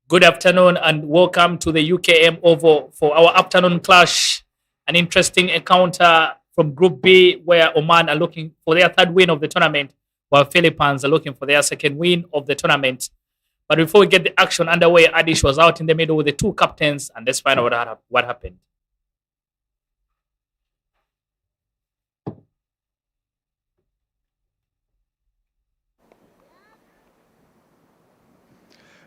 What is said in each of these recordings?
Good afternoon and welcome to the UKM Oval for our afternoon clash. An interesting encounter from Group B where Oman are looking for their third win of the tournament, while Philippines are looking for their second win of the tournament. But before we get the action underway, Adish was out in the middle with the two captains, and let's find out what happened.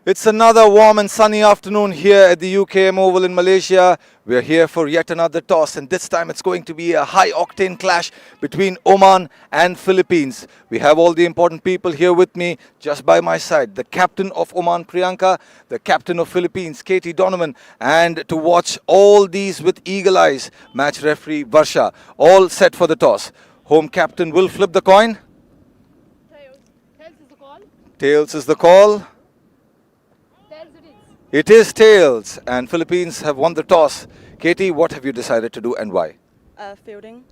It's another warm and sunny afternoon here at the UKM Oval in Malaysia. We're here for yet another toss, and this time it's going to be a high-octane clash between Oman and Philippines. We have all the important people here with me, just by my side. The captain of Oman, Priyanka, the captain of Philippines, Katie Donovan, and to watch all these with eagle eyes, match referee Varsha, all set for the toss. Home captain will flip the coin. Tails is the call. Tails is the call. Tails it is. It is tails, and Philippines have won the toss. Katie, what have you decided to do and why? Fielding,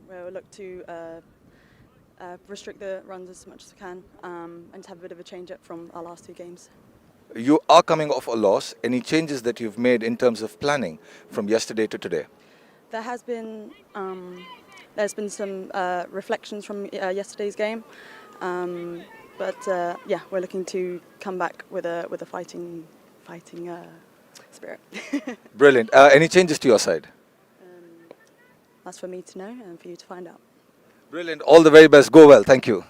where we'll look to restrict the runs as much as we can and to have a bit of a change-up from our last two games. You are coming off a loss. Any changes that you've made in terms of planning from yesterday to today? There has been some reflections from yesterday's game, but yeah, we're looking to come back with a fighting spirit. Brilliant. Any changes to your side? That's for me to know and for you to find out. Brilliant. All the very best. Go well. Thank you.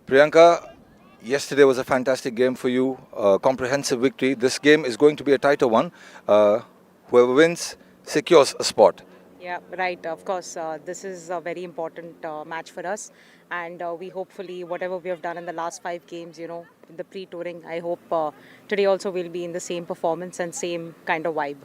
Priyanka, yesterday was a fantastic game for you. Comprehensive victory. This game is going to be a tighter one. Whoever wins secures a spot. Yeah, right. Of course, this is a very important match for us, and we hopefully, whatever we have done in the last 5 games, in the pre-touring, I hope today also will be in the same performance and same kind of vibe.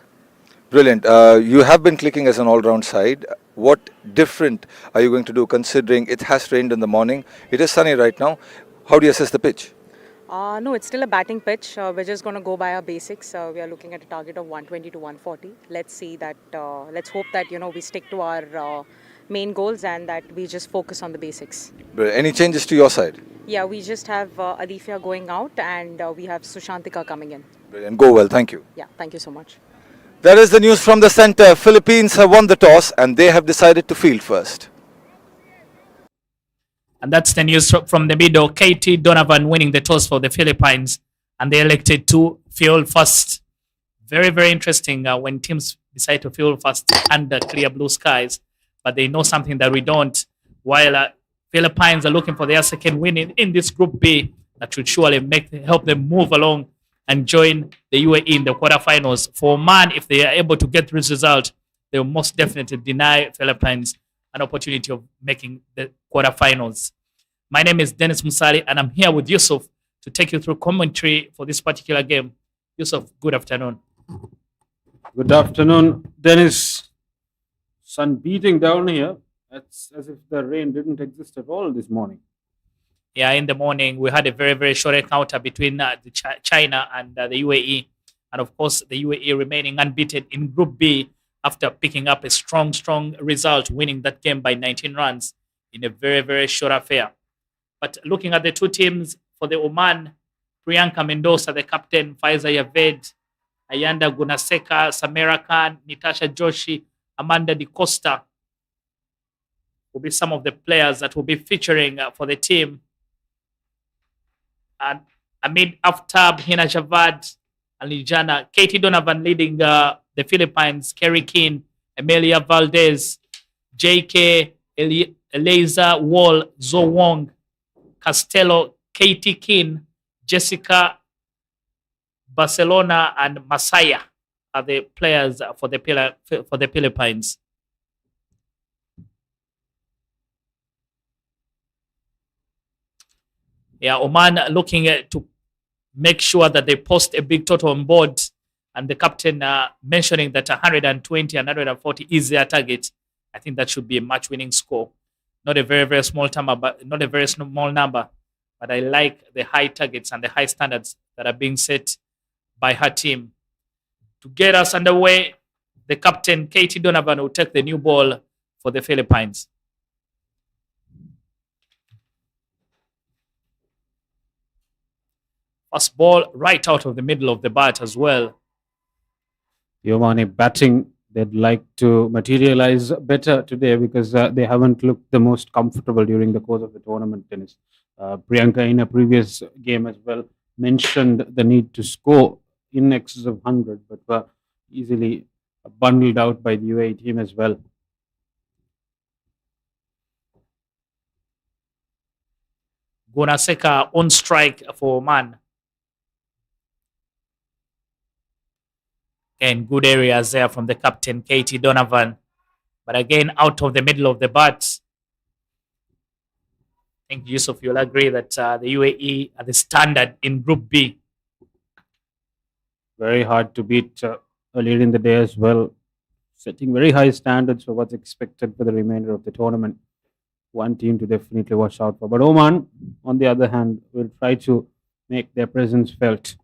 Brilliant. You have been clicking as an all-round side. What different are you going to do considering it has rained in the morning? It is sunny right now. How do you assess the pitch? No, it's still a batting pitch. We're just going to go by our basics. We are looking at a target of 120 to 140. Let's see that. Let's hope that we stick to our main goals and that we just focus on the basics. Any changes to your side? Yeah, we just have Adifia going out and we have Sushantika coming in. Brilliant. Go well. Thank you. Yeah, thank you so much. That is the news from the center. Philippines have won the toss and they have decided to field first. And that's the news from the middle. Katie Donovan winning the toss for the Philippines, and they elected to field first. Very, very interesting when teams decide to field first under clear blue skies, but they know something that we don't. While Philippines are looking for their second win in this Group B, that should surely help them move along and join the UAE in the quarterfinals. For Oman, if they are able to get this result, they will most definitely deny Philippines an opportunity of making the quarterfinals. My name is Dennis Musali, and I'm here with Yusuf to take you through commentary for this particular game. Yusuf, good afternoon. Good afternoon, Dennis. Sun beating down here. It's as if the rain didn't exist at all this morning. Yeah, in the morning, we had a very, very short encounter between China and the UAE. And of course, the UAE remaining unbeaten in Group B after picking up a strong, strong result, winning that game by 19 runs in a very, very short affair. But looking at the two teams for the Oman, Priyanka Mendoza, the captain, Faiza Yaved, Ayanda Gunaseka, Samira Khan, Natasha Joshi, Amanda Di Costa will be some of the players that will be featuring for the team. And Amid Aftab, Hina Javad, and Lijana, Katie Donovan leading the Philippines, Kerry Keane, Emilia Valdez, JK, Eliza Wall, Zo Wong, Castello, Katie Keane, Jessica Barcelona, and Masaya are the players for the Philippines. Yeah, Oman looking to make sure that they post a big total on board, and the captain mentioning that 120 and 140 is their target. I think that should be a match-winning score. Not a very, very small number, but I like the high targets and the high standards that are being set by her team. To get us underway, the captain, Katie Donovan, will take the new ball for the Philippines. First ball right out of the middle of the bat as well. The Omani batting, they'd like to materialize better today because they haven't looked the most comfortable during the course of the tournament. Tennis. Priyanka, in a previous game as well, mentioned the need to score in excess of 100, but were easily bundled out by the UAE team as well. Gunaseka on strike for Oman. And good areas there from the captain, Katie Donovan. But again, out of the middle of the bat. I think Yusuf, you'll agree that the UAE are the standard in Group B. Very hard to beat earlier in the day as well, setting very high standards for what's expected for the remainder of the tournament. One team to definitely watch out for. But Oman, on the other hand, will try to make their presence felt.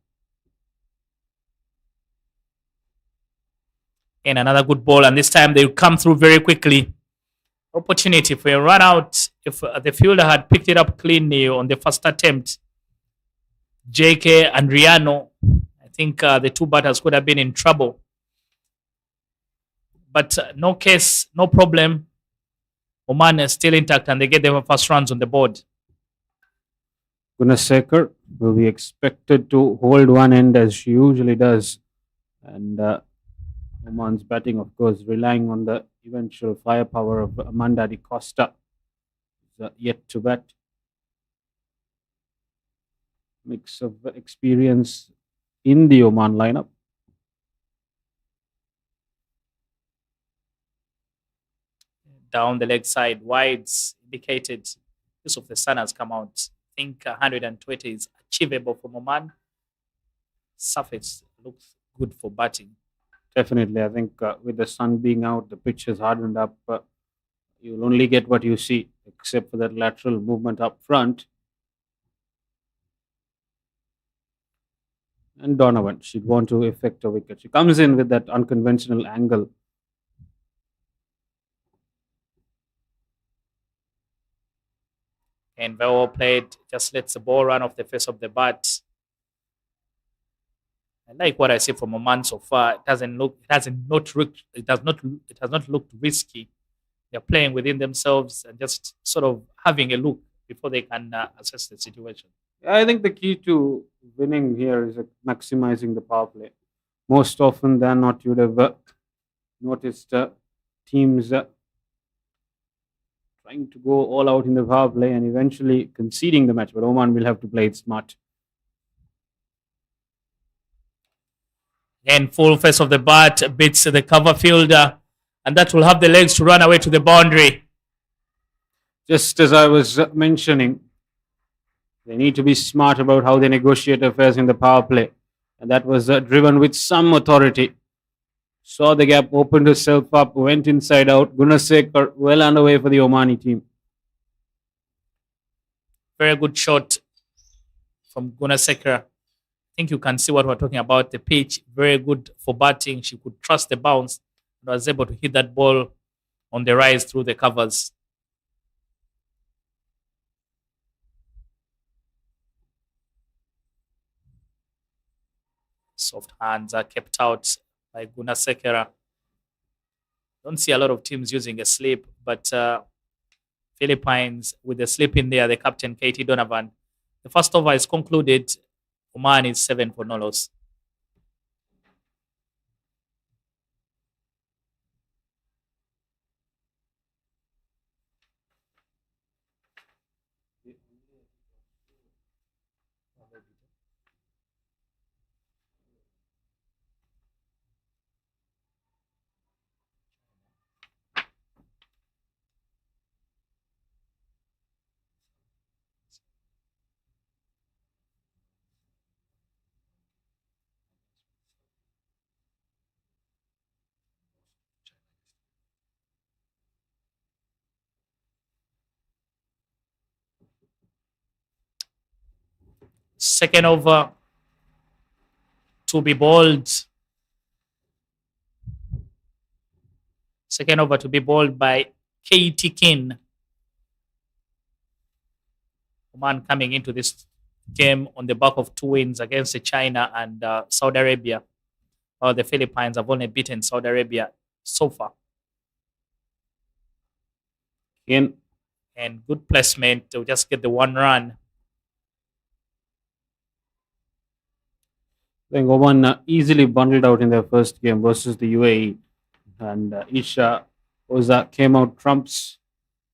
And another good ball, and this time they will come through very quickly. Opportunity for a run out if the fielder had picked it up cleanly on the first attempt. JK and Riano, I think the two batters could have been in trouble. But no case, no problem. Oman is still intact and they get their first runs on the board. Gunasekar will be expected to hold one end as she usually does. And Oman's batting, of course, relying on the eventual firepower of Amanda Di Costa. Yet to bat. Mix of experience in the Oman lineup. Down the leg side, wides indicated. Yusuf the sun has come out. I think 120 is achievable for Oman. Surface looks good for batting. Definitely, I think with the sun being out, the pitch is hardened up. You'll only get what you see, except for that lateral movement up front. And Donovan, she'd want to effect a wicket. She comes in with that unconventional angle. And very well played. Just lets the ball run off the face of the bat. I like what I see from Oman so far. It has not looked risky. They're playing within themselves and just sort of having a look before they can assess the situation. I think the key to winning here is maximizing the power play. Most often than not, you'd have noticed teams trying to go all out in the power play and eventually conceding the match. But Oman will have to play it smart. And full face of the bat beats the cover fielder, and that will have the legs to run away to the boundary. Just as I was mentioning, they need to be smart about how they negotiate affairs in the power play. And that was driven with some authority. Saw the gap, opened herself up, went inside out. Gunasekar well underway for the Omani team. Very good shot from Gunasekar. I think you can see what we're talking about. The pitch, very good for batting. She could trust the bounce and was able to hit that ball on the rise through the covers. Soft hands are kept out by Gunasekera. Don't see a lot of teams using a slip, but Philippines with the slip in there, the captain Katie Donovan. The first over is concluded. Oman is 7 for no loss. Second over to be bowled. Second over to be bowled by Katie Kin. Oman coming into this came on the back of 2 wins against China and Saudi Arabia. While the Philippines have only beaten Saudi Arabia so far. Again, And good placement to just get the 1 run. I think Oman easily bundled out in their first game versus the UAE, and Isha Oza came out trumps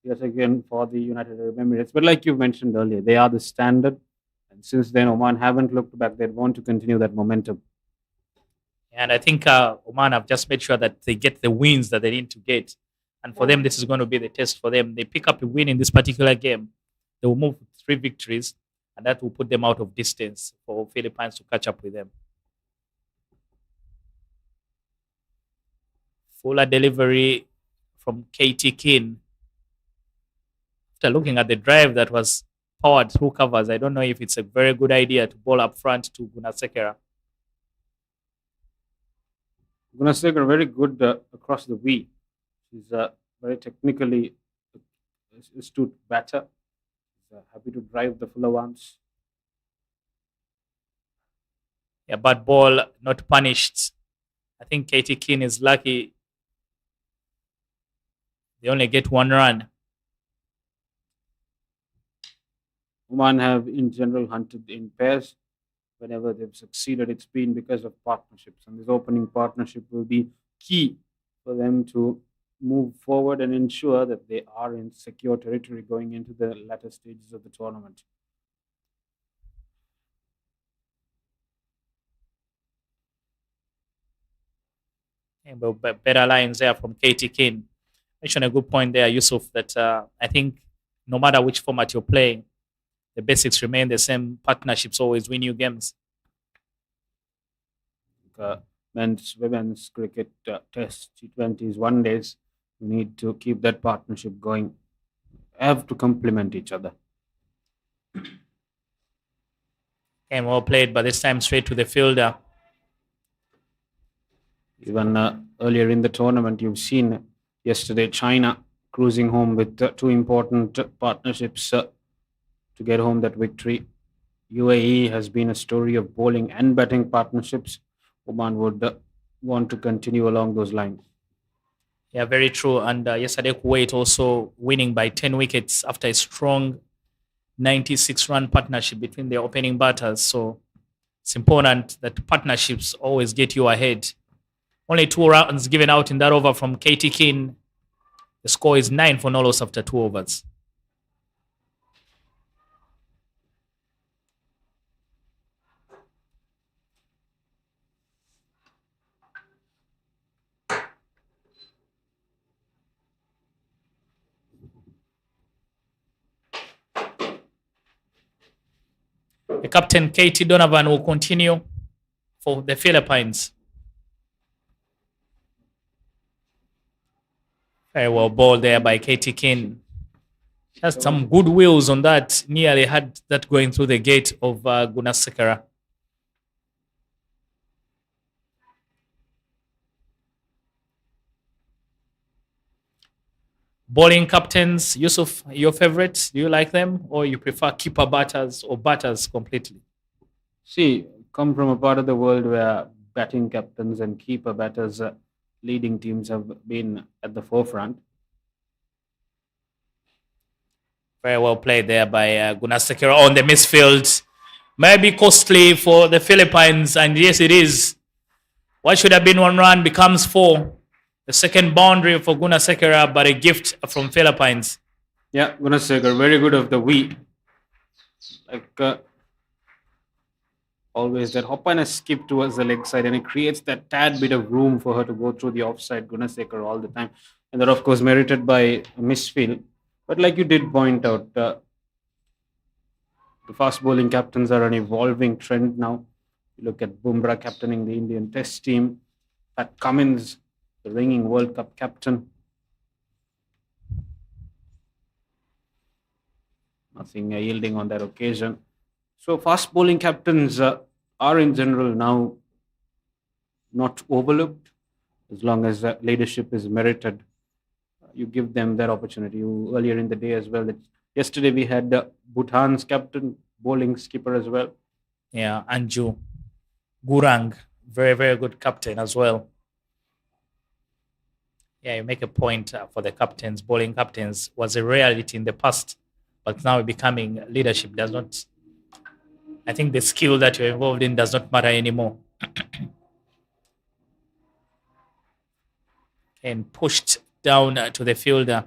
yet again for the United Arab Emirates. But like you mentioned earlier, they are the standard, and since then Oman haven't looked back. They want to continue that momentum. And I think Oman have just made sure that they get the wins that they need to get. And for them, this is going to be the test for them. They pick up a win in this particular game, they will move with 3 victories, and that will put them out of distance for Philippines to catch up with them. Fuller delivery from KT Kin. After looking at the drive that was powered through covers, I don't know if it's a very good idea to ball up front to Gunasekera. Gunasekar very good across the V. He's very technically astute batter. He's happy to drive the fuller ones. Yeah, but ball not punished. I think KT Kin is lucky. They only get 1 run. Oman have in general hunted in pairs. Whenever they've succeeded, it's been because of partnerships. And this opening partnership will be key for them to move forward and ensure that they are in secure territory going into the latter stages of the tournament. But better lines there from KT Kin. Mentioned a good point there, Yusuf, that I think no matter which format you're playing, the basics remain the same. Partnerships always win you games. Men's, women's cricket, test, T20s, one days, you need to keep that partnership going. Have to complement each other. Game well played, but this time straight to the fielder. Even earlier in the tournament, you've seen yesterday China cruising home with 2 important partnerships to get home that victory. UAE has been a story of bowling and batting partnerships. Oman would want to continue along those lines. Yeah, very true. And yesterday, Kuwait also winning by 10 wickets after a strong 96-run partnership between their opening batters. So it's important that partnerships always get you ahead. Only 2 runs given out in that over from KT Kin. The score is 9 for no loss after 2 overs. The captain, KT Donovan, will continue for the Philippines. Very well bowled there by KT Kin. Has some good wheels on that. Nearly had that going through the gate of Gunasekera. Bowling captains, Yusuf, your favorites? Do you like them, or you prefer keeper batters or batters completely? See, come from a part of the world where batting captains and keeper batters, leading teams have been at the forefront. Very well played there by Gunasekera on the misfield. Maybe costly for the Philippines, and yes, it is. What should have been 1 run becomes 4. The second boundary for Gunasekera, but a gift from Philippines. Yeah, Gunasekar, very good of the we. Like always, that hop and a skip towards the leg side, and it creates that tad bit of room for her to go through the offside Gunasekar all the time. And that, of course, merited by a misfield. But like you did point out, the fast bowling captains are an evolving trend now. You look at Bumrah captaining the Indian Test team, Pat Cummins, the reigning World Cup captain. Nothing yielding on that occasion. So fast bowling captains are in general now not overlooked as long as leadership is merited. You give them that opportunity. Earlier in the day as well. Yesterday we had Bhutan's captain bowling skipper as well. Yeah, Anju Gurang, very, very good captain as well. Yeah, you make a point for the captains. Bowling captains was a reality in the past, but now becoming leadership does not. I think the skill that you're involved in does not matter anymore. And pushed down to the fielder.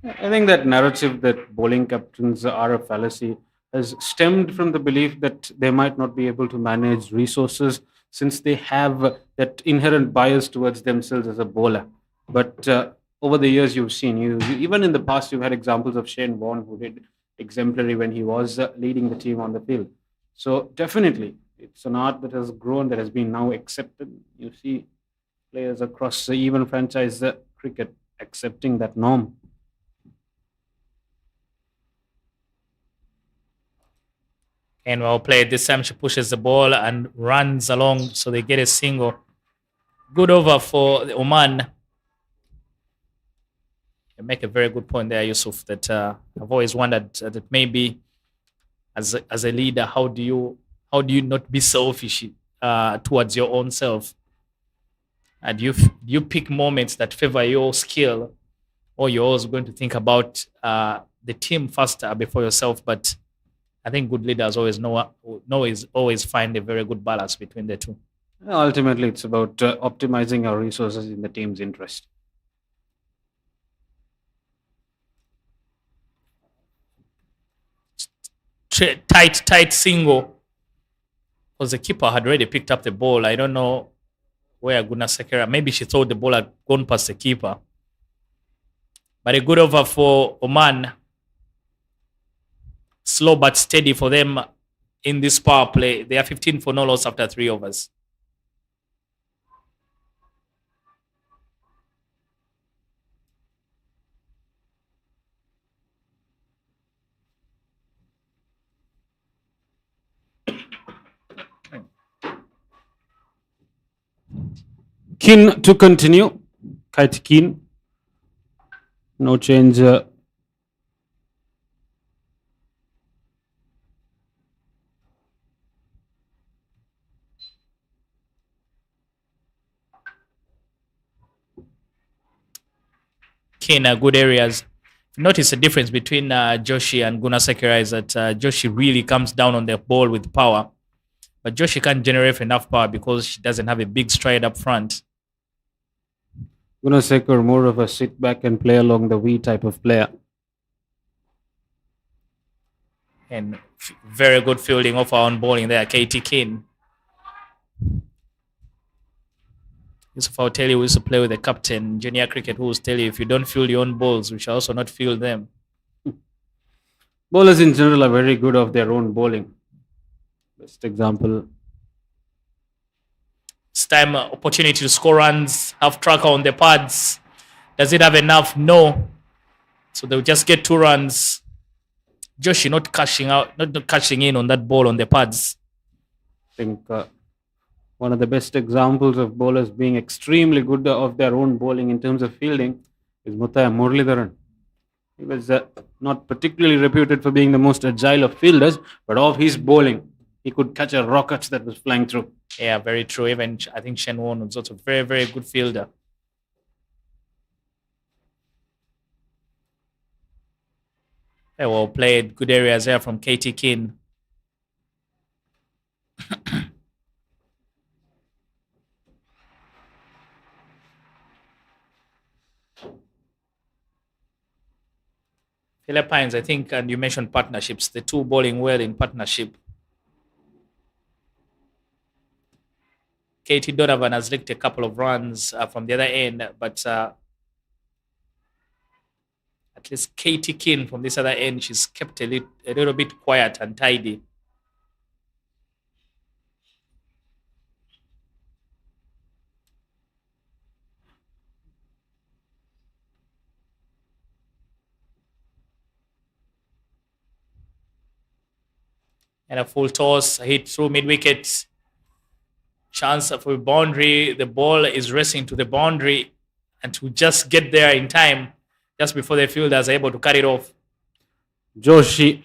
I think that narrative that bowling captains are a fallacy has stemmed from the belief that they might not be able to manage resources since they have that inherent bias towards themselves as a bowler. But over the years, you've seen, even in the past, you've had examples of Shane Warne who did exemplary when he was leading the team on the field. So definitely, it's an art that has grown, that has been now accepted. You see players across even franchise cricket accepting that norm. And well played. This time she pushes the ball and runs along, so they get a single. Good over for the Oman. You make a very good point there, Yusuf, that I've always wondered that maybe as a leader, how do you not be selfish towards your own self? And you pick moments that favor your skill, or you're always going to think about the team first before yourself. But I think good leaders always find a very good balance between the two. Ultimately, it's about optimizing our resources in the team's interest. Tight single, because the keeper had already picked up the ball. I don't know where Gunasekera, maybe she thought the ball had gone past the keeper. But a good over for Oman. Slow but steady for them in this power play. They are 15 for no loss after 3 overs. Keen to continue. Kite Keen. No change. In good areas. Notice the difference between Joshi and Gunasekera is that Joshi really comes down on the ball with power. But Joshi can't generate enough power because she doesn't have a big stride up front. Gunasekar more of a sit back and play along the V type of player. And very good fielding of our own bowling there, KT King. Yusuf, I'll tell you, we used to play with the captain, junior cricket, who will tell you if you don't field your own balls, we shall also not field them. Bowlers in general are very good of their own bowling. Best example. It's time opportunity to score runs, have tracker on the pads. Does it have enough? No. So they'll just get 2 runs. Joshi not cashing in on that ball on the pads. I think one of the best examples of bowlers being extremely good of their own bowling in terms of fielding is Muthaiya Muralidharan. He was not particularly reputed for being the most agile of fielders, but of his bowling, he could catch a rocket that was flying through. Yeah, very true. Even I think Shen Won was also a very, very good fielder. Yeah, well played. Good areas there from KT King. Philippines, I think, and you mentioned partnerships, the two bowling well in partnership. Katie Donovan has licked a couple of runs from the other end, but at least Katie King from this other end, she's kept a little bit quiet and tidy. And a full toss, hit through mid-wicket. Chance for a boundary. The ball is racing to the boundary and to just get there in time just before the fielders are able to cut it off. Joshi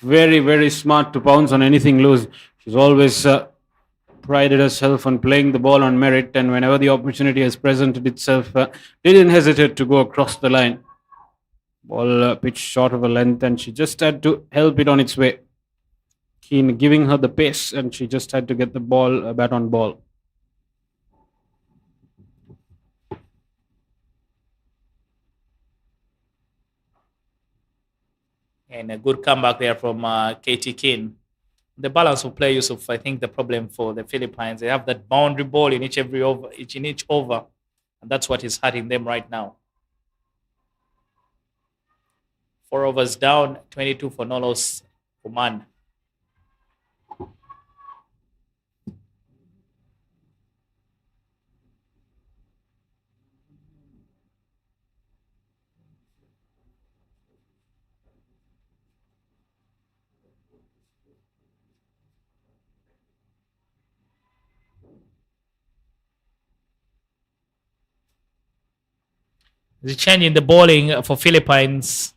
very, very smart to pounce on anything loose. She's always prided herself on playing the ball on merit, and whenever the opportunity has presented itself, didn't hesitate to go across the line. Ball pitched short of a length, and she just had to help it on its way. Keane giving her the pace, and she just had to get the ball, bat on ball. And a good comeback there from Katie Keane. The balance of play, Yusuf, I think the problem for the Philippines, they have that boundary ball in each over, and that's what is hurting them right now. 4 overs down, 22 for no loss, Oman. The change in the bowling for Philippines.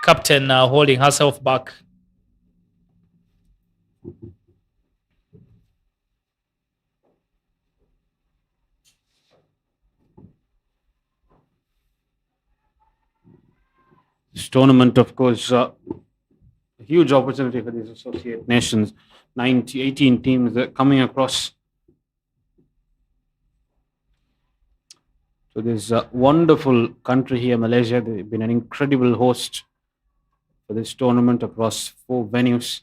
Captain holding herself back. This tournament, of course, a huge opportunity for these associate nations. 18 teams coming across to this wonderful country here, Malaysia. They've been an incredible host for this tournament across 4 venues.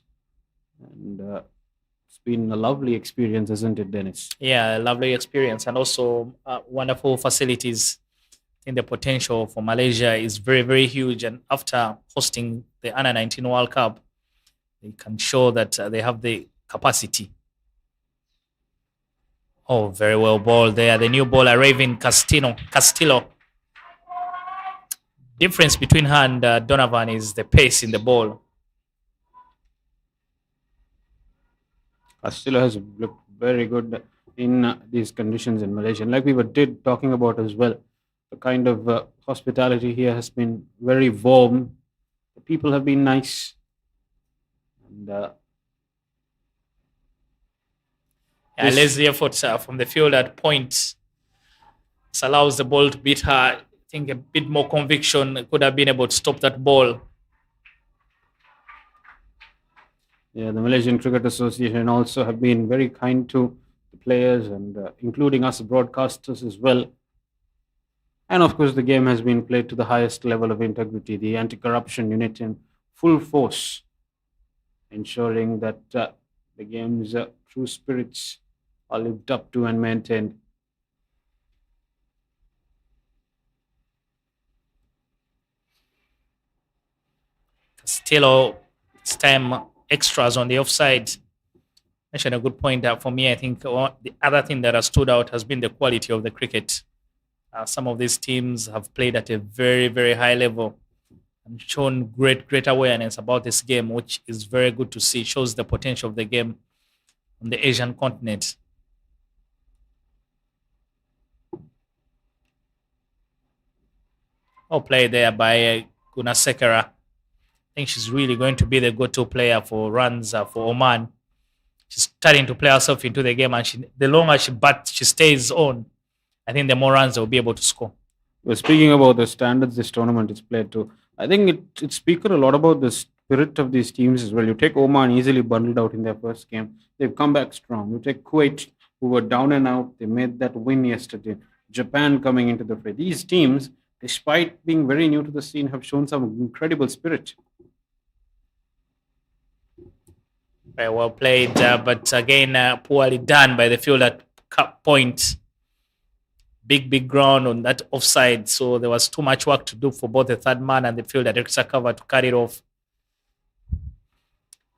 And it's been a lovely experience, isn't it, Dennis? Yeah, lovely experience, and also wonderful facilities. I think the potential for Malaysia is very, very huge. And after hosting the Under 19 World Cup, they can show that they have the capacity. Oh, very well bowled there. The new bowler, Raven Castillo. Difference between her and Donovan is the pace in the ball. Castillo has looked very good in these conditions in Malaysia. And like we were talking about as well, the kind of hospitality here has been very warm. The people have been nice. And Leslie effort from the field at point. This allows the ball to beat her. I think a bit more conviction could have been able to stop that ball. yeah, the Malaysian Cricket Association also have been very kind to the players and including us broadcasters as well. And of course, the game has been played to the highest level of integrity. The anti-corruption unit in full force, ensuring that the game's true spirits are lived up to and maintained. Castillo, this time extras on the offside. Mentioned a good point for me. I think the other thing that has stood out has been the quality of the cricket. Some of these teams have played at a very, very high level and shown great awareness about this game, which is very good to see. Shows the potential of the game on the Asian continent. Oh, play there by Gunasekera. I think she's really going to be the go-to player for runs for Oman. She's starting to play herself into the game, and the longer she stays on, I think the more runs they'll be able to score. Well, speaking about the standards this tournament is played to, I think it speaks a lot about the spirit of these teams as well. You take Oman, easily bundled out in their first game. They've come back strong. You take Kuwait, who were down and out. They made that win yesterday. Japan coming into the fray. These teams, despite being very new to the scene, have shown some incredible spirit. Very well played, but again, poorly done by the field at point. Big ground on that offside, so there was too much work to do for both the third man and the field at extra cover to carry it off.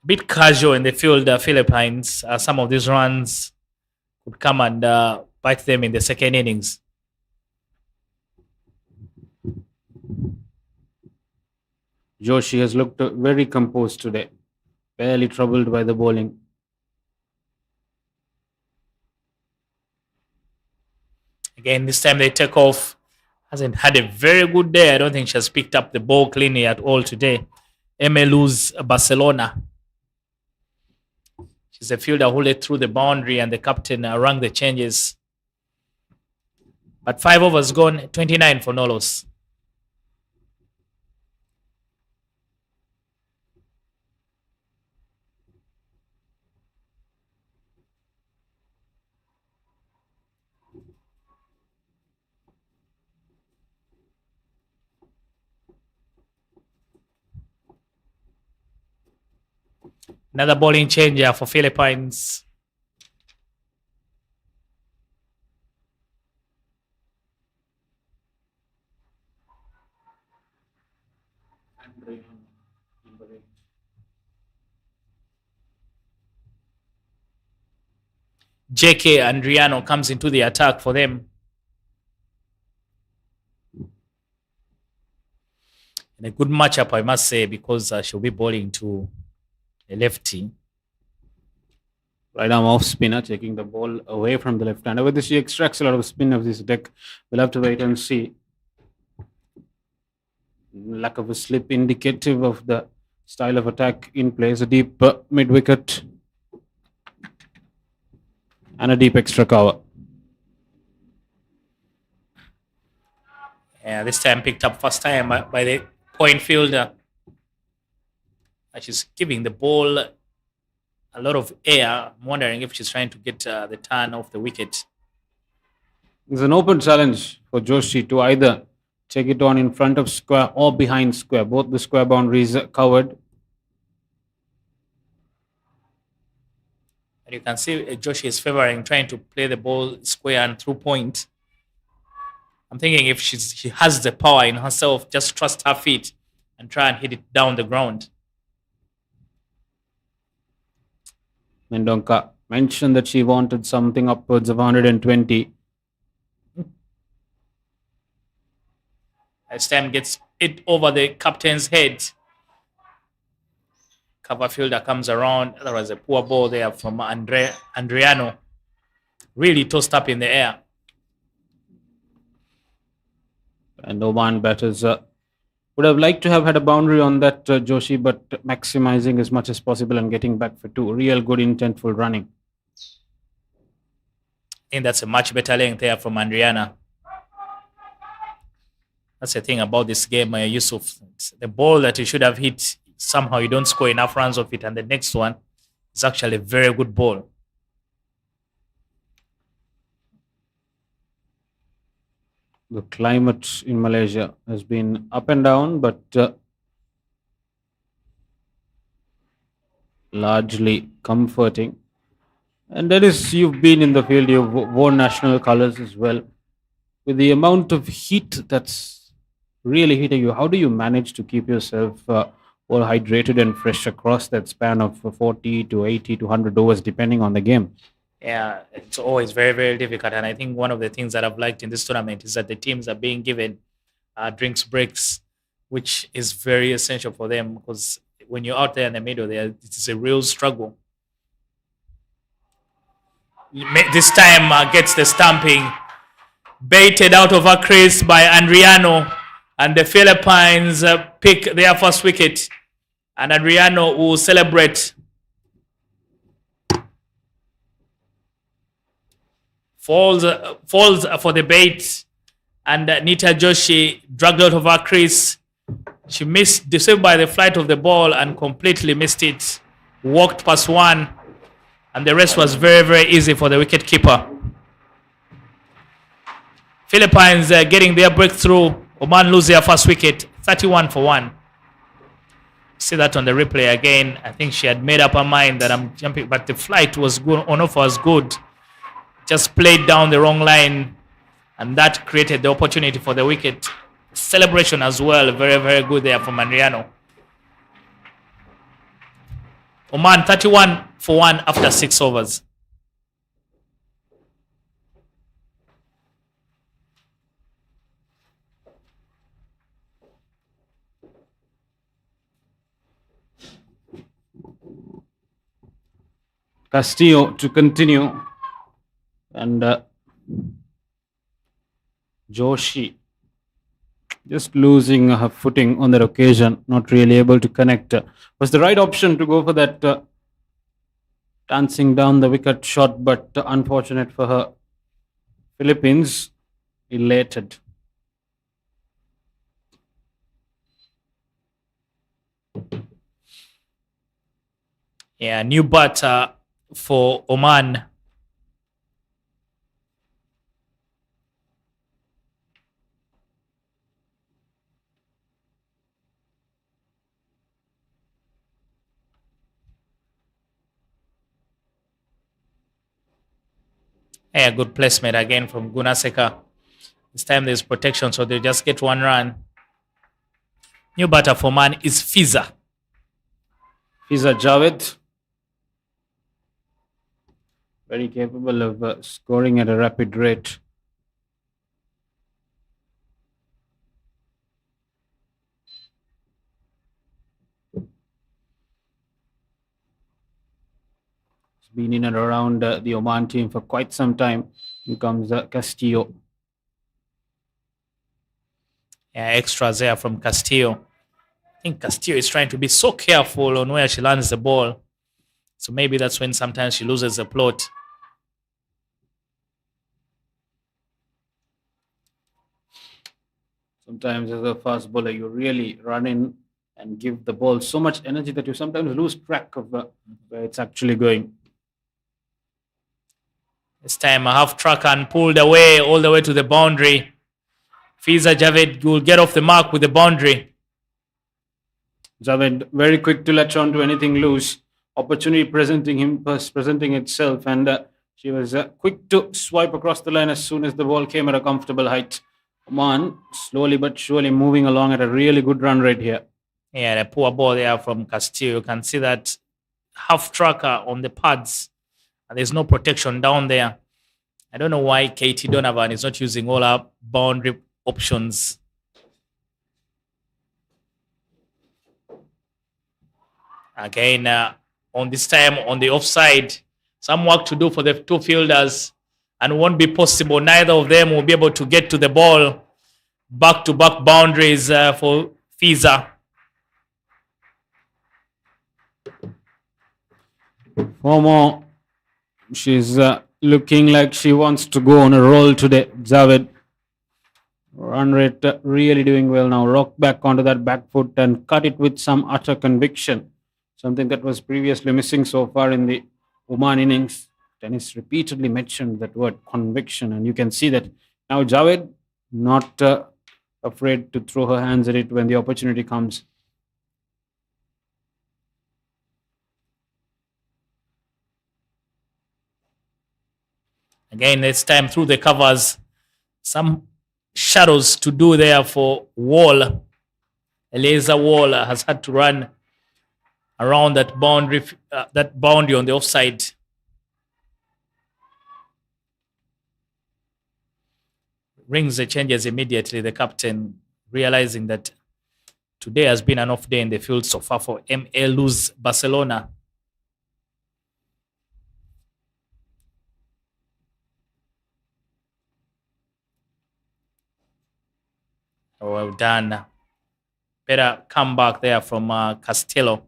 Bit casual in the field, Philippines. Some of these runs could come and bite them in the second innings. Joshi has looked very composed today, barely troubled by the bowling. Again, this time they take off. Hasn't had a very good day. I don't think she has picked up the ball cleanly at all today. Emelu's Barcelona. She's a fielder who led through the boundary, and the captain rang the changes. But 5 overs gone, 29 for no loss. Another bowling changer for Philippines. JK Andriano comes into the attack for them. And a good matchup, I must say, because she'll be bowling to a lefty. Right arm off spinner, taking the ball away from the left hander. Whether she extracts a lot of spin of this deck, we'll have to wait and see. Lack of a slip indicative of the style of attack in place. A deep mid wicket and a deep extra cover. Yeah, this time picked up first time by the point fielder. She's giving the ball a lot of air. I'm wondering if she's trying to get the turn off the wicket. It's an open challenge for Joshi to either take it on in front of square or behind square. Both the square boundaries are covered. And you can see Joshi is favoring trying to play the ball square and through point. I'm thinking if she has the power in herself, just trust her feet and try and hit it down the ground. Mendonca mentioned that she wanted something upwards of 120. As time gets it over the captain's head. Cover fielder comes around. There was a poor ball there from Andriano. Really tossed up in the air. And Oman batters would have liked to have had a boundary on that Joshi, but maximizing as much as possible and getting back for 2. Real good intentful running. I think that's a much better length there from Andriana. That's the thing about this game, Yusuf. The ball that you should have hit, somehow you don't score enough runs of it, and the next one is actually a very good ball. The climate in Malaysia has been up and down, but largely comforting. And that is, you've been in the field, you've worn national colors as well. With the amount of heat that's really hitting you, how do you manage to keep yourself all hydrated and fresh across that span of 40 to 80 to 100 overs, depending on the game? Yeah, it's always very, very difficult. And I think one of the things that I've liked in this tournament is that the teams are being given drinks breaks, which is very essential for them, because when you're out there in the middle, it's a real struggle. This time gets the stamping, baited out of her crease by Andriano, and the Philippines pick their first wicket. And Andriano will celebrate. Falls for the bait, and Nita Joshi dragged out of her crease. She missed, deceived by the flight of the ball, and completely missed it. Walked past one, and the rest was very, very easy for the wicketkeeper. Philippines getting their breakthrough. Oman lose their first wicket, 31 for 1. See that on the replay again. I think she had made up her mind that I'm jumping, but the flight was good, on-off was good. Just played down the wrong line, and that created the opportunity for the wicket. Celebration as well, very, very good there from Andriano. Oman 31 for 1 after 6 overs. Castillo to continue. And Joshi Just losing her footing on that occasion, not really able to connect. Was the right option to go for that dancing down the wicket shot, but unfortunate for her. Philippines elated. Yeah, new batter for Oman. Yeah, good placement again from Gunaseka. This time there's protection, so they just get 1 run. New batter for Oman is Fiza. Fiza Javed, very capable of scoring at a rapid rate. He's been in and around the Oman team for quite some time. Here comes Castillo. Yeah, extras there from Castillo. I think Castillo is trying to be so careful on where she lands the ball. So maybe that's when sometimes she loses the plot. Sometimes as a fast bowler, you really run in and give the ball so much energy that you sometimes lose track of where it's actually going. This time a half track and pulled away all the way to the boundary. Fiza Javed will get off the mark with the boundary. Javed very quick to latch on to anything loose. Opportunity presenting itself, and she was quick to swipe across the line as soon as the ball came at a comfortable height. Oman slowly but surely moving along at a really good run rate here. Yeah, the poor ball there from Castillo. You can see that half tracker on the pads, and there's no protection down there. I don't know why KT Donovan is not using all our boundary options. Again, on this time on the offside, some work to do for the two fielders, and won't be possible. Neither of them will be able to get to the ball. Back-to-back boundaries for Fiza. Four more. She's looking like she wants to go on a roll today. Javed. Run rate really doing well now. Rock back onto that back foot and cut it with some utter conviction. Something that was previously missing so far in the Oman innings. Dennis repeatedly mentioned that word conviction, and you can see that now Javed not afraid to throw her hands at it when the opportunity comes. Again, this time through the covers, some shadows to do there for Wall. Eliza Wall has had to run around that boundary on the offside. Rings the changes immediately, the captain realizing that today has been an off day in the field so far for MA Luz Barcelona. Well done. Better comeback there from Castello.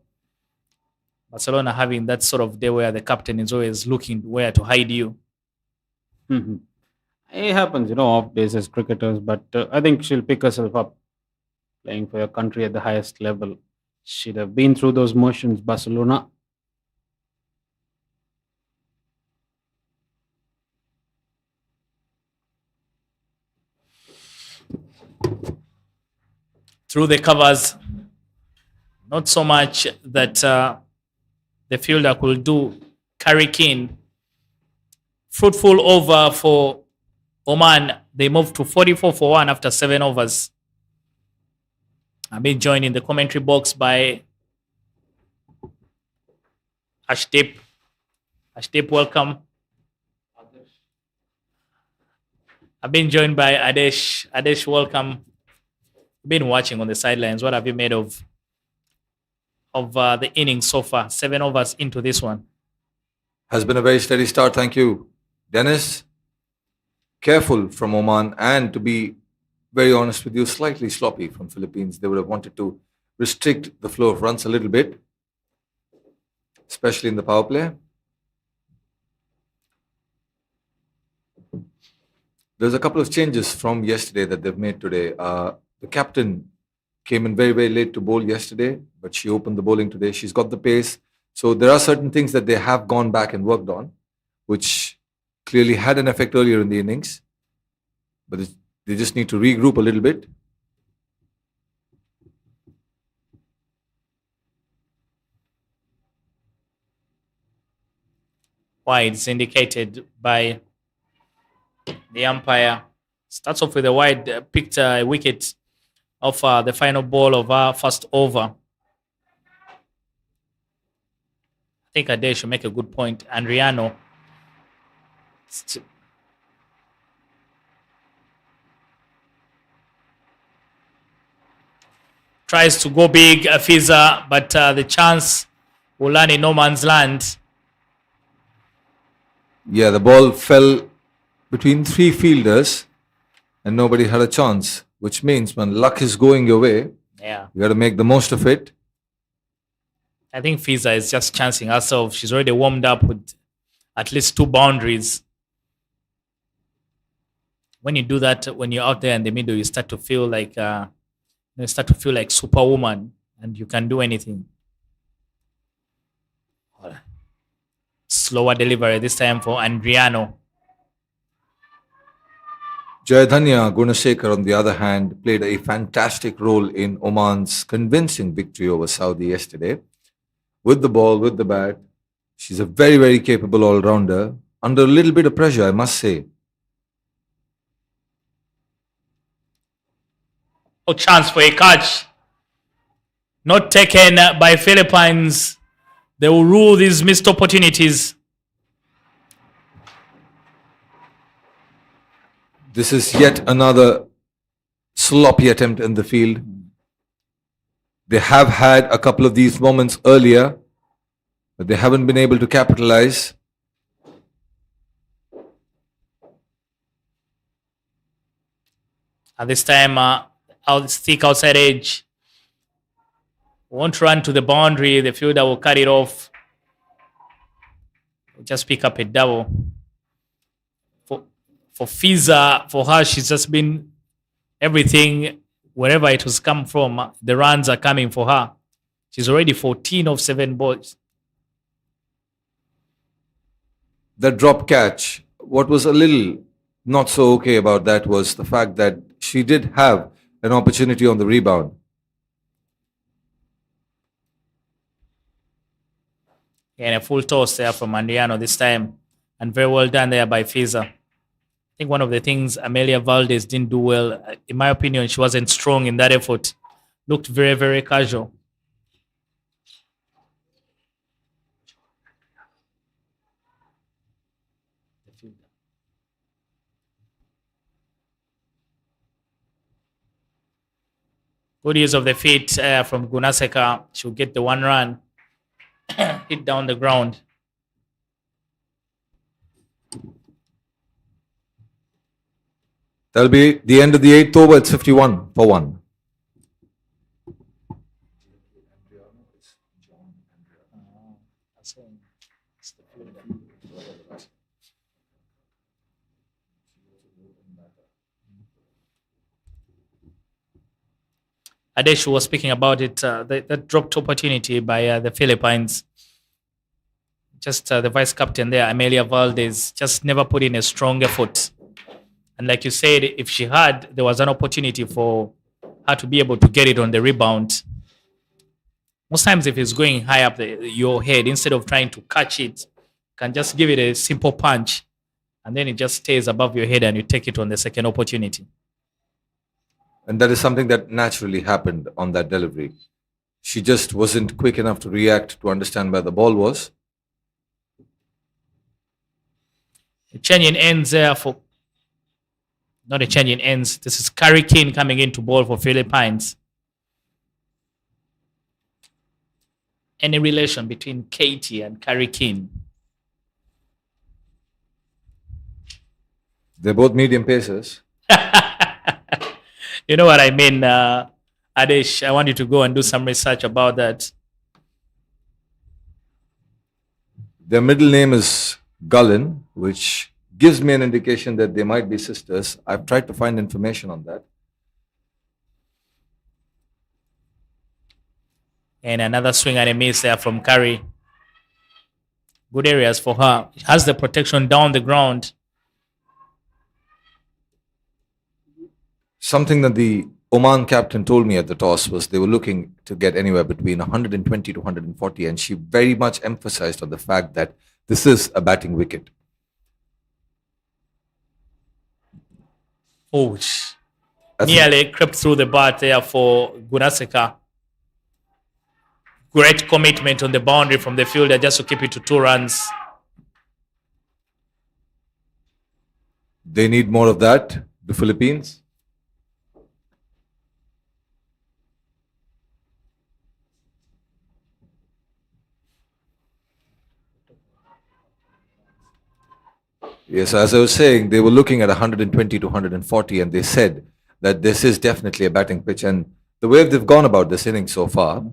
Barcelona having that sort of day where the captain is always looking where to hide you. It happens, off days as cricketers, but I think she'll pick herself up playing for your country at the highest level. She'd have been through those motions, Barcelona. Through the covers, not so much that the fielder could do. Carry King. Fruitful over for Oman. They moved to 44 for 1 after 7 overs. I've been joined in the commentary box by Ashdeep. Ashdeep, welcome. I've been joined by Adesh. Adesh, welcome. Been watching on the sidelines. What have you made of the innings so far? 7 overs into this one. Has been a very steady start, thank you. Dennis, careful from Oman, and to be very honest with you, slightly sloppy from Philippines. They would have wanted to restrict the flow of runs a little bit, especially in the power play. There's a couple of changes from yesterday that they've made today. The captain came in very, very late to bowl yesterday, but she opened the bowling today. She's got the pace. So there are certain things that they have gone back and worked on, which clearly had an effect earlier in the innings. But they just need to regroup a little bit. Wide is indicated by the umpire. Starts off with a wide, picked a wicket of the final ball of our first over. I think Ade should make a good point. And Riano tries to go big, Fiza, but the chance will land in no man's land. Yeah, the ball fell between three fielders and nobody had a chance, which means when luck is going your way, Yeah. you got to make the most of it. I think Fiza is just chancing herself. She's already warmed up with at least 2 boundaries. When you do that, when you're out there in the middle, you start to feel like Superwoman, and you can do anything. Slower delivery this time for Andriano. Jayadhanya Gunasekar, on the other hand, played a fantastic role in Oman's convincing victory over Saudi yesterday. With the ball, with the bat, she's a very, very capable all-rounder. Under a little bit of pressure, I must say. Oh, chance for a catch. Not taken by Philippines. They will rule these missed opportunities. This is yet another sloppy attempt in the field. They have had a couple of these moments earlier, but they haven't been able to capitalize. At this time, thick outside edge. Won't run to the boundary. The fielder will cut it off. Just pick up a double. For Fiza, for her, she's just been everything. Wherever it was come from, the runs are coming for her. She's already 14 of 7 balls. The drop catch, what was a little not so okay about that was the fact that she did have an opportunity on the rebound. And a full toss there from Andriano this time. And very well done there by Fiza. I think one of the things Amelia Valdez didn't do well, in my opinion, she wasn't strong in that effort. Looked very, very casual. Good use of the feet from Gunaseka. She'll get the 1 run. Hit down the ground. That'll be the end of the 8th over. It's 51 for 1. Adesh was speaking about it, that dropped opportunity by the Philippines. Just the vice captain there, Amelia Valdez, just never put in a strong effort. And like you said, if she had, there was an opportunity for her to be able to get it on the rebound. Most times if it's going high up your head, instead of trying to catch it, you can just give it a simple punch, and then it just stays above your head and you take it on the second opportunity. And that is something that naturally happened on that delivery. She just wasn't quick enough to react to understand where the ball was. A change in ends there for... Not a change in ends. This is Carrie King coming in to bowl for Philippines. Any relation between Katie and Carrie King? They're both medium pacers. You know what I mean, Adesh? I want you to go and do some research about that. Their middle name is Gullen, which gives me an indication that they might be sisters. I've tried to find information on that. And another swing and a miss there from Curry. Good areas for her. Has the protection down the ground. Something that the Oman captain told me at the toss was they were looking to get anywhere between 120 to 140, and she very much emphasized on the fact that this is a batting wicket. Oh, That's nearly crept through the bat there for Gunaseka. Great commitment on the boundary from the fielder just to keep it to 2 runs. They need more of that, the Philippines. Yes, as I was saying, they were looking at 120 to 140, and they said that this is definitely a batting pitch. And the way they've gone about this inning so far,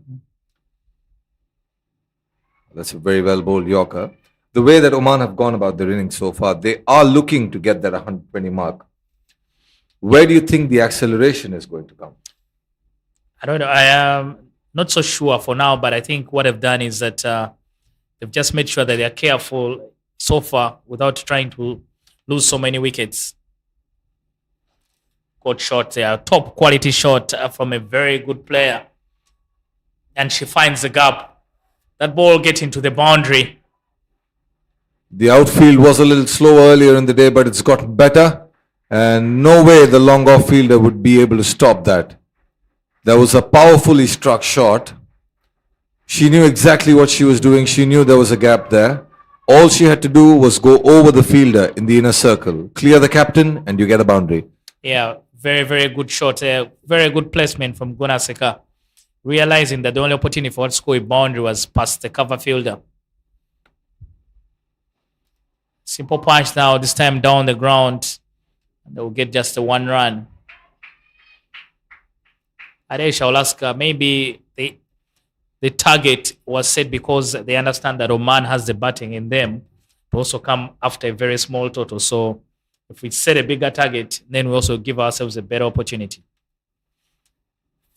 that's a very well bowled Yorker. The way that Oman have gone about their innings so far, they are looking to get that 120 mark. Where do you think the acceleration is going to come? I don't know. I am not so sure for now, but I think what they've done is that they've just made sure that they are careful so far without trying to lose so many wickets. Good shot there. Top quality shot from a very good player. And she finds the gap. That ball getting to the boundary. The outfield was a little slow earlier in the day, but it's gotten better. And no way the long off fielder would be able to stop that. That was a powerfully struck shot. She knew exactly what she was doing. She knew there was a gap there. All she had to do was go over the fielder in the inner circle, clear the captain, and you get a boundary. Yeah, very, very good shot. Very good placement from Gunaseka. Realizing that the only opportunity for her to score a boundary was past the cover fielder. Simple punch now, this time down the ground. And they will get just a 1 run. Adesh, I'll ask, maybe the target was set because they understand that Oman has the batting in them to also come after a very small total. So if we set a bigger target, then we also give ourselves a better opportunity.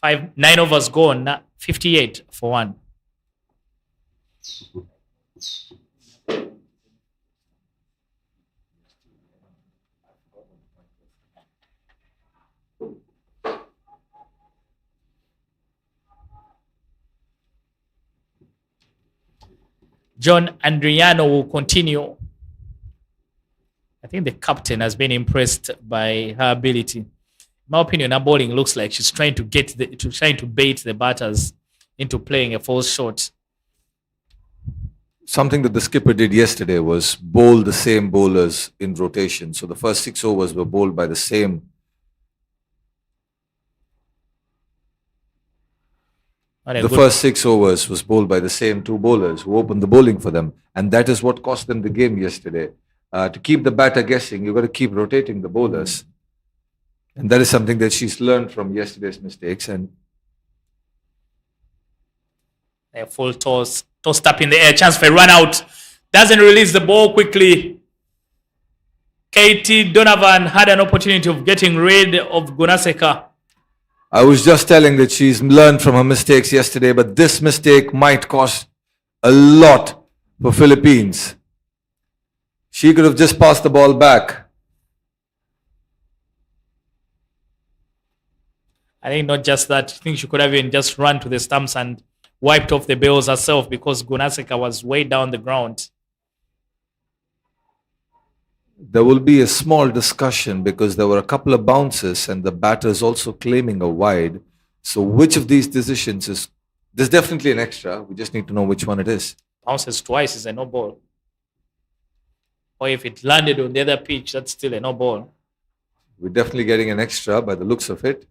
9 overs gone, 58 for 1. John Andriano will continue. I think the captain has been impressed by her ability. In my opinion, her bowling looks like she's trying to bait the batters into playing a false shot. Something that the skipper did yesterday was bowl the same bowlers in rotation. So the first 6 overs were bowled by the same. The first 6 overs was bowled by the same 2 bowlers who opened the bowling for them. And that is what cost them the game yesterday. To keep the batter guessing, you've got to keep rotating the bowlers. And that is something that she's learned from yesterday's mistakes. And a full tossed up in the air, chance for a run out. Doesn't release the ball quickly. Katie Donovan had an opportunity of getting rid of Gunaseka. I was just telling that she's learned from her mistakes yesterday, but this mistake might cost a lot for Philippines. She could have just passed the ball back. I think not just that. I think she could have even just run to the stumps and wiped off the bails herself because Gunaseka was way down the ground. There will be a small discussion because there were a couple of bounces and the batters also claiming a wide. So which of these decisions is... There's definitely an extra. We just need to know which one it is. Bounces twice is a no ball. Or if it landed on the other pitch, that's still a no ball. We're definitely getting an extra by the looks of it.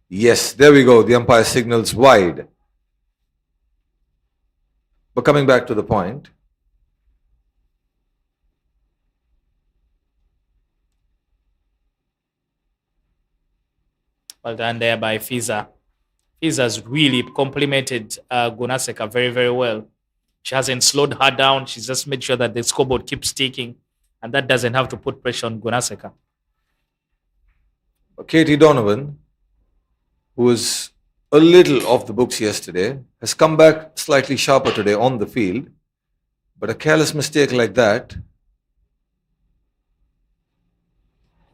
Yes, there we go. The umpire signals wide. But coming back to the point, Well done there by Fiza. Fiza's really complimented Gunaseka very, very well. She hasn't slowed her down. She's just made sure that the scoreboard keeps ticking, and that doesn't have to put pressure on Gunaseka. Katie Donovan, who was a little off the books yesterday, has come back slightly sharper today on the field. But a careless mistake like that.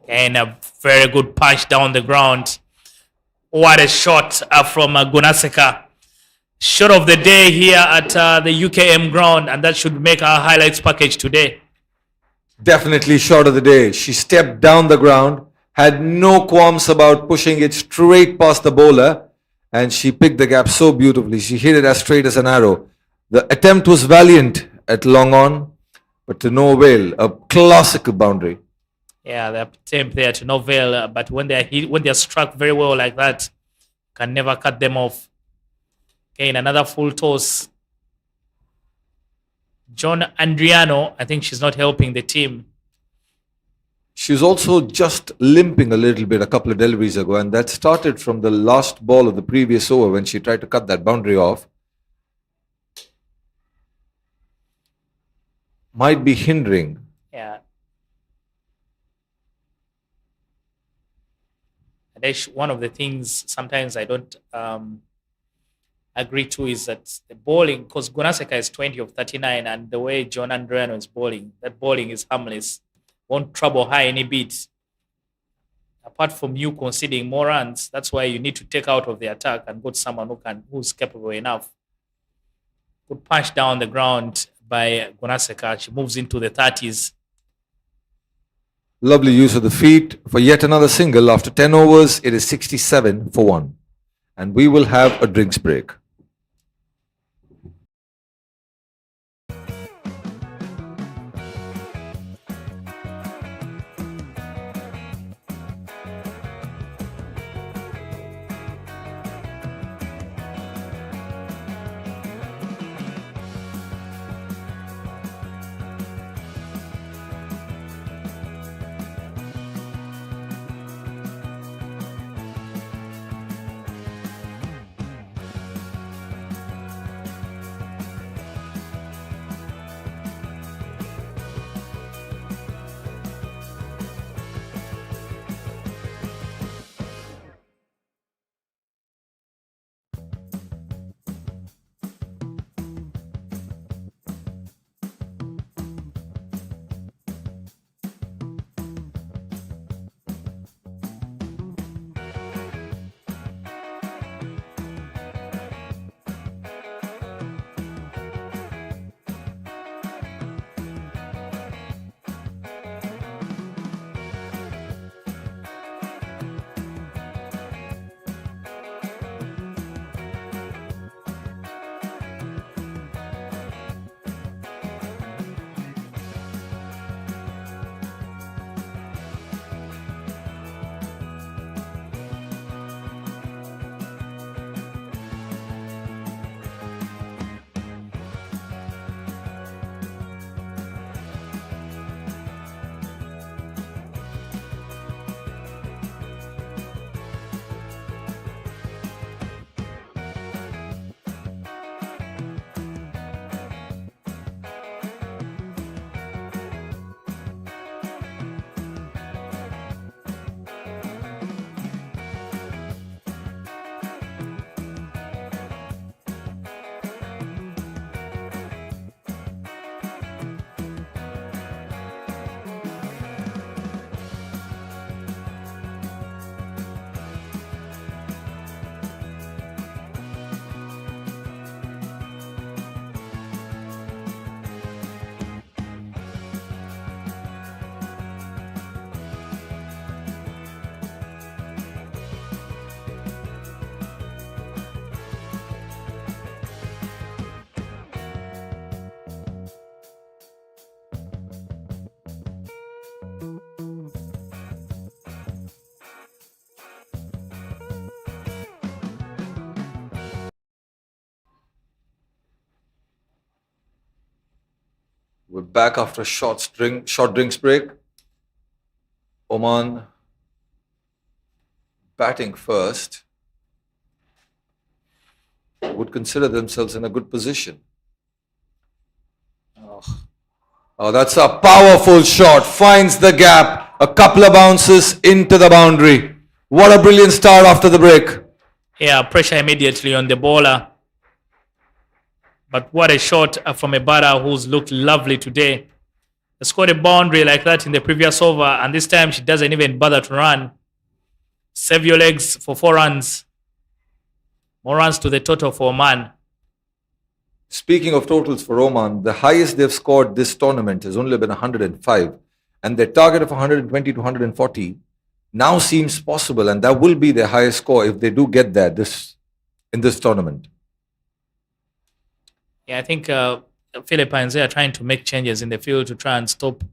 And a very good punch down the ground. What a shot from Gunaseka. Shot of the day here at the UKM ground, and that should make our highlights package today. Definitely shot of the day. She stepped down the ground, had no qualms about pushing it straight past the bowler, and she picked the gap so beautifully. She hit it as straight as an arrow. The attempt was valiant at long on, but to no avail. A classic boundary. Yeah, the attempt there to no avail, but when they're struck very well like that, can never cut them off. Again, another full toss. John Andriano, I think she's not helping the team. She was also just limping a little bit a couple of deliveries ago, and that started from the last ball of the previous over when she tried to cut that boundary off. Might be hindering. Yeah. That's one of the things sometimes I don't agree to is that the bowling, because Gunaseka is 20 of 39, and the way John Andriano is bowling, that bowling is harmless. Won't trouble her any bit. Apart from you conceding more runs, that's why you need to take out of the attack and go to someone who's capable enough. Good punch down the ground by Gunaseka. She moves into the 30s. Lovely use of the feet for yet another single. After 10 overs, it is 67 for 1. And we will have a drinks break. We're back after a short drinks break. Oman batting first would consider themselves in a good position. Oh, that's a powerful shot. Finds the gap. A couple of bounces into the boundary. What a brilliant start after the break. Yeah, pressure immediately on the bowler. But what a shot from a batter who's looked lovely today. They scored a boundary like that in the previous over, and this time she doesn't even bother to run. Save your legs for 4 runs. More runs to the total for Oman. Speaking of totals for Oman, the highest they've scored this tournament has only been 105, and their target of 120 to 140 now seems possible, and that will be their highest score if they do get that in this tournament. Yeah, I think the Philippines, they are trying to make changes in the field to try and stop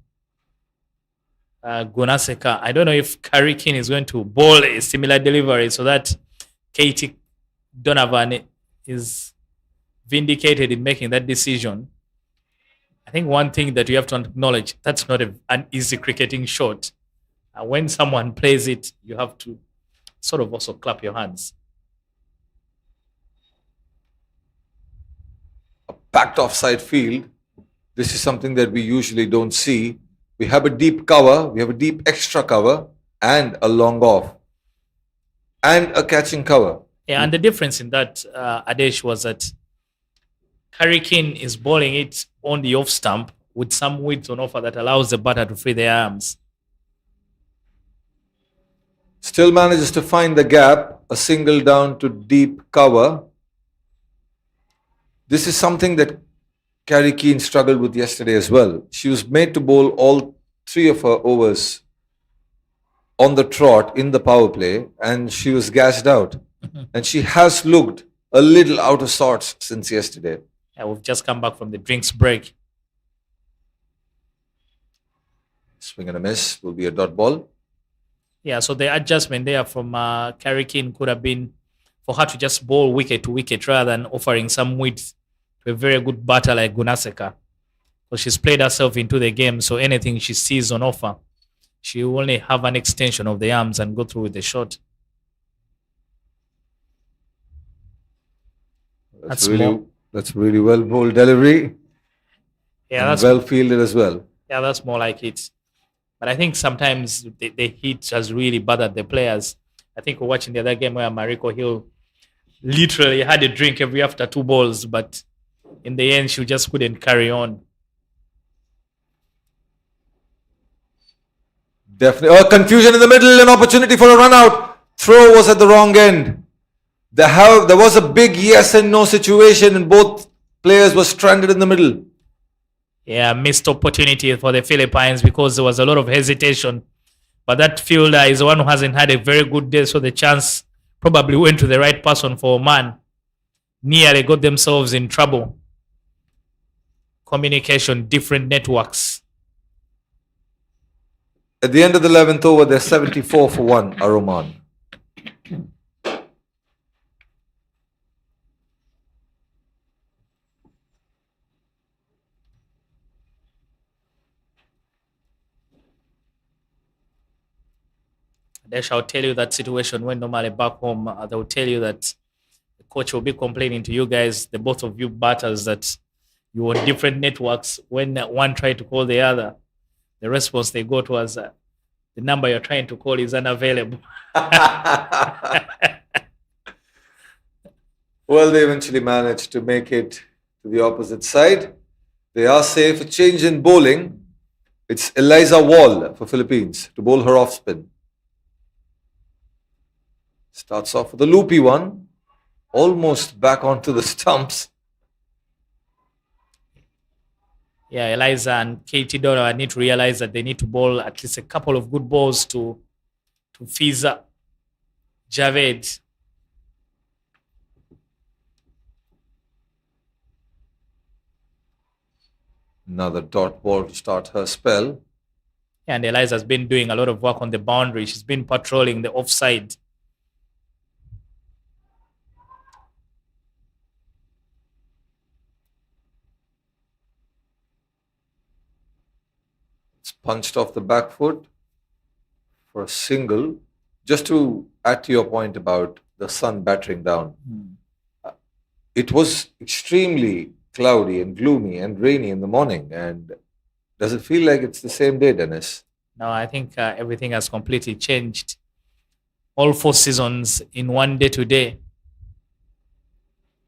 Gunaseka. I don't know if Karikin is going to bowl a similar delivery so that Katie Donovan is vindicated in making that decision. I think one thing that you have to acknowledge, that's not an easy cricketing shot. When someone plays it, you have to sort of also clap your hands. A packed offside field. This is something that we usually don't see. We have a deep cover, we have a deep extra cover, and a long off, and a catching cover. Yeah, and the difference in that, Adesh, was that Karikin is bowling it on the off stump with some width on offer that allows the batter to free their arms. Still manages to find the gap, a single down to deep cover. This is something that Carrie Keane struggled with yesterday as well. She was made to bowl all 3 of her overs on the trot in the power play, and she was gassed out. And she has looked a little out of sorts since yesterday. Yeah, we've just come back from the drinks break. Swing and a miss will be a dot ball. Yeah, so the adjustment there from Carrie Keane could have been for her to just bowl wicket to wicket rather than offering some width to a very good batter like Gunaseka. So she's played herself into the game, so anything she sees on offer, she will only have an extension of the arms and go through with the shot. That's really well bowled delivery. Yeah, that's well fielded as well. Yeah, that's more like it. But I think sometimes the heat has really bothered the players. I think we're watching the other game where Mariko Hill literally had a drink every after 2 balls, but in the end, she just couldn't carry on. Definitely. Confusion in the middle, an opportunity for a run out. Throw was at the wrong end. There was a big yes and no situation, and both players were stranded in the middle. Yeah, missed opportunity for the Philippines because there was a lot of hesitation. But that fielder is the one who hasn't had a very good day, so the chance probably went to the right person for Oman. Nearly got themselves in trouble. Communication, different networks. At the end of the 11th over, they're 74 for 1, Oman. They shall tell you that situation when normally back home, they will tell you that the coach will be complaining to you guys, the both of you batters, that you on different networks. When one tried to call the other, the response they got was, the number you're trying to call is unavailable. Well, they eventually managed to make it to the opposite side. They are safe. A change in bowling. It's Eliza Wall for Philippines to bowl her off spin. Starts off with a loopy one. Almost back onto the stumps. Yeah, Eliza and Katie Donovan need to realize that they need to bowl at least a couple of good balls to Fiza Javed. Another dot ball to start her spell. And Eliza's been doing a lot of work on the boundary. She's been patrolling the offside. It's punched off the back foot for a single. Just to add to your point about the sun battering down, it was extremely cloudy and gloomy and rainy in the morning. And does it feel like it's the same day, Dennis? No, I think everything has completely changed. All 4 seasons in one day today.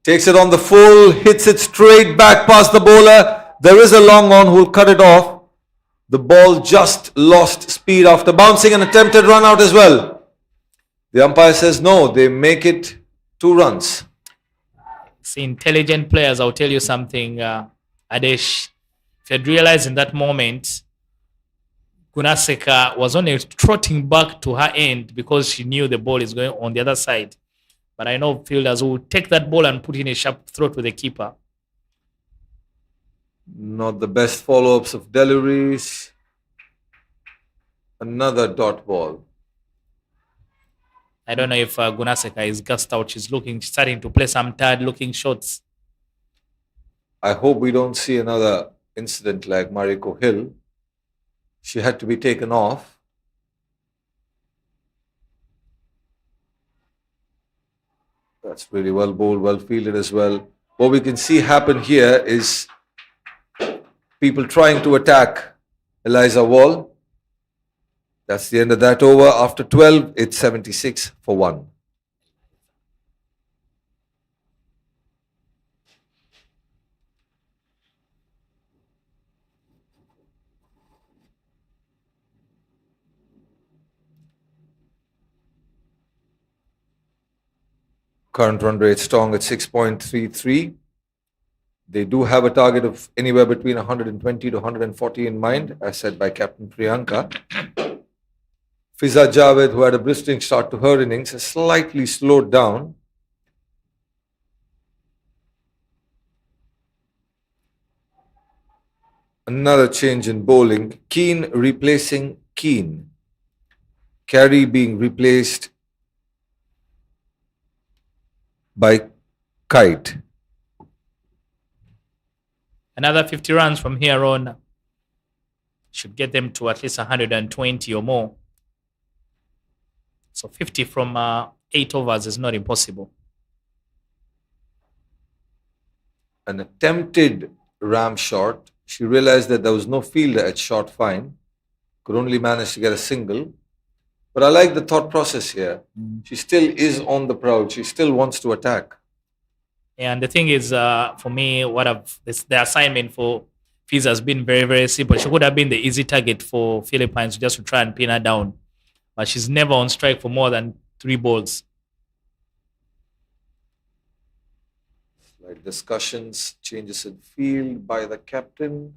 Takes it on the full, hits it straight back past the bowler. There is a long on who'll cut it off. The ball just lost speed after bouncing, an attempted run out as well. The umpire says no, they make it 2 runs. See, intelligent players, I'll tell you something, Adesh. If you had realized in that moment, Gunaseka was only trotting back to her end because she knew the ball is going on the other side. But I know fielders will take that ball and put in a sharp throw to the keeper. Not the best follow-ups of deliveries. Another dot ball. I don't know if Gunaseka is gassed out. She's starting to play some tired-looking shots. I hope we don't see another incident like Mariko Hill. She had to be taken off. That's really well bowled, well fielded as well. What we can see happen here is people trying to attack Eliza Wall. That's the end of that over. After 12, it's 76 for 1. Current run rate strong at 6.33. They do have a target of anywhere between 120 to 140 in mind, as said by Captain Priyanka. Fiza Javed, who had a blistering start to her innings, has slightly slowed down. Another change in bowling. Keane replacing Keane. Carey being replaced by Kite. Another 50 runs from here on should get them to at least 120 or more. So 50 from 8 overs is not impossible. An attempted ram shot. She realized that there was no fielder at short fine. Could only manage to get a single. But I like the thought process here. She still is on the prowl. She still wants to attack. And the thing is, for me, the assignment for Fiza has been very, very simple. She would have been the easy target for Philippines just to try and pin her down. But she's never on strike for more than 3 balls. Slight discussions, changes in field by the captain.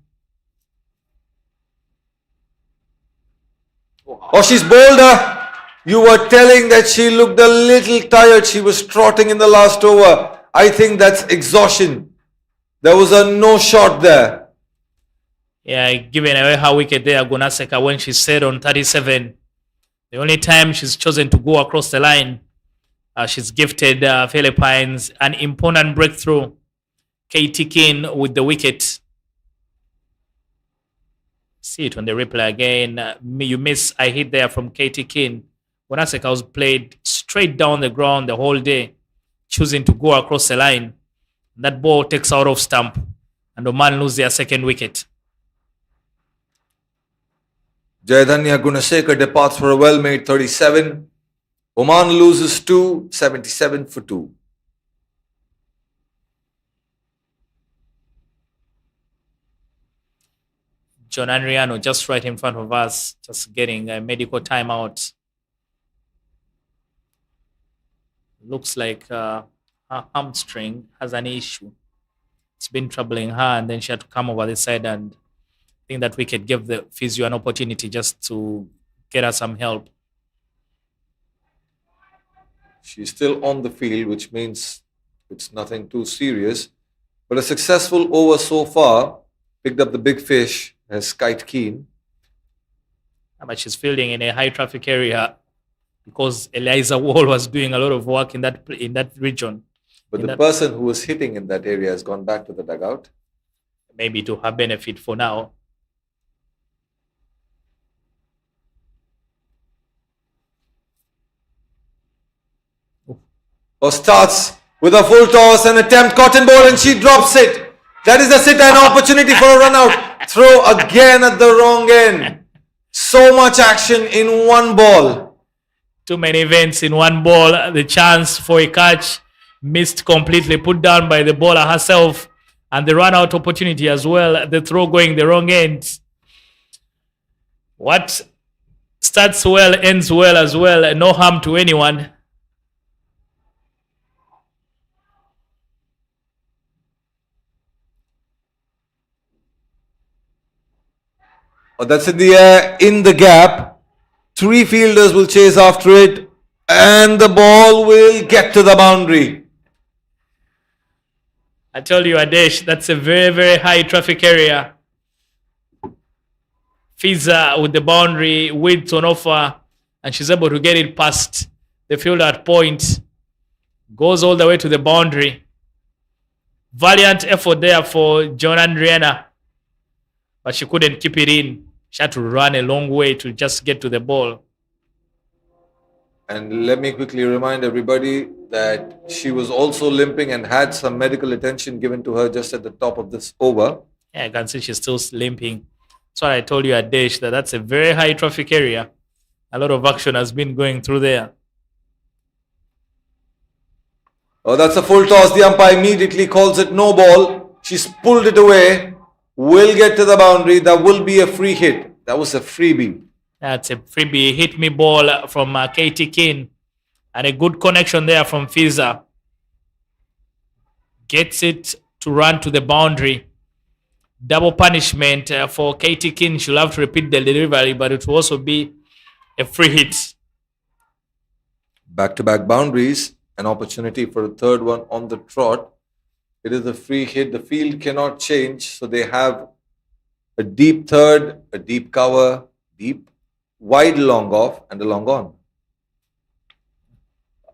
Oh, she's bowled her. You were telling that she looked a little tired. She was trotting in the last over. I think that's exhaustion. There was a no shot there. Yeah, given away her wicket there, Gunaseka, when she said on 37, the only time she's chosen to go across the line, she's gifted Philippines an important breakthrough. Katie Keane with the wicket. See it on the replay again. You miss a hit there from Katie Keane. Gunaseka was played straight down the ground the whole day, choosing to go across the line. That ball takes out of stump, and Oman lose their second wicket. Jayadhanya Gunaseka departs for a well-made 37. Oman loses 2, 77 for 2. John Andriano just right in front of us, just getting a medical timeout. Looks like her hamstring has an issue. It's been troubling her, and then she had to come over this side, and I think that we could give the physio an opportunity just to get her some help. She's still on the field, which means it's nothing too serious. But a successful over so far. Picked up the big fish as Kite Keane. But she's fielding in a high traffic area because Eliza Wall was doing a lot of work in that region. But the person who was hitting in that area has gone back to the dugout. Maybe to her benefit for now. Or starts with a full toss and attempt cotton ball and she drops it. That is a sit and opportunity for a run out. Throw again at the wrong end. So much action in one ball. Too many events in one ball. The chance for a catch missed completely, put down by the bowler herself, and the run out opportunity as well. The throw going the wrong end. What starts well ends well as well. No harm to anyone. Oh, that's in the air, in the gap. 3 fielders will chase after it, and the ball will get to the boundary. I tell you, Adesh, that's a very, very high traffic area. Fiza with the boundary width on offer, and she's able to get it past the fielder at point. Goes all the way to the boundary. Valiant effort there for John Andriana, but she couldn't keep it in. She had to run a long way to just get to the ball. And let me quickly remind everybody that she was also limping and had some medical attention given to her just at the top of this over. Yeah, I can see she's still limping. So I told you at Dash that that's a very high traffic area. A lot of action has been going through there. Oh, that's a full toss. The umpire immediately calls it no ball. She's pulled it away. Will get to the boundary. That will be a free hit. That was a freebie. That's a freebie. Hit me ball from Katie King. And a good connection there from Fiza. Gets it to run to the boundary. Double punishment for Katie King. She'll have to repeat the delivery, but it will also be a free hit. Back-to-back boundaries. An opportunity for a third one on the trot. It is a free hit. The field cannot change. So they have a deep third, a deep cover, deep, wide long off, and a long on.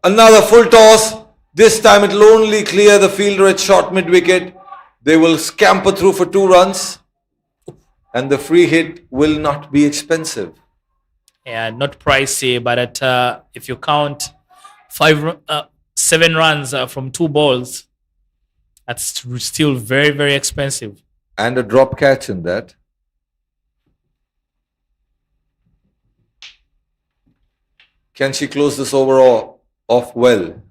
Another full toss. This time it will only clear the fielder at short mid-wicket. They will scamper through for 2 runs. And the free hit will not be expensive. Yeah, not pricey, but at if you count 7 runs from 2 balls, that's still very, very expensive. And a drop catch in that. Can she close this over off well?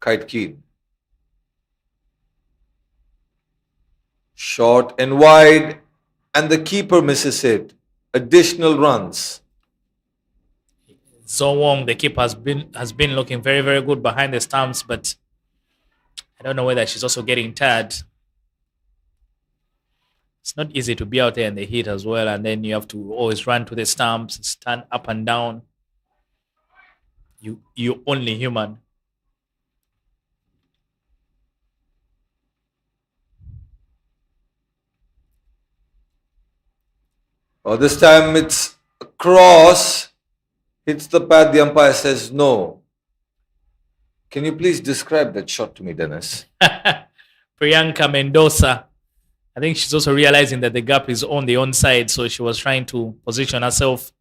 Kite Keen. Short and wide, and the keeper misses it. Additional runs. Zo Wong, the keeper, has been looking very, very good behind the stumps, but I don't know whether she's also getting tired. It's not easy to be out there in the heat as well, and then you have to always run to the stumps, stand up and down. You're only human. Oh, this time it's a cross. Hits the pad. The umpire says no. Can you please describe that shot to me, Dennis? Priyanka Mendoza. I think she's also realizing that the gap is on the onside, so she was trying to position herself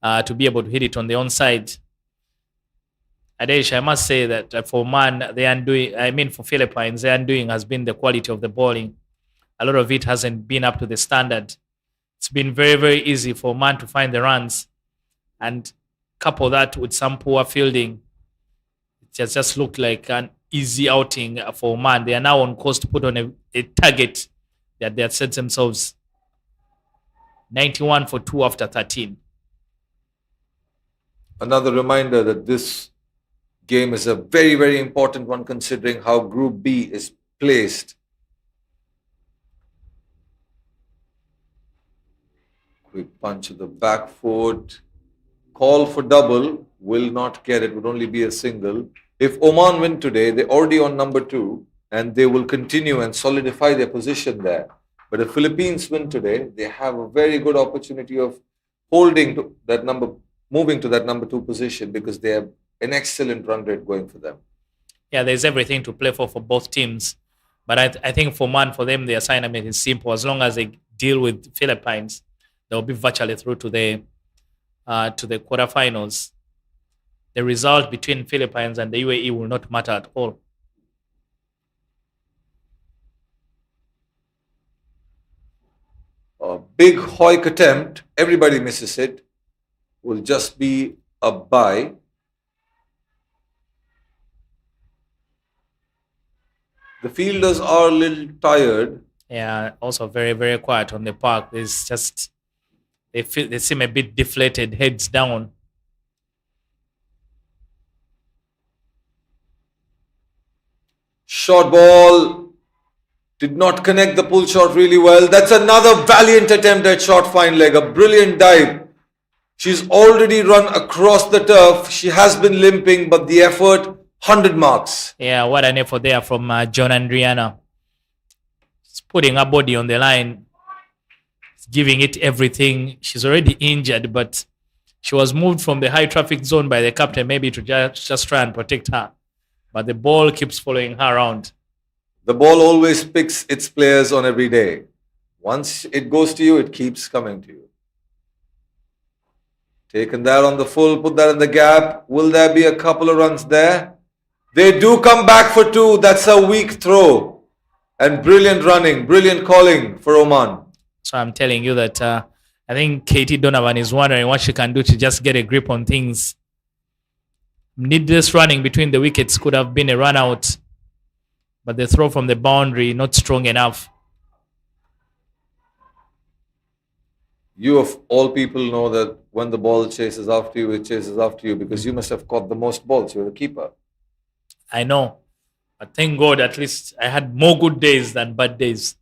to be able to hit it on the onside. Adesh, I must say that for Oman, for Philippines, their undoing has been the quality of the bowling. A lot of it hasn't been up to the standard. It's been very, very easy for Oman to find the runs, and couple that with some poor fielding. It has just looked like an easy outing for Oman. They are now on course to put on a target that they have set themselves. 91 for 2 after 13. Another reminder that this game is a very, very important one considering how Group B is placed. Quick punch of the back foot. Call for double, will not get it, would only be a single. If Oman win today, they're already on number 2 and they will continue and solidify their position there. But if Philippines win today, they have a very good opportunity of holding to that number, moving to that number 2 position because they have an excellent run rate going for them. Yeah, there's everything to play for both teams. But I think for Oman, for them, the assignment is simple. As long as they deal with Philippines, they'll be virtually through to the quarterfinals. the result between Philippines and the UAE will not matter at all. A big hoik attempt, everybody misses it, will just be a bye. The fielders are a little tired. Yeah, also very, very quiet on the park. It's just they seem a bit deflated, heads down. Short ball did not connect the pull shot really well. That's another valiant attempt at short fine leg, a brilliant dive. She's already run across the turf. She has been limping, but the effort, 100 marks. Yeah, what an effort there from John Andriana. She's putting her body on the line, giving it everything. She's already injured, but she was moved from the high traffic zone by the captain, maybe to just try and protect her. But the ball keeps following her around. The ball always picks its players on every day. Once it goes to you, it keeps coming to you. Taken that on the full, put that in the gap. Will there be a couple of runs there? They do come back for two. That's a weak throw. And brilliant running, brilliant calling for Oman. So I'm telling you that I think Katie Donovan is wondering what she can do to just get a grip on things. Needless running between the wickets could have been a run out, but the throw from the boundary not strong enough. You of all people know that when the ball chases after you, it chases after you because you must have caught the most balls. You're a keeper. I know, but thank God at least I had more good days than bad days.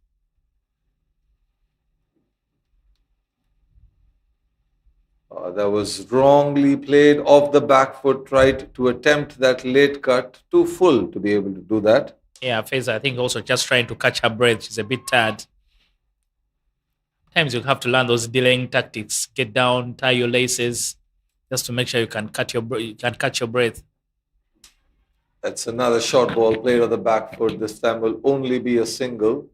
That was wrongly played off the back foot, tried to attempt that late cut, too full to be able to do that. Yeah, Faiza, I think also just trying to catch her breath. She's a bit tired. Sometimes you have to learn those delaying tactics. Get down, tie your laces, just to make sure you can catch your breath. That's another short ball played on the back foot. This time will only be a single.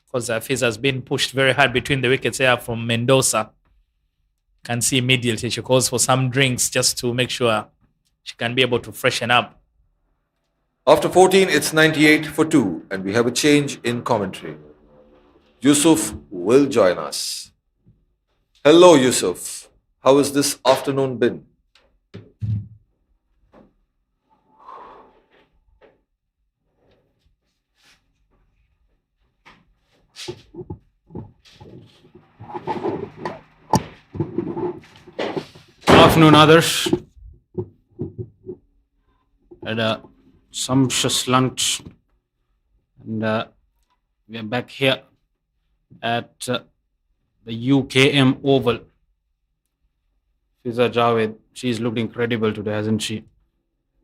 Because Faiza has been pushed very hard between the wickets here from Mendoza. Can see immediately she calls for some drinks just to make sure she can be able to freshen up. After 14, it's 98 for 2, and we have a change in commentary. Yusuf will join us. Hello, Yusuf. How has this afternoon been? Afternoon, others. Had a sumptuous lunch, and we are back here at the UKM Oval. Fiza Javed, she's looked incredible today, hasn't she?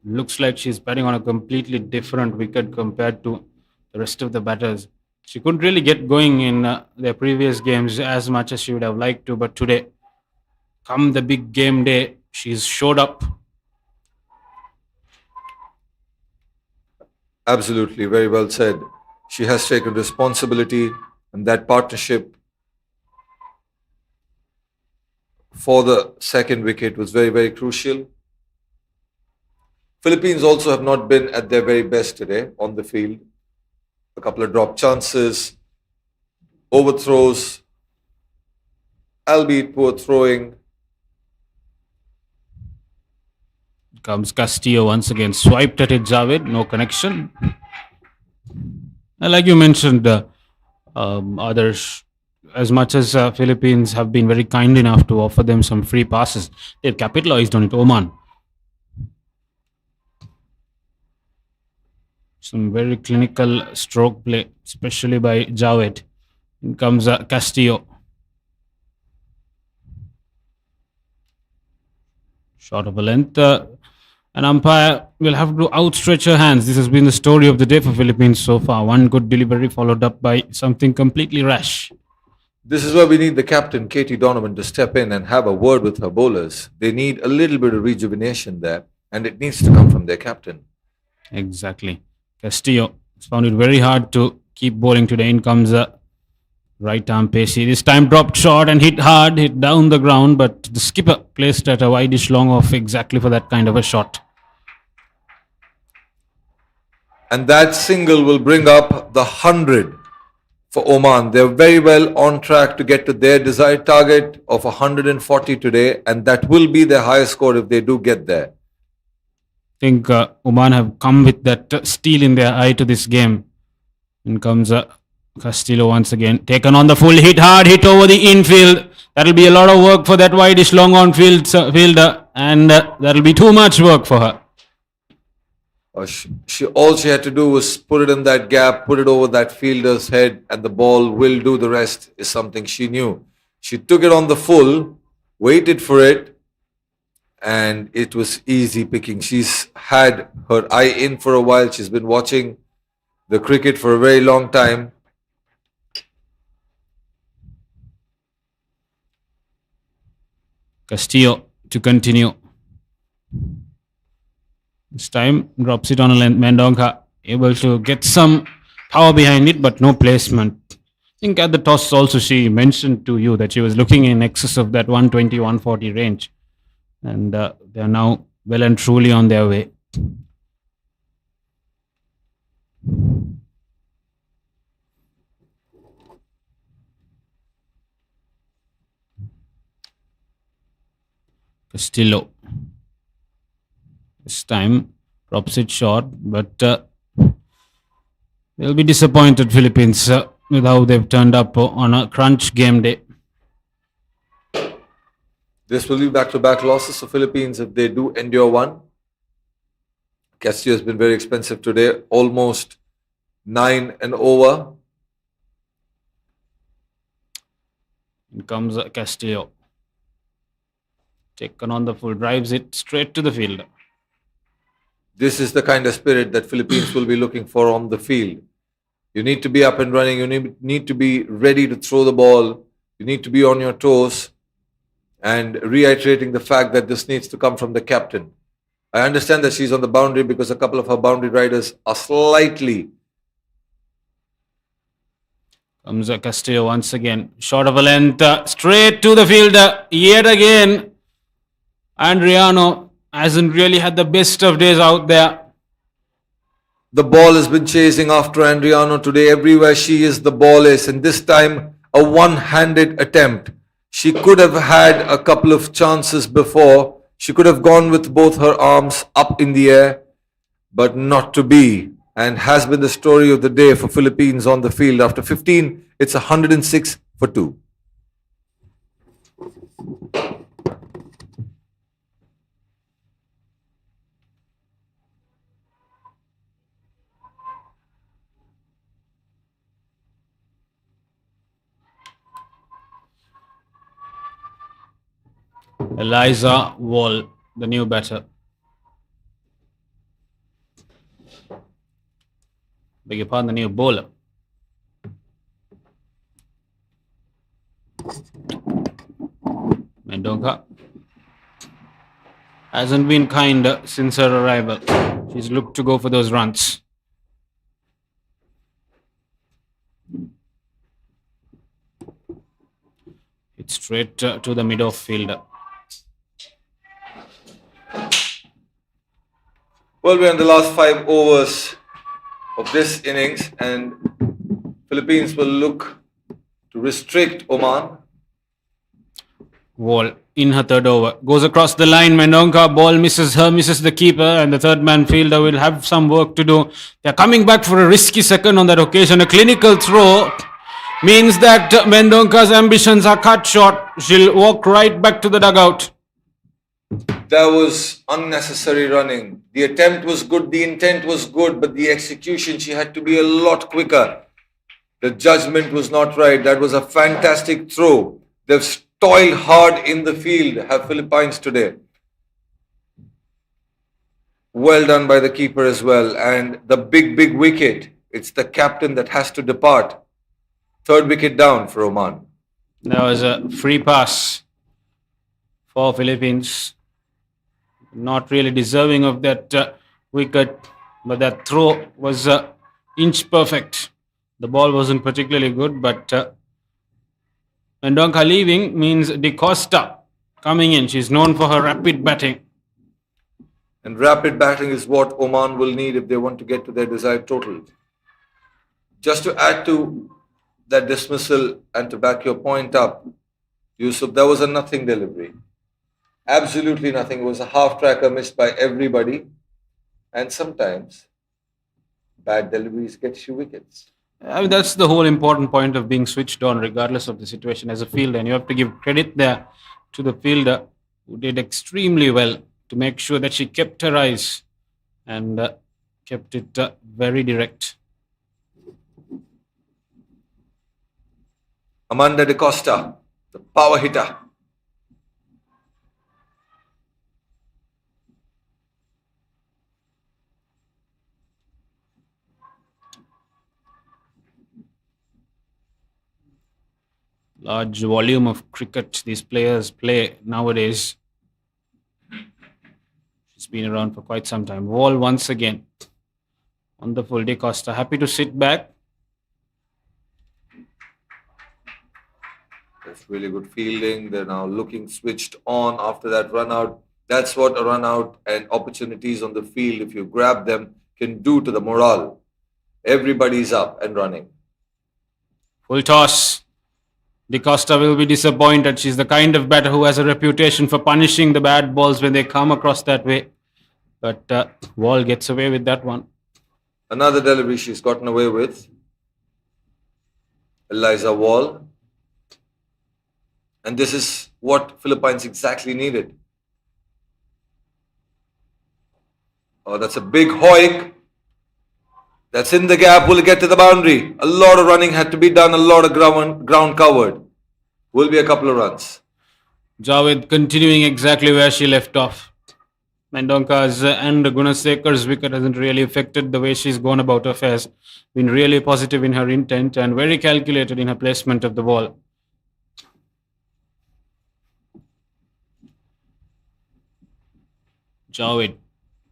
Looks like she's batting on a completely different wicket compared to the rest of the batters. She couldn't really get going in their previous games as much as she would have liked to, but today, come the big game day, she's showed up. Absolutely, very well said. She has taken responsibility, and that partnership for the second wicket was very, very crucial. Philippines also have not been at their very best today on the field. A couple of drop chances, overthrows, albeit poor throwing. Comes Castillo once again, swiped at it, Javed, no connection. And like you mentioned, others, as much as Philippines have been very kind enough to offer them some free passes, they've capitalized on it. Oman. Some very clinical stroke play, especially by Javed. In comes Castillo. Short of a length. An umpire will have to outstretch her hands. This has been the story of the day for Philippines so far. One good delivery followed up by something completely rash. This is where we need the captain, Katie Donovan, to step in and have a word with her bowlers. They need a little bit of rejuvenation there, and it needs to come from their captain. Exactly. Castillo has found it very hard to keep bowling today. In comes Right arm pacey. This time dropped short and hit hard, hit down the ground, but the skipper placed at a wideish long off exactly for that kind of a shot. And that single will bring up the 100 for Oman. They're very well on track to get to their desired target of 140 today, and that will be their highest score if they do get there. I think Oman have come with that steel in their eye to this game. In comes Castillo once again, taken on the full, hit hard, hit over the infield. That'll be a lot of work for that wideish long on fielder, and that'll be too much work for her. All she had to do was put it in that gap, put it over that fielder's head, and the ball will do the rest, is something she knew. She took it on the full, waited for it, and it was easy picking. She's had her eye in for a while. She's been watching the cricket for a very long time. Castillo to continue. This time drops it on a length. Mendonca able to get some power behind it, but no placement. I think at the toss also she mentioned to you that she was looking in excess of that 120, 140 range. And they are now well and truly on their way. Castillo. This time drops it short, but they'll be disappointed, Philippines, with how they've turned up on a crunch game day. This will be back-to-back losses for Philippines if they do endure one. Castillo has been very expensive today, almost 9 and over. In comes Castillo. Taken on the full, drives it straight to the fielder. This is the kind of spirit that Philippines will be looking for on the field. You need to be up and running. You need to be ready to throw the ball. You need to be on your toes. And reiterating the fact that this needs to come from the captain. I understand that she's on the boundary because a couple of her boundary riders are slightly. Comes Castillo once again. Short of a length, straight to the fielder. Yet again, Andriano hasn't really had the best of days out there. The ball has been chasing after Andriano today. Everywhere she is, the ball is. And this time, a one-handed attempt. She could have had a couple of chances before. She could have gone with both her arms up in the air, but not to be. And has been the story of the day for Philippines on the field. After 15, it's 106 for 2. Eliza Wall, the new batter. Beg your pardon, the new bowler. Mendonca hasn't been kind since her arrival. She's looked to go for those runs. It's straight to the mid-off fielder. Well, we're in the last 5 overs of this innings, and Philippines will look to restrict Oman. Wall in her third over. Goes across the line. Mendonca, ball misses her, misses the keeper, and the third man fielder will have some work to do. They're coming back for a risky second on that occasion. A clinical throw means that Mendonca's ambitions are cut short. She'll walk right back to the dugout. That was unnecessary running. The attempt was good, the intent was good, but the execution, she had to be a lot quicker. The judgment was not right. That was a fantastic throw. They've toiled hard in the field, have Philippines today. Well done by the keeper as well. And the big wicket, it's the captain that has to depart. Third wicket down for Oman. That was a free pass for Philippines. Not really deserving of that wicket, but that throw was inch perfect. The ball wasn't particularly good, but Mendonca leaving means De Costa coming in. She's known for her rapid batting. And rapid batting is what Oman will need if they want to get to their desired total. Just to add to that dismissal and to back your point up, Yusuf, that was a nothing delivery. Absolutely nothing. It was a half tracker missed by everybody. And sometimes bad deliveries get you wickets. I mean, that's the whole important point of being switched on, regardless of the situation as a fielder. And you have to give credit there to the fielder who did extremely well to make sure that she kept her eyes and kept it very direct. Amanda De Costa, the power hitter. Large volume of cricket these players play nowadays. She's been around for quite some time. Wall once again. Wonderful De Costa. Happy to sit back. That's really good fielding. They're now looking switched on after that run out. That's what a run out and opportunities on the field, if you grab them, can do to the morale. Everybody's up and running. Full toss. De Costa will be disappointed. She's the kind of batter who has a reputation for punishing the bad balls when they come across that way. But Wall gets away with that one. Another delivery she's gotten away with. Eliza Wall. And this is what Philippines exactly needed. Oh, that's a big hoik. That's in the gap. Will get to the boundary. A lot of running had to be done. A lot of ground covered. Will be a couple of runs. Javed continuing exactly where she left off. Mendonca's and Gunasekar's wicket hasn't really affected the way she's gone about affairs. Been really positive in her intent and very calculated in her placement of the ball. Javed,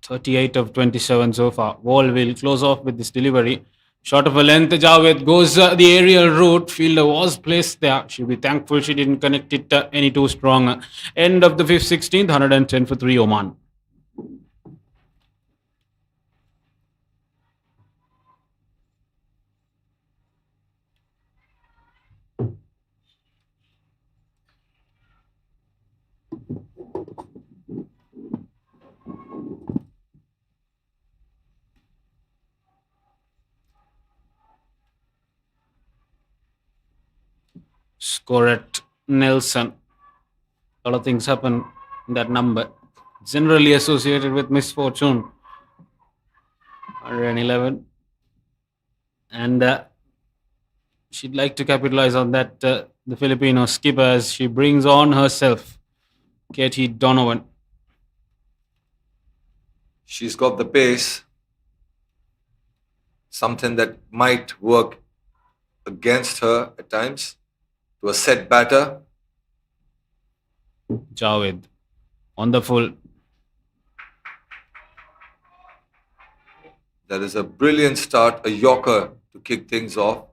38 of 27 so far. Wall will close off with this delivery. Short of a length, Javed goes the aerial route. Fielder was placed there. She'll be thankful she didn't connect it any too strong. End of the 5th, 16th, 110 for 3 Oman. Score at Nelson. A lot of things happen in that number. Generally associated with misfortune. 111. And she'd like to capitalize on that, the Filipino skipper, as she brings on herself, Katie Donovan. She's got the pace. Something that might work against her at times. To a set batter. Javed on the full. That is a brilliant start, a yorker to kick things off.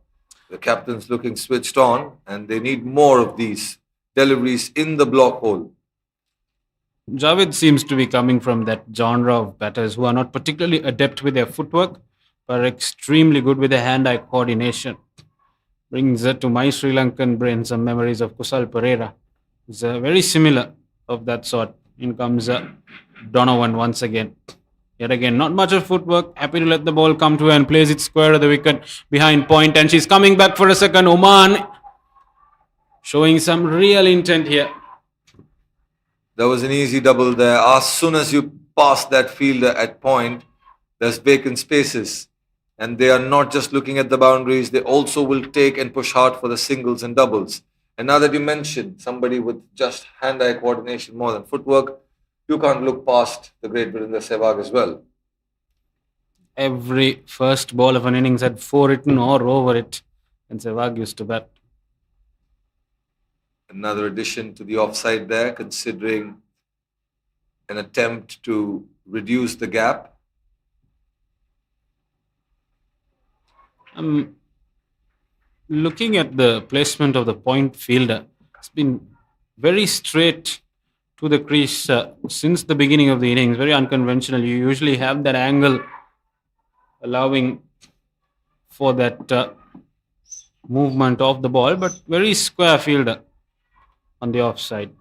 The captain's looking switched on and they need more of these deliveries in the block hole. Javed seems to be coming from that genre of batters who are not particularly adept with their footwork, but are extremely good with their hand-eye coordination. Brings to my Sri Lankan brain some memories of Kusal Pereira. It's very similar of that sort. In comes Donovan once again. Yet again, not much of footwork. Happy to let the ball come to her and plays it square of the wicket behind point. And she's coming back for a second. Oman showing some real intent here. There was an easy double there. As soon as you pass that fielder at point, there's vacant spaces. And they are not just looking at the boundaries, they also will take and push hard for the singles and doubles. And now that you mentioned somebody with just hand-eye coordination more than footwork, you can't look past the great Virendra Sehwag as well. Every first ball of an innings had 4 written or over it, and Sehwag used to bat. Another addition to the offside there, considering an attempt to reduce the gap. looking at the placement of the point fielder, it's been very straight to the crease since the beginning of the innings. Very unconventional. You usually have that angle allowing for that movement of the ball, but very square fielder on the offside.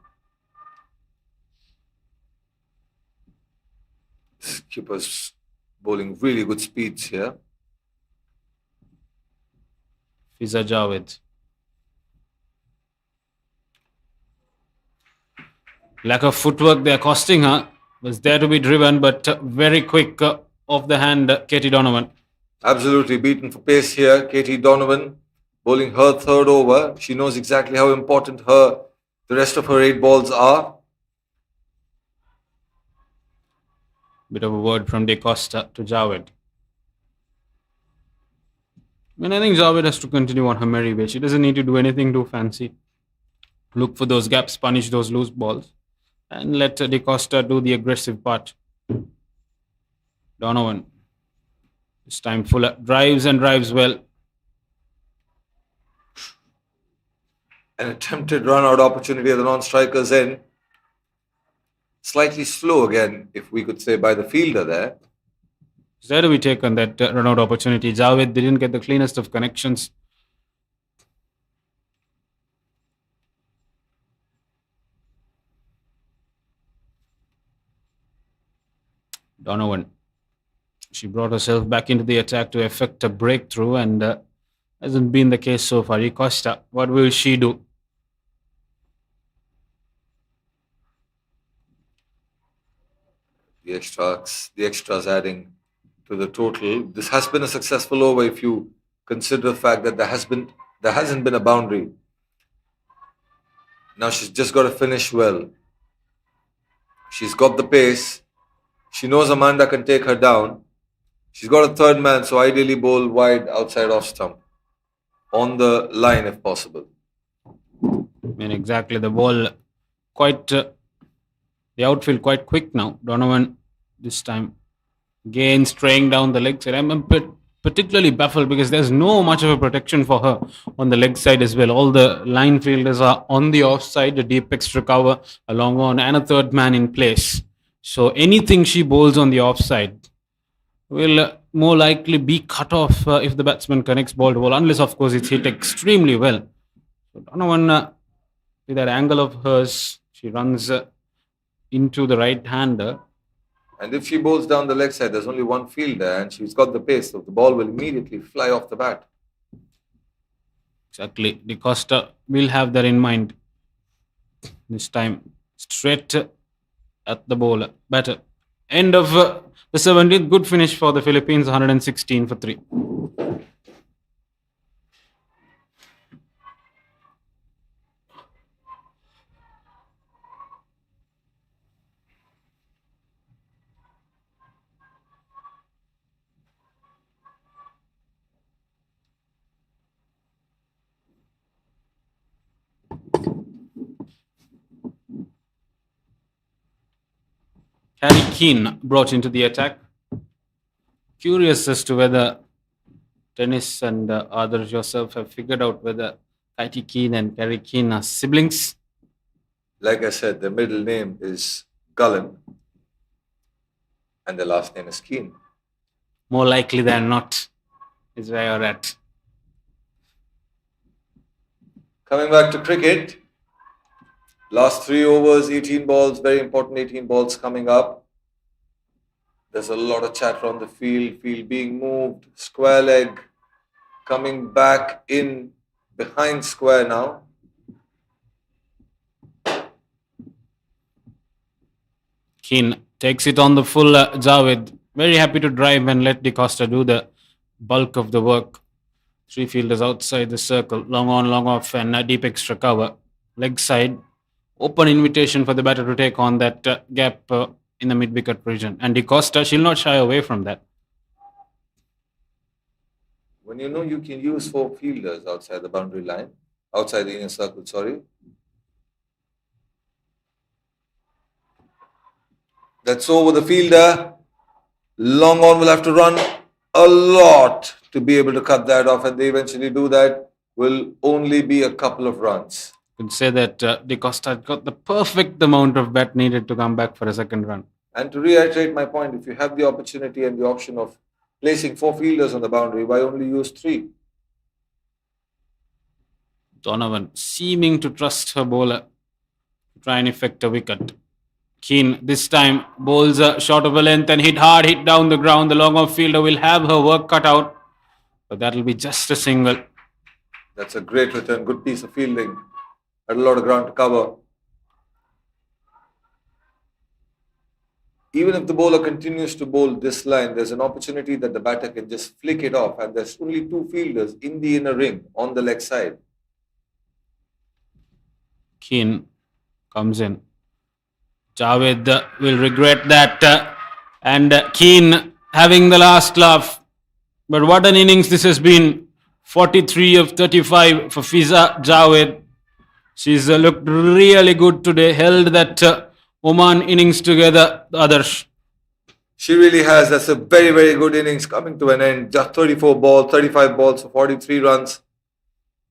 Keeper's bowling really good speeds here. Fiza Javed. Lack of footwork there costing her. Was there to be driven, but very quick off the hand, Katie Donovan. Absolutely beaten for pace here. Katie Donovan bowling her third over. She knows exactly how important the rest of her 8 balls are. Bit of a word from De Costa to Javed. I think Javed has to continue on her merry way. She doesn't need to do anything too fancy. Look for those gaps, punish those loose balls, and let De Costa do the aggressive part. Donovan. This time Fuller drives and drives well. An attempted run-out opportunity at the non-striker's end. Slightly slow again, if we could say, by the fielder there. Where do we take on that run-out opportunity? Javed didn't get the cleanest of connections. Donovan. She brought herself back into the attack to effect a breakthrough, and hasn't been the case so far. Costa, what will she do? The extras adding to the total. This has been a successful over if you consider the fact that there hasn't been a boundary. Now she's just got to finish well. She's got the pace. She knows Amanda can take her down. She's got a third man, so ideally bowl wide outside off stump. On the line if possible. Exactly. The ball quite, the outfield quite quick now. Donovan this time again straying down the leg side. I'm particularly baffled because there's no much of a protection for her on the leg side as well. All the line fielders are on the offside, a deep extra cover, a long on, and a third man in place. So anything she bowls on the offside will more likely be cut off if the batsman connects ball to ball, unless of course it's hit extremely well. So Donovan, with that angle of hers, she runs into the right-hander. And if she bowls down the leg side, there's only one fielder and she's got the pace, so the ball will immediately fly off the bat. Exactly. De Costa will have that in mind. This time, straight at the bowler. Batter. End of the 17th. Good finish for the Philippines, 116 for 3. Harry Keane brought into the attack. Curious as to whether Tennis and others yourself have figured out whether Katie Keane and Harry Keane are siblings. Like I said, the middle name is Cullen and the last name is Keane. More likely than not is where you're at. Coming back to cricket, last 3 overs, 18 balls, very important 18 balls coming up. There's a lot of chatter on the field being moved, square leg coming back in behind square now. Keane takes it on the full Javed. Very happy to drive and let De Costa do the bulk of the work. 3 fielders outside the circle, long on, long off, and a deep extra cover. Leg side, open invitation for the batter to take on that gap in the mid-wicket region. And De Costa, she'll not shy away from that. When you know you can use 4 fielders outside the boundary line, outside the inner circle, sorry. That's over the fielder. Long on will have to run a lot to be able to cut that off, and they eventually do that. will only be a couple of runs. Could say that De Costa got the perfect amount of bat needed to come back for a second run. And to reiterate my point, if you have the opportunity and the option of placing 4 fielders on the boundary, why only use 3? Donovan seeming to trust her bowler to try and effect a wicket. Keane this time bowls a short of a length and hit down the ground. The long off fielder will have her work cut out, but that will be just a single. That's a great return, good piece of fielding. Had a lot of ground to cover. Even if the bowler continues to bowl this line, there's an opportunity that the batter can just flick it off, and there's only 2 fielders in the inner ring on the leg side. Keane comes in. Javed will regret that, and Keane having the last laugh. But what an innings this has been. 43 of 35 for Fiza Javed. She's looked really good today, held that Oman innings together, the others. She really has. That's a very, very good innings coming to an end. Just 35 balls for 43 runs.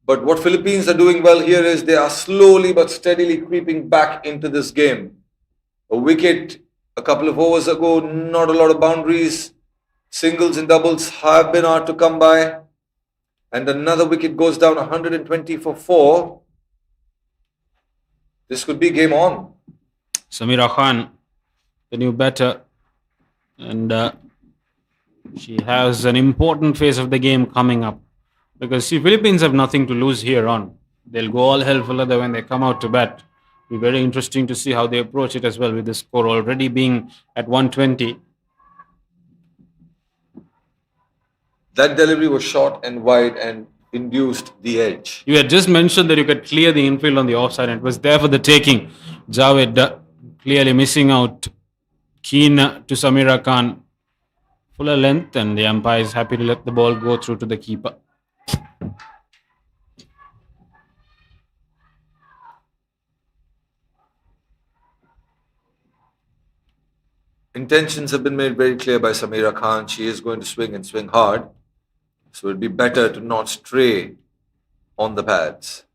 But what Philippines are doing well here is they are slowly but steadily creeping back into this game. A wicket a couple of overs ago, not a lot of boundaries. Singles and doubles have been hard to come by. And another wicket goes down, 120 for 4. This could be game on. Samira Khan, the new batter, and she has an important phase of the game coming up, because see, Philippines have nothing to lose here on. They'll go all hell for leather when they come out to bat. It'll be very interesting to see how they approach it as well, with the score already being at 120. That delivery was short and wide and induced the edge. You had just mentioned that you could clear the infield on the offside, and it was there for the taking. Javed clearly missing out. Keen to Samira Khan. Fuller length, and the umpire is happy to let the ball go through to the keeper. Intentions have been made very clear by Samira Khan. She is going to swing and swing hard. So it'd be better to not stray on the pads.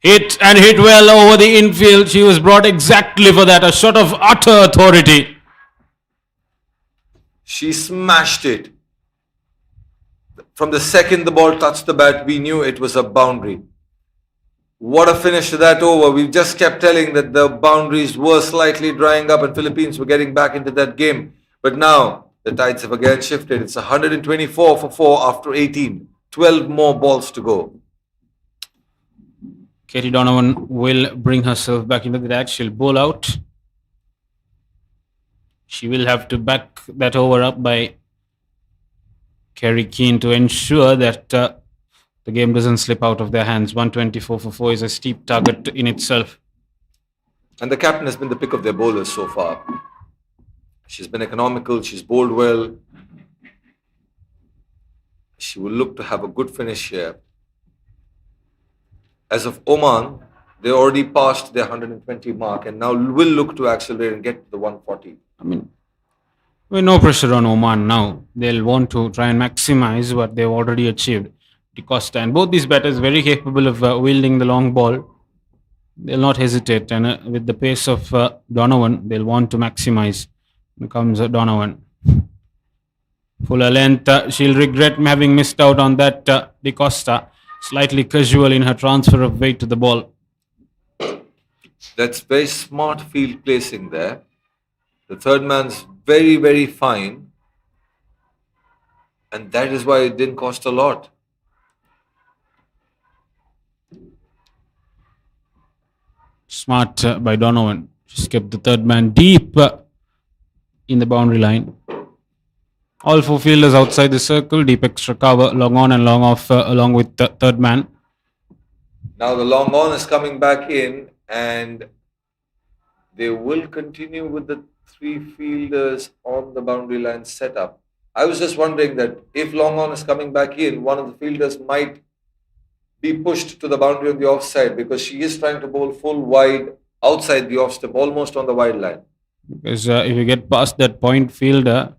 Hit well over the infield. She was brought exactly for that. A shot of utter authority. She smashed it. From the second the ball touched the bat, we knew it was a boundary. What a finish to that over. We just kept telling that the boundaries were slightly drying up and Philippines were getting back into that game. But now the tides have again shifted. It's 124 for 4 after 18. 12 more balls to go. Katie Donovan will bring herself back into the act. She'll bowl out. She will have to back that over up by Kerry Keane to ensure that the game doesn't slip out of their hands. 124 for 4 is a steep target in itself. And the captain has been the pick of their bowlers so far. She's been economical. She's bowled well. She will look to have a good finish here. As of Oman, they already passed their 120 mark and now will look to accelerate and get to the 140. I mean, with no pressure on Oman now. They'll want to try and maximize what they've already achieved. De Costa and both these batters very capable of wielding the long ball. They'll not hesitate, and with the pace of Donovan, they'll want to maximize. Here comes Donovan. Fuller length. She'll regret having missed out on that. De Costa slightly casual in her transfer of weight to the ball. That's very smart field placing there. The third man's very, very fine. And that is why it didn't cost a lot. Smart by Donovan. She's kept the third man deep in the boundary line. All 4 fielders outside the circle. Deep extra cover. Long on and long off along with the third man. Now the long on is coming back in and they will continue with the 3 fielders on the boundary line setup. I was just wondering that if long on is coming back in, one of the fielders might be pushed to the boundary on the offside because she is trying to bowl full wide outside the off step, almost on the wide line. Because if you get past that point fielder,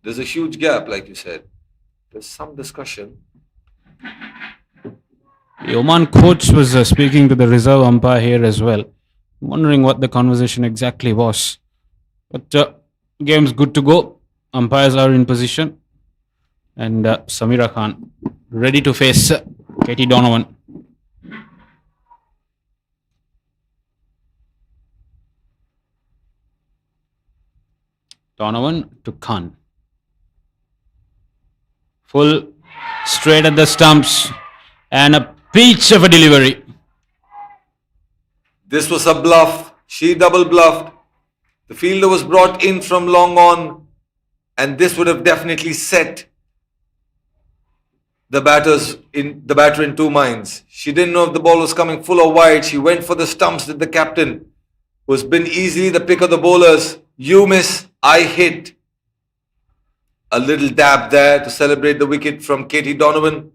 there's a huge gap, like you said. There's some discussion. The Oman coach was speaking to the reserve umpire here as well, wondering what the conversation exactly was. But game's good to go. Umpires are in position, and Samira Khan ready to face Katie Donovan. Donovan to Khan. Full straight at the stumps and a peach of a delivery. This was a bluff. She double bluffed. The fielder was brought in from long on, and this would have definitely set the batter in two minds. She didn't know if the ball was coming full or wide. She went for the stumps with the captain, who's been easily the pick of the bowlers. You miss, I hit. A little dab there to celebrate the wicket from Katie Donovan.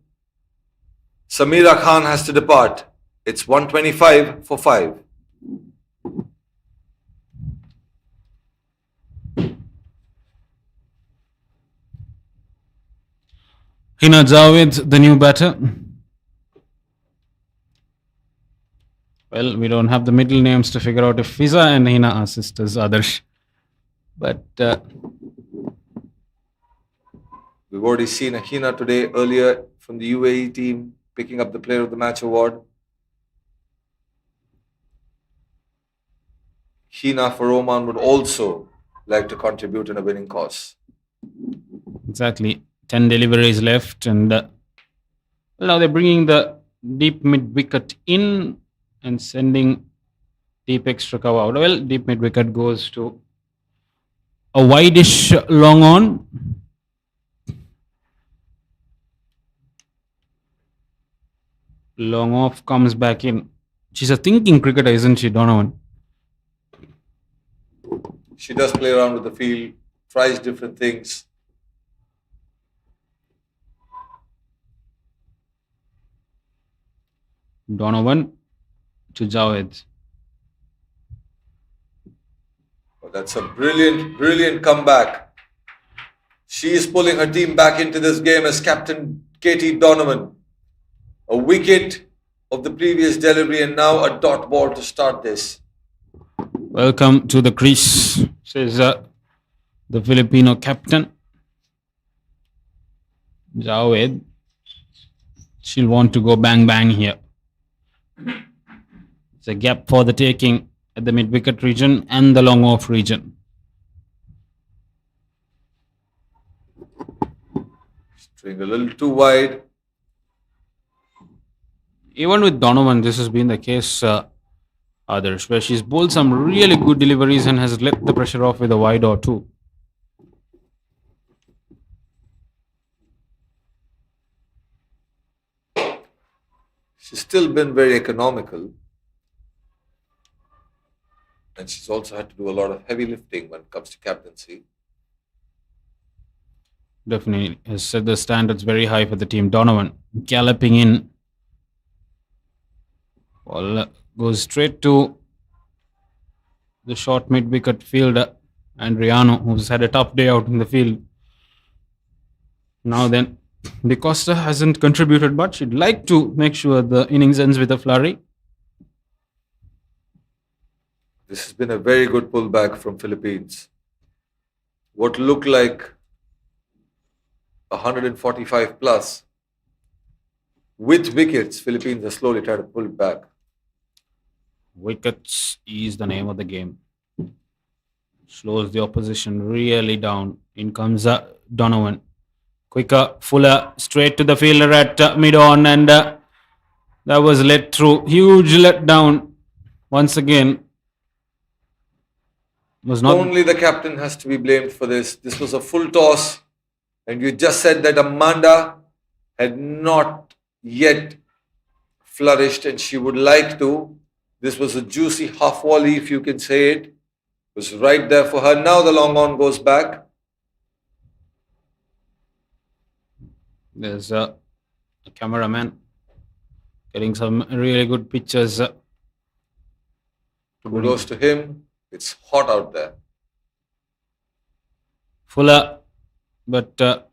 Samira Khan has to depart. It's 125 for 5. Hina Javed, the new batter. Well, we don't have the middle names to figure out if Fiza and Hina are sisters, Adarsh. But we've already seen a Hina today earlier from the UAE team picking up the Player of the Match award. Hina for Oman would also like to contribute in a winning cause. exactly 10 deliveries left, and now they're bringing the deep mid wicket in and sending deep extra cover out. Well, deep mid wicket goes to a wideish long on. Long off comes back in. She's a thinking cricketer, isn't she, Donovan? She does play around with the field, tries different things. Donovan to Javed. Oh, that's a brilliant, brilliant comeback. She is pulling her team back into this game as captain Katie Donovan. A wicket of the previous delivery and now a dot ball to start this. Welcome to the crease, says the Filipino captain. Javed. She'll want to go bang bang here. It's a gap for the taking at the mid wicket region and the long off region. String a little too wide. Even with Donovan, this has been the case, others, where she's bowled some really good deliveries and has let the pressure off with a wide or two. She's still been very economical. And she's also had to do a lot of heavy lifting when it comes to captaincy. Definitely has set the standards very high for the team. Donovan galloping in. Ball goes straight to the short mid wicket fielder and Riano, who's had a tough day out in the field. Now then, De Costa hasn't contributed much. She'd like to make sure the innings ends with a flurry. This has been a very good pullback from Philippines. What looked like 145 plus. With wickets, Philippines are slowly trying to pull it back. Wickets is the name of the game. Slows the opposition really down. In comes Donovan. Quicker, fuller, straight to the fielder at mid-on, and that was let through. Huge letdown. Once again, was not Only the captain has to be blamed for this. This was a full toss, and you just said that Amanda had not yet flourished, and she would like to. This was a juicy half volley, if you can say it. It was right there for her. Now the long on goes back. There's a cameraman getting some really good pictures. Kudos to him. It's hot out there. Fuller, but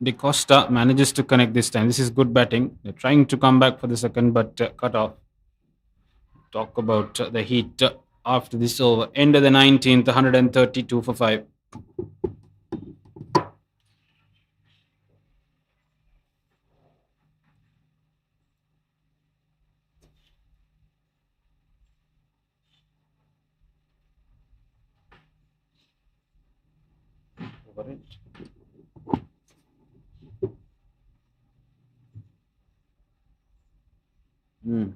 De Costa manages to connect this time. This is good batting. They're trying to come back for the second, but cut off. Talk about the heat after this over. End of the 19th, 132 for 5. Over it. Hmm.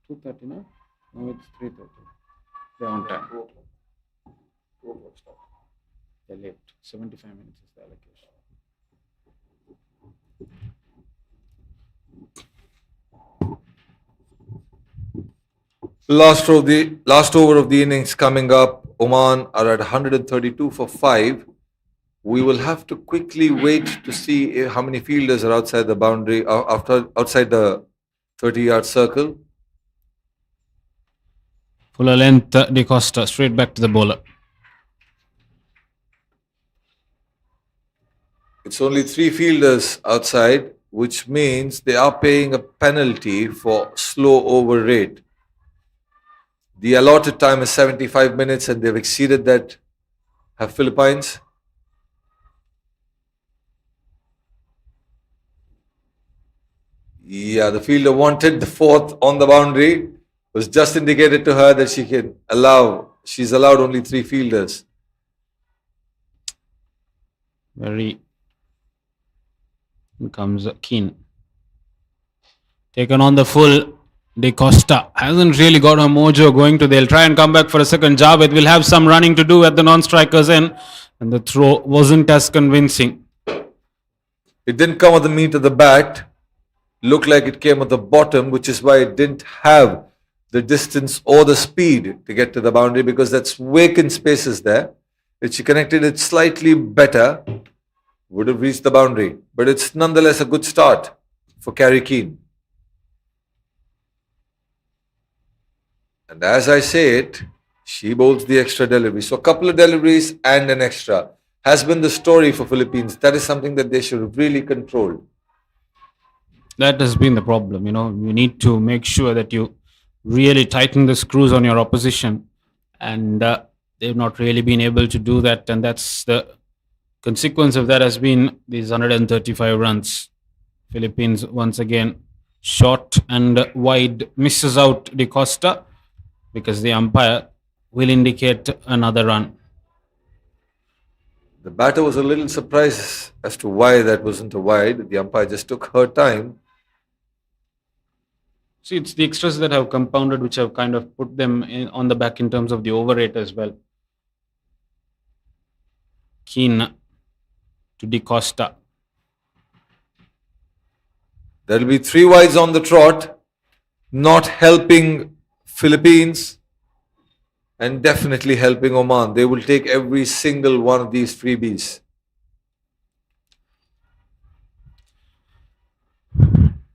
2:30 now? No, it's 3:30. They're on time. They're late. 75 minutes is the allocation. Last over of the innings coming up. Oman are at 132 for 5. We will have to quickly wait to see how many fielders are outside the boundary, outside the 30-yard circle. Fuller length, De Costa straight back to the bowler. It's only 3 fielders outside, which means they are paying a penalty for slow over rate. The allotted time is 75 minutes and they've exceeded that. Have Philippines? Yeah, the fielder wanted the 4th on the boundary. Was just indicated to her that she's allowed only 3 fielders. Here comes Keane. Taken on the full. De Costa hasn't really got her mojo going to. They'll try and come back for a second. Javed will have some running to do at the non-strikers end. And the throw wasn't as convincing. It didn't come at the meat of the bat. Looked like it came at the bottom, which is why it didn't have the distance or the speed to get to the boundary, because that's vacant spaces there. If she connected it slightly better, would have reached the boundary. But it's nonetheless a good start for Carrie Keane. And as I say it, she bowls the extra delivery. So a couple of deliveries and an extra has been the story for Philippines. That is something that they should have really controlled. That has been the problem. You need to make sure that you really tighten the screws on your opposition. And they've not really been able to do that. And that's the consequence of that has been these 135 runs. Philippines once again short and wide, misses out De Costa because the umpire will indicate another run. The batter was a little surprised as to why that wasn't a wide. The umpire just took her time. See, it's the extras that have compounded which have kind of put them on the back in terms of the over rate as well. Keane to De Costa. There will be 3 wides on the trot, not helping Philippines and definitely helping Oman. They will take every single one of these freebies.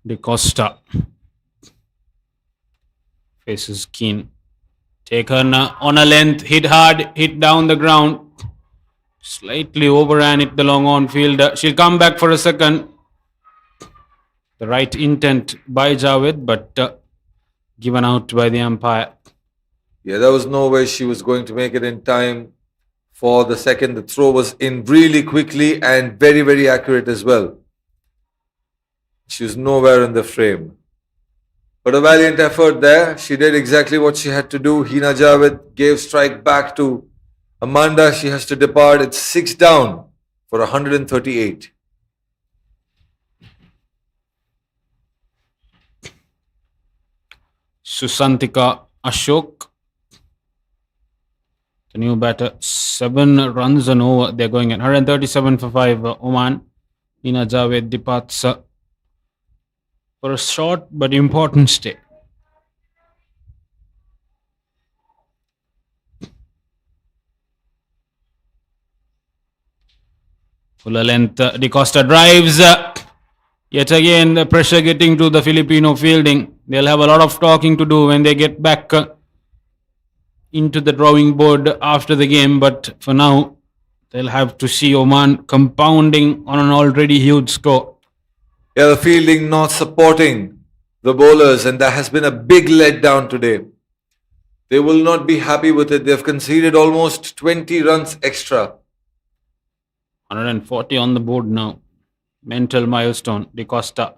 De Costa faces Keane. Taken on a length, hit hard, hit down the ground. Slightly overran it the long on field. She'll come back for a second. The right intent by Javed, but given out by the umpire. Yeah, there was no way she was going to make it in time for the second. The throw was in really quickly and very, very accurate as well. She was nowhere in the frame. But a valiant effort there. She did exactly what she had to do. Hina Javed gave strike back to Amanda. She has to depart. It's 6 down for 138. Susantika Ashok, the new batter, 7 runs and over. They're going at 137 for 5. Oman. Hina Javed departs for a short but important stay. Fuller length. De Costa drives. Yet again, the pressure getting to the Filipino fielding. They'll have a lot of talking to do when they get back into the drawing board after the game. But for now, they'll have to see Oman compounding on an already huge score. Yeah, the fielding not supporting the bowlers, and that has been a big letdown today. They will not be happy with it. They've conceded almost 20 runs extra. 140 on the board now. Mental milestone. De Costa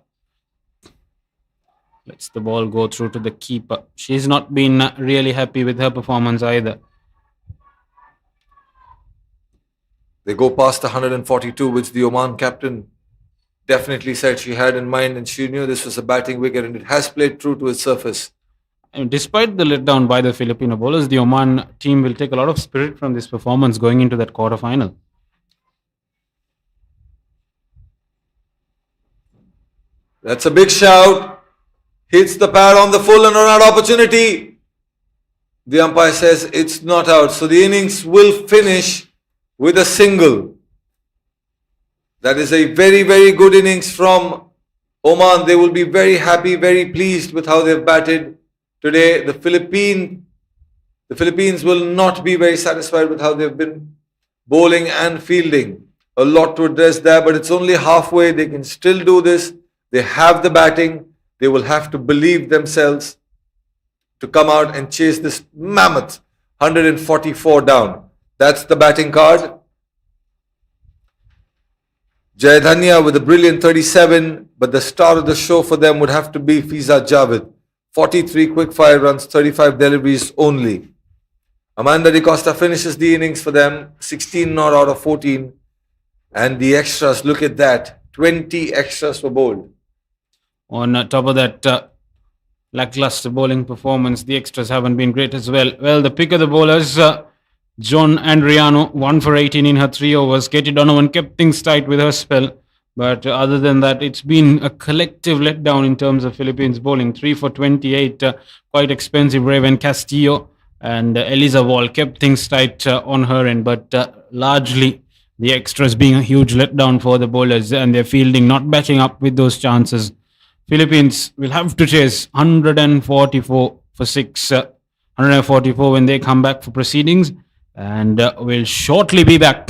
lets the ball go through to the keeper. She's not been really happy with her performance either. They go past the 142, which the Oman captain definitely said she had in mind, and she knew this was a batting wicket, and it has played true to its surface. And despite the letdown by the Filipino bowlers, the Oman team will take a lot of spirit from this performance going into that quarter-final. That's a big shout. Hits the pad on the full and run out opportunity. The umpire says it's not out. So the innings will finish with a single. That is a very, very good innings from Oman. They will be very happy, very pleased with how they've batted today. The Philippines will not be very satisfied with how they've been bowling and fielding. A lot to address there, but it's only halfway. They can still do this. They have the batting. They will have to believe themselves to come out and chase this mammoth 144 down. That's the batting card. Jayadhanya with a brilliant 37, but the star of the show for them would have to be Fiza Javed. 43 quick-fire runs, 35 deliveries only. Amanda De Costa finishes the innings for them, 16 not out of 14. And the extras, look at that, 20 extras were bowled. On top of that lackluster bowling performance, the extras haven't been great as well. Well, the pick of the bowlers, John Andriano, 1 for 18 in her 3 overs. Katie Donovan kept things tight with her spell. But other than that, it's been a collective letdown in terms of Philippines bowling. 3 for 28, quite expensive. Raven Castillo and Eliza Wall kept things tight on her end. But largely, the extras being a huge letdown for the bowlers and their fielding not backing up with those chances. Philippines will have to chase 144 for 6, 144 when they come back for proceedings, and will shortly be back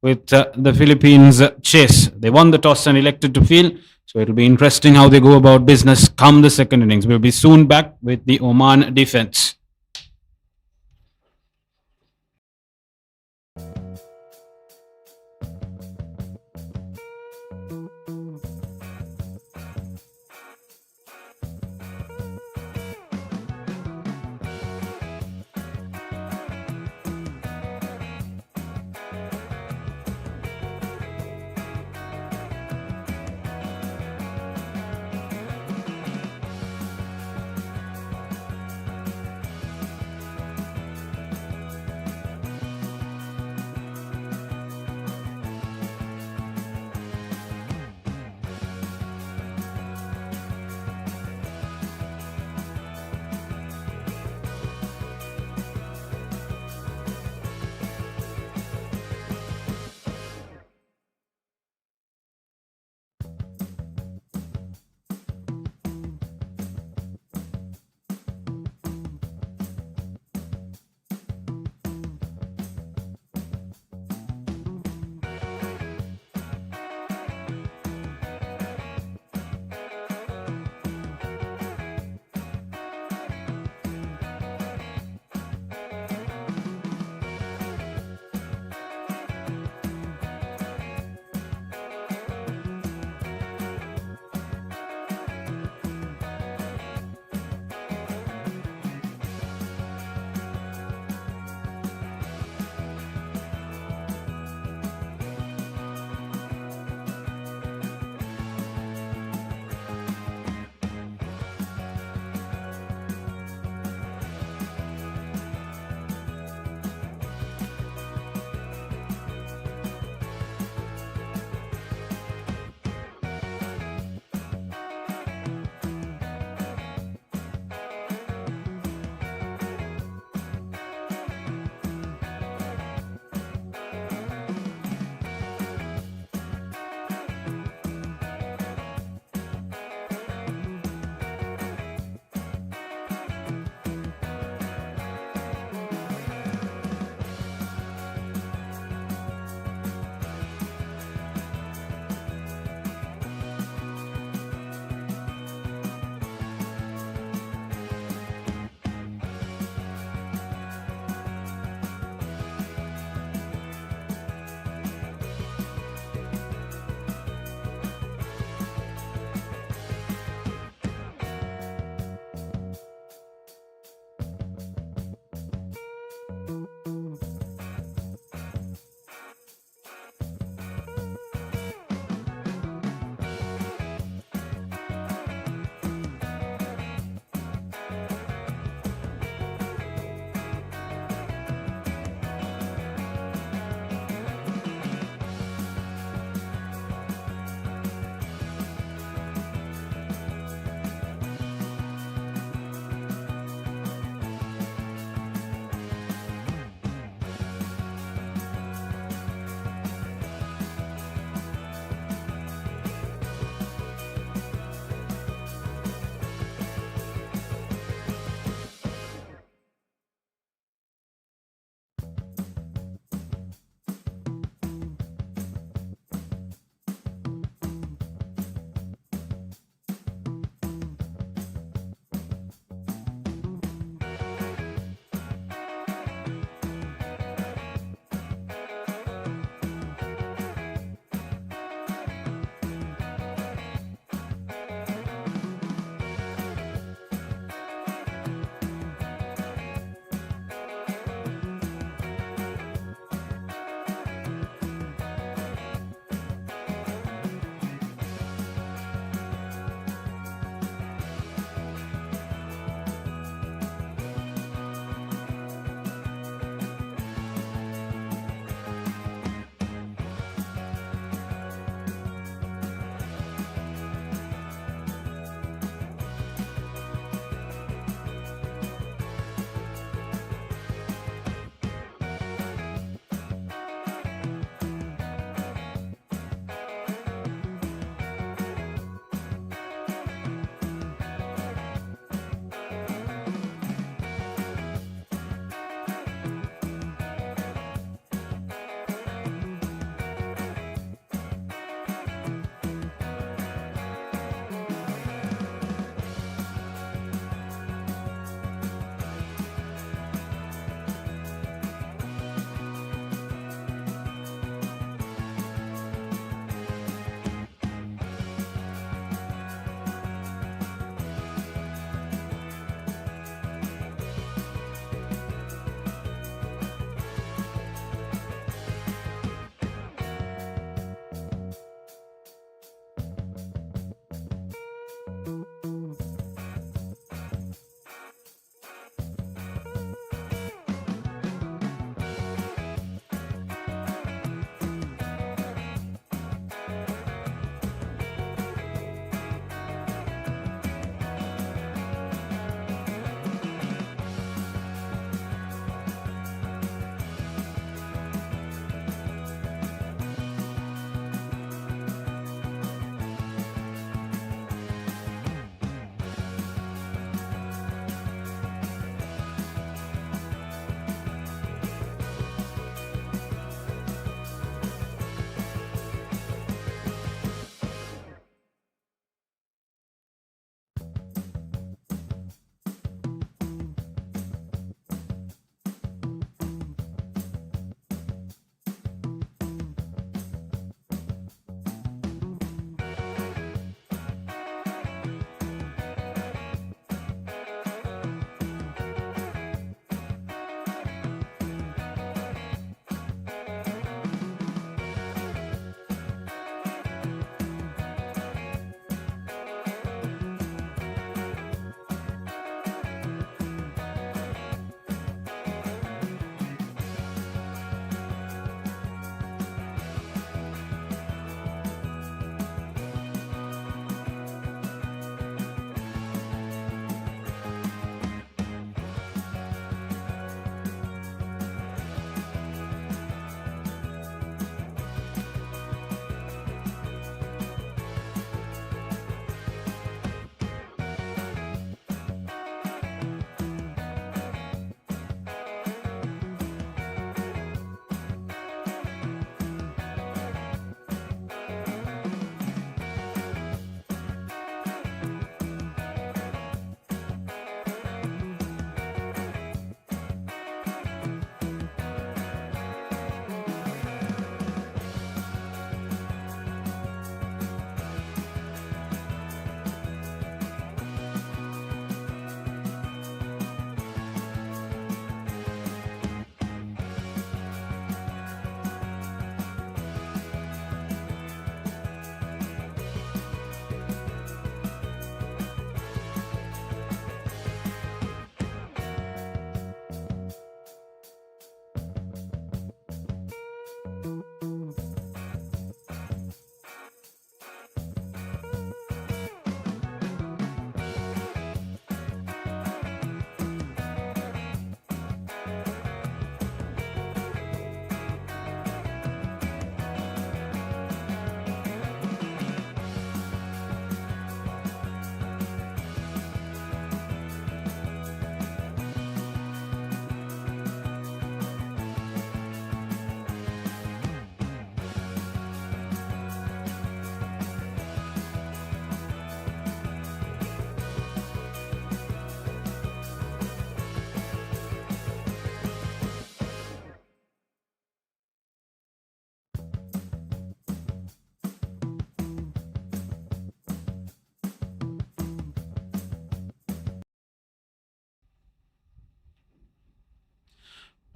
with the Philippines chase. They won the toss and elected to field, so it'll be interesting how they go about business come the second innings. We'll be soon back with the Oman defense.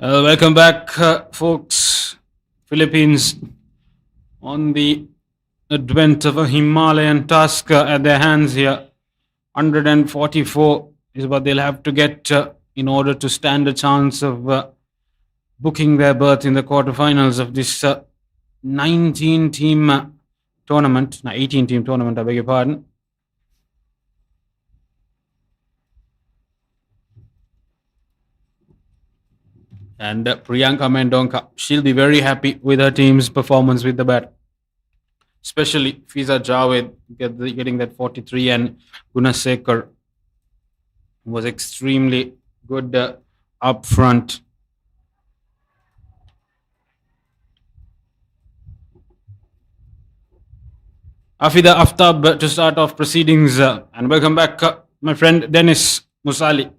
Welcome back, folks. Philippines on the advent of a Himalayan task at their hands here. 144 is what they'll have to get in order to stand a chance of booking their berth in the quarterfinals of this 19 team tournament. 18 team tournament, I beg your pardon. And Priyanka Mendonca, she'll be very happy with her team's performance with the bat. Especially Fiza Javed getting that 43, and Gunasekar was extremely good up front. Afida Aftab to start off proceedings, and welcome back, my friend Dennis Musali.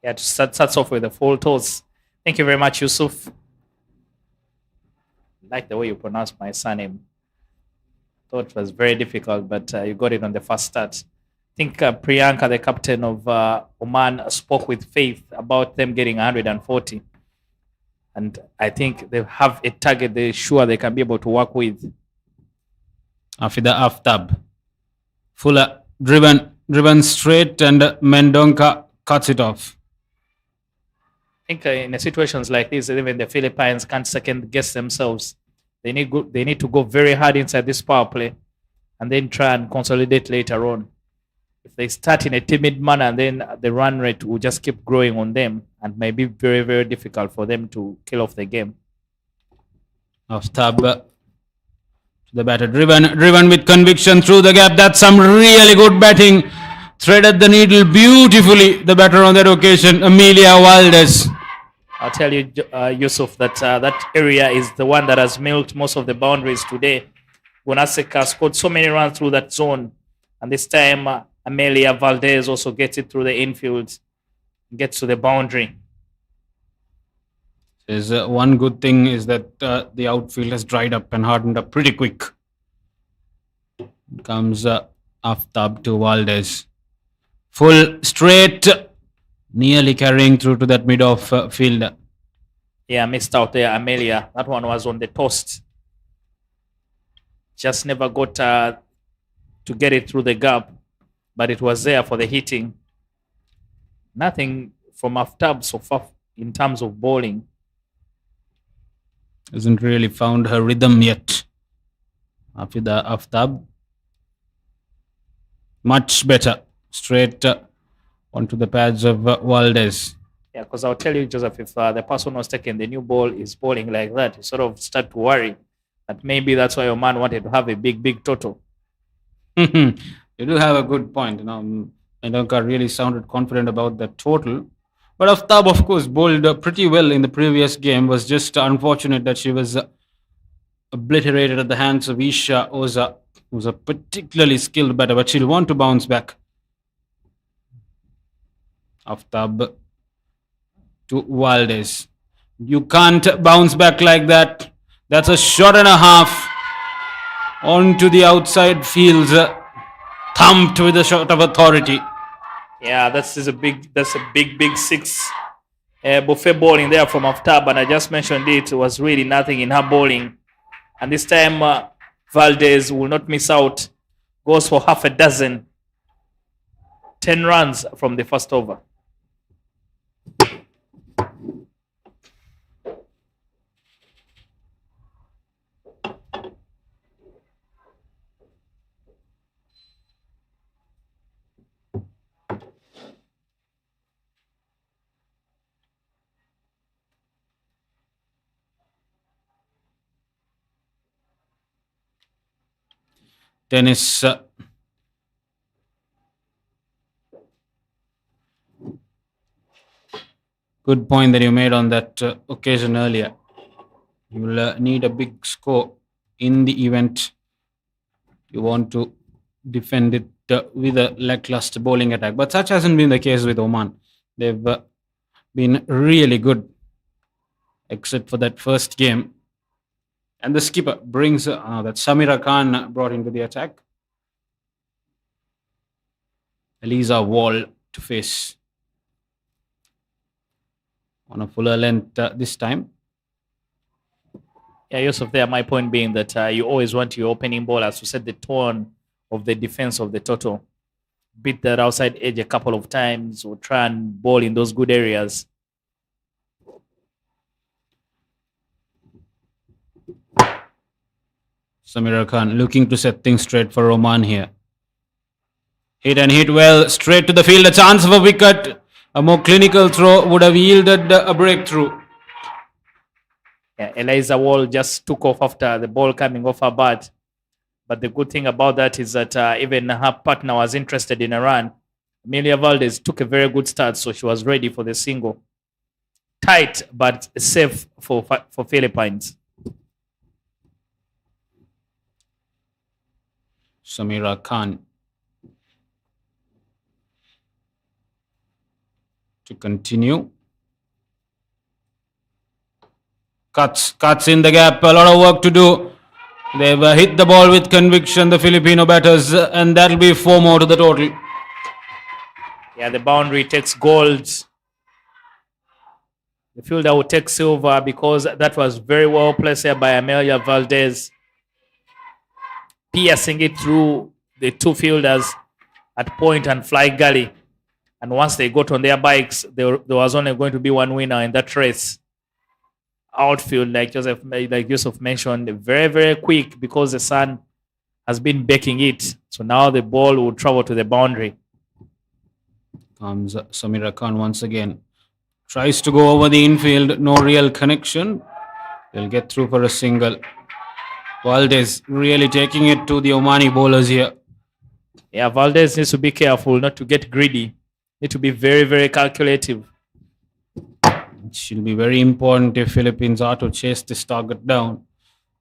Yeah, to starts off with the full toes. Thank you very much, Yusuf. Like the way you pronounce my surname. Thought it was very difficult, but you got it on the first start. I think Priyanka, the captain of Oman, spoke with faith about them getting 140. And I think they have a target they're sure they can be able to work with. Afida Aftab. Fuller driven straight, and Mendonca cuts it off. I think in situations like this, even the Philippines can't second guess themselves. They need to go very hard inside this power play and then try and consolidate later on. If they start in a timid manner, then the run rate will just keep growing on them and may be very, very difficult for them to kill off the game. Aftab to the batter, driven with conviction through the gap. That's some really good batting. Threaded the needle beautifully, the batter on that occasion, Amelia Valdez. I'll tell you, Yusuf, that that area is the one that has milked most of the boundaries today. Gunaseka scored so many runs through that zone, and this time Amelia Valdez also gets it through the infield, gets to the boundary. There's one good thing is that the outfield has dried up and hardened up pretty quick. Comes Aftab to Valdez. Full straight, nearly carrying through to that mid-off field. Yeah, missed out there, Amelia. That one was on the toast. Just never got to get it through the gap, but it was there for the hitting. Nothing from Aftab so far in terms of bowling. Hasn't really found her rhythm yet. Afida Aftab. Much better. Straight onto the pads of Valdez. Yeah, because I'll tell you, Joseph, if the person was taking the new ball is bowling like that, you sort of start to worry that maybe that's why your man wanted to have a big total. You do have a good point. Mendonca really sounded confident about that total. But Aftab, of course, bowled pretty well in the previous game. Was just unfortunate that she was obliterated at the hands of Isha Oza, who's a particularly skilled batter, but she'll want to bounce back. Aftab to Valdez. You can't bounce back like that. That's a shot and a half onto the outside fields, thumped with a shot of authority. Yeah, that's a big six. Buffet bowling there from Aftab, and I just mentioned it was really nothing in her bowling. And this time, Valdez will not miss out. Goes for half a dozen. 10 runs from the first over. Dennis good point that you made on that occasion earlier. You will need a big score in the event you want to defend it with a lackluster bowling attack. But such hasn't been the case with Oman. They've been really good, except for that first game. And the skipper brings that Samira Khan brought into the attack. Eliza Wall to face on a fuller length this time. Yeah, Yusuf, there, my point being that you always want your opening bowlers to set the tone of the defense of the total. Beat that outside edge a couple of times or try and bowl in those good areas. Samira Khan looking to set things straight for Oman here. Hit and hit well, straight to the field. A chance of a wicket. A more clinical throw would have yielded a breakthrough. Yeah, Eliza Wall just took off after the ball coming off her bat. But the good thing about that is that even her partner was interested in a run. Amelia Valdez took a very good start, so she was ready for the single. Tight, but safe for Philippines. Samira Khan to continue. Cuts in the gap. A lot of work to do. They've hit the ball with conviction, the Filipino batters, and that'll be 4 more to the total. Yeah, the boundary takes gold. The fielder will take silver because that was very well placed here by Amelia Valdez. Piercing it through the two fielders at point and fly gully. And once they got on their bikes, there was only going to be one winner in that race. Outfield, like Yusuf mentioned, very, very quick because the sun has been baking it. So now the ball will travel to the boundary. Comes Samira Khan once again. Tries to go over the infield. No real connection. They'll get through for a single. Valdez really taking it to the Omani bowlers here. Yeah, Valdez needs to be careful not to get greedy. Need to be very, very calculative. It should be very important if Philippines are to chase this target down.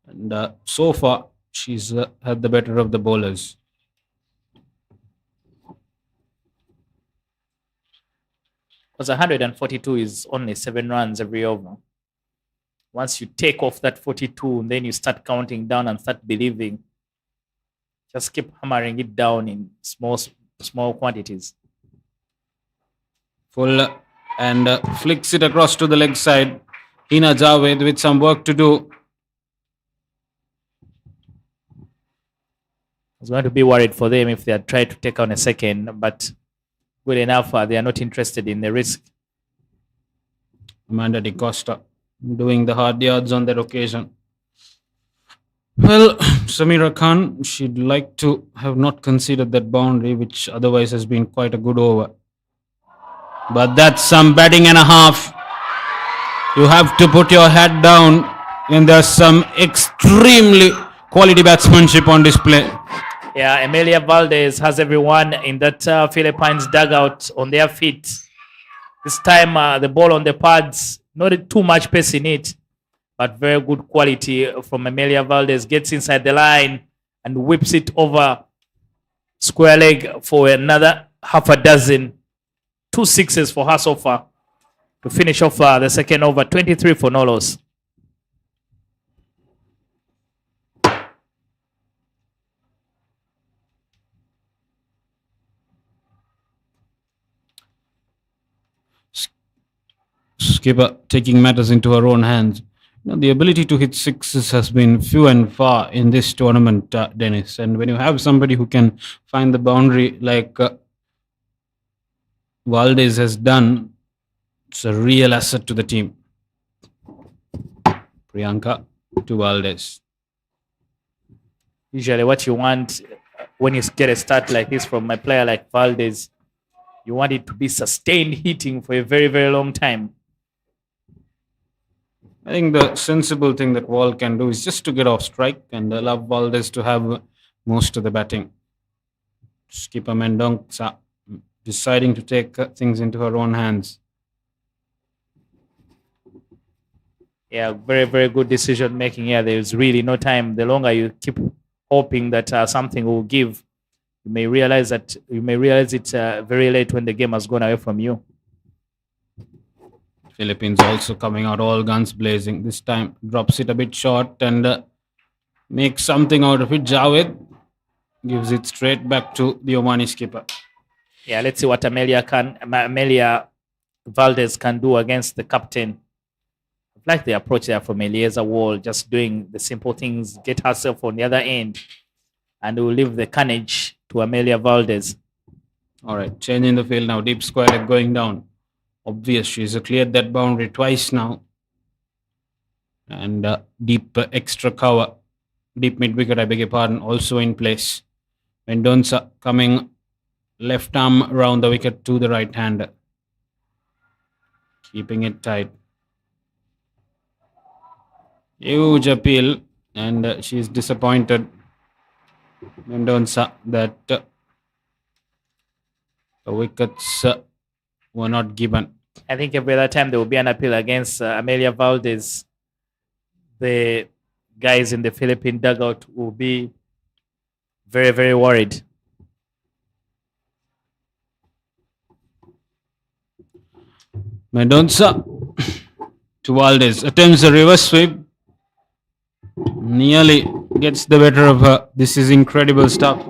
And so far, she's had the better of the bowlers. Because 142 is only 7 runs every over. Once you take off that 42, then you start counting down and start believing. Just keep hammering it down in small quantities. Full and flicks it across to the leg side. Hina Javed with some work to do. I was going to be worried for them if they had tried to take on a second, but good enough, they are not interested in the risk. Amanda Di Costa doing the hard yards on that occasion. Well, Samira Khan, she'd like to have not conceded that boundary, which otherwise has been quite a good over. But that's some batting and a half. You have to put your head down when there's some extremely quality batsmanship on display. Yeah, Amelia Valdez has everyone in that Philippines dugout on their feet. This time, the ball on the pads, not too much pace in it, but very good quality from Amelia Valdez. Gets inside the line and whips it over square leg for another half a dozen. 2 sixes for her so far to finish off the second over. 23 for no loss. Skipper taking matters into her own hands. The ability to hit sixes has been few and far in this tournament, Dennis. And when you have somebody who can find the boundary like Valdez has done, it's a real asset to the team. Priyanka to Valdez. Usually what you want when you get a start like this from a player like Valdez, you want it to be sustained hitting for a very, very long time. I think the sensible thing that Wall can do is just to get off strike and allow Valdez to have most of the batting. Skipper Mendonça deciding to take things into her own hands. Yeah, very, very good decision making here. There's really no time. The longer you keep hoping that something will give, you may realize it's very late when the game has gone away from you. Philippines also coming out all guns blazing. This time drops it a bit short and makes something out of it. Javed gives it straight back to the Omani skipper. Yeah, let's see what Amelia Valdez can do against the captain. I like the approach there from Elieza Wall, just doing the simple things, get herself on the other end, and will leave the carnage to Amelia Valdez. All right, changing the field now. Deep square leg going down. Obvious, she's cleared that boundary twice now. And deep extra cover. Deep mid wicket, I beg your pardon, also in place. Mendonça coming left arm around the wicket to the right hand. Keeping it tight. Huge appeal, and she's disappointed, Mendonça, that the wickets were not given. I think every other time there will be an appeal against Amelia Valdez, the guys in the Philippine dugout will be very, very worried. Mendonça to Valdez. Attempts a reverse sweep. Nearly gets the better of her. This is incredible stuff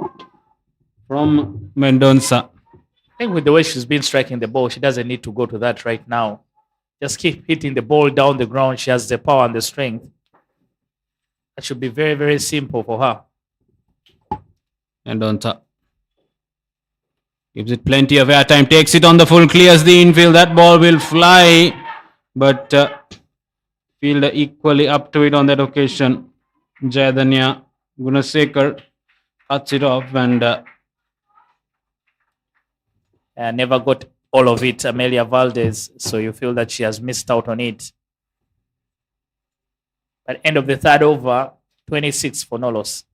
from Mendonça. I think with the way she's been striking the ball, she doesn't need to go to that right now. Just keep hitting the ball down the ground. She has the power and the strength. That should be very, very simple for her. Mendonça gives it plenty of airtime. Takes it on the full. Clears the infield. That ball will fly. But fielder equally up to it on that occasion. Jayadanya Gunasekar cuts it off and never got all of it, Amelia Valdez. So you feel that she has missed out on it. At end of the third over, 26 for no loss.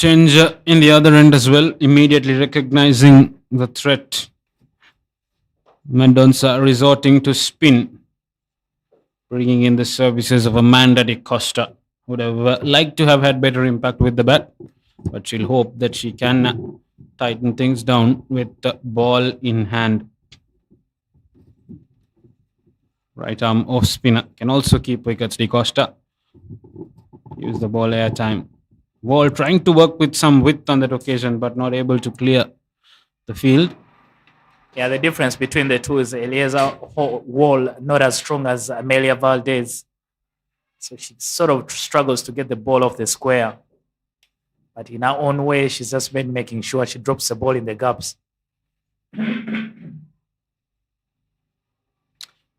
change in the other end as well, immediately recognizing the threat. Mendonça resorting to spin, bringing in the services of Amanda de Costa. Would have liked to have had better impact with the bat, but she'll hope that she can tighten things down with the ball in hand. Right arm off spinner can also keep wickets. De Costa use the ball air time. Wall trying to work with some width on that occasion, but not able to clear the field. Yeah, the difference between the two is Elieza Wall not as strong as Amelia Valdez. So she sort of struggles to get the ball off the square. But in her own way, she's just been making sure she drops the ball in the gaps.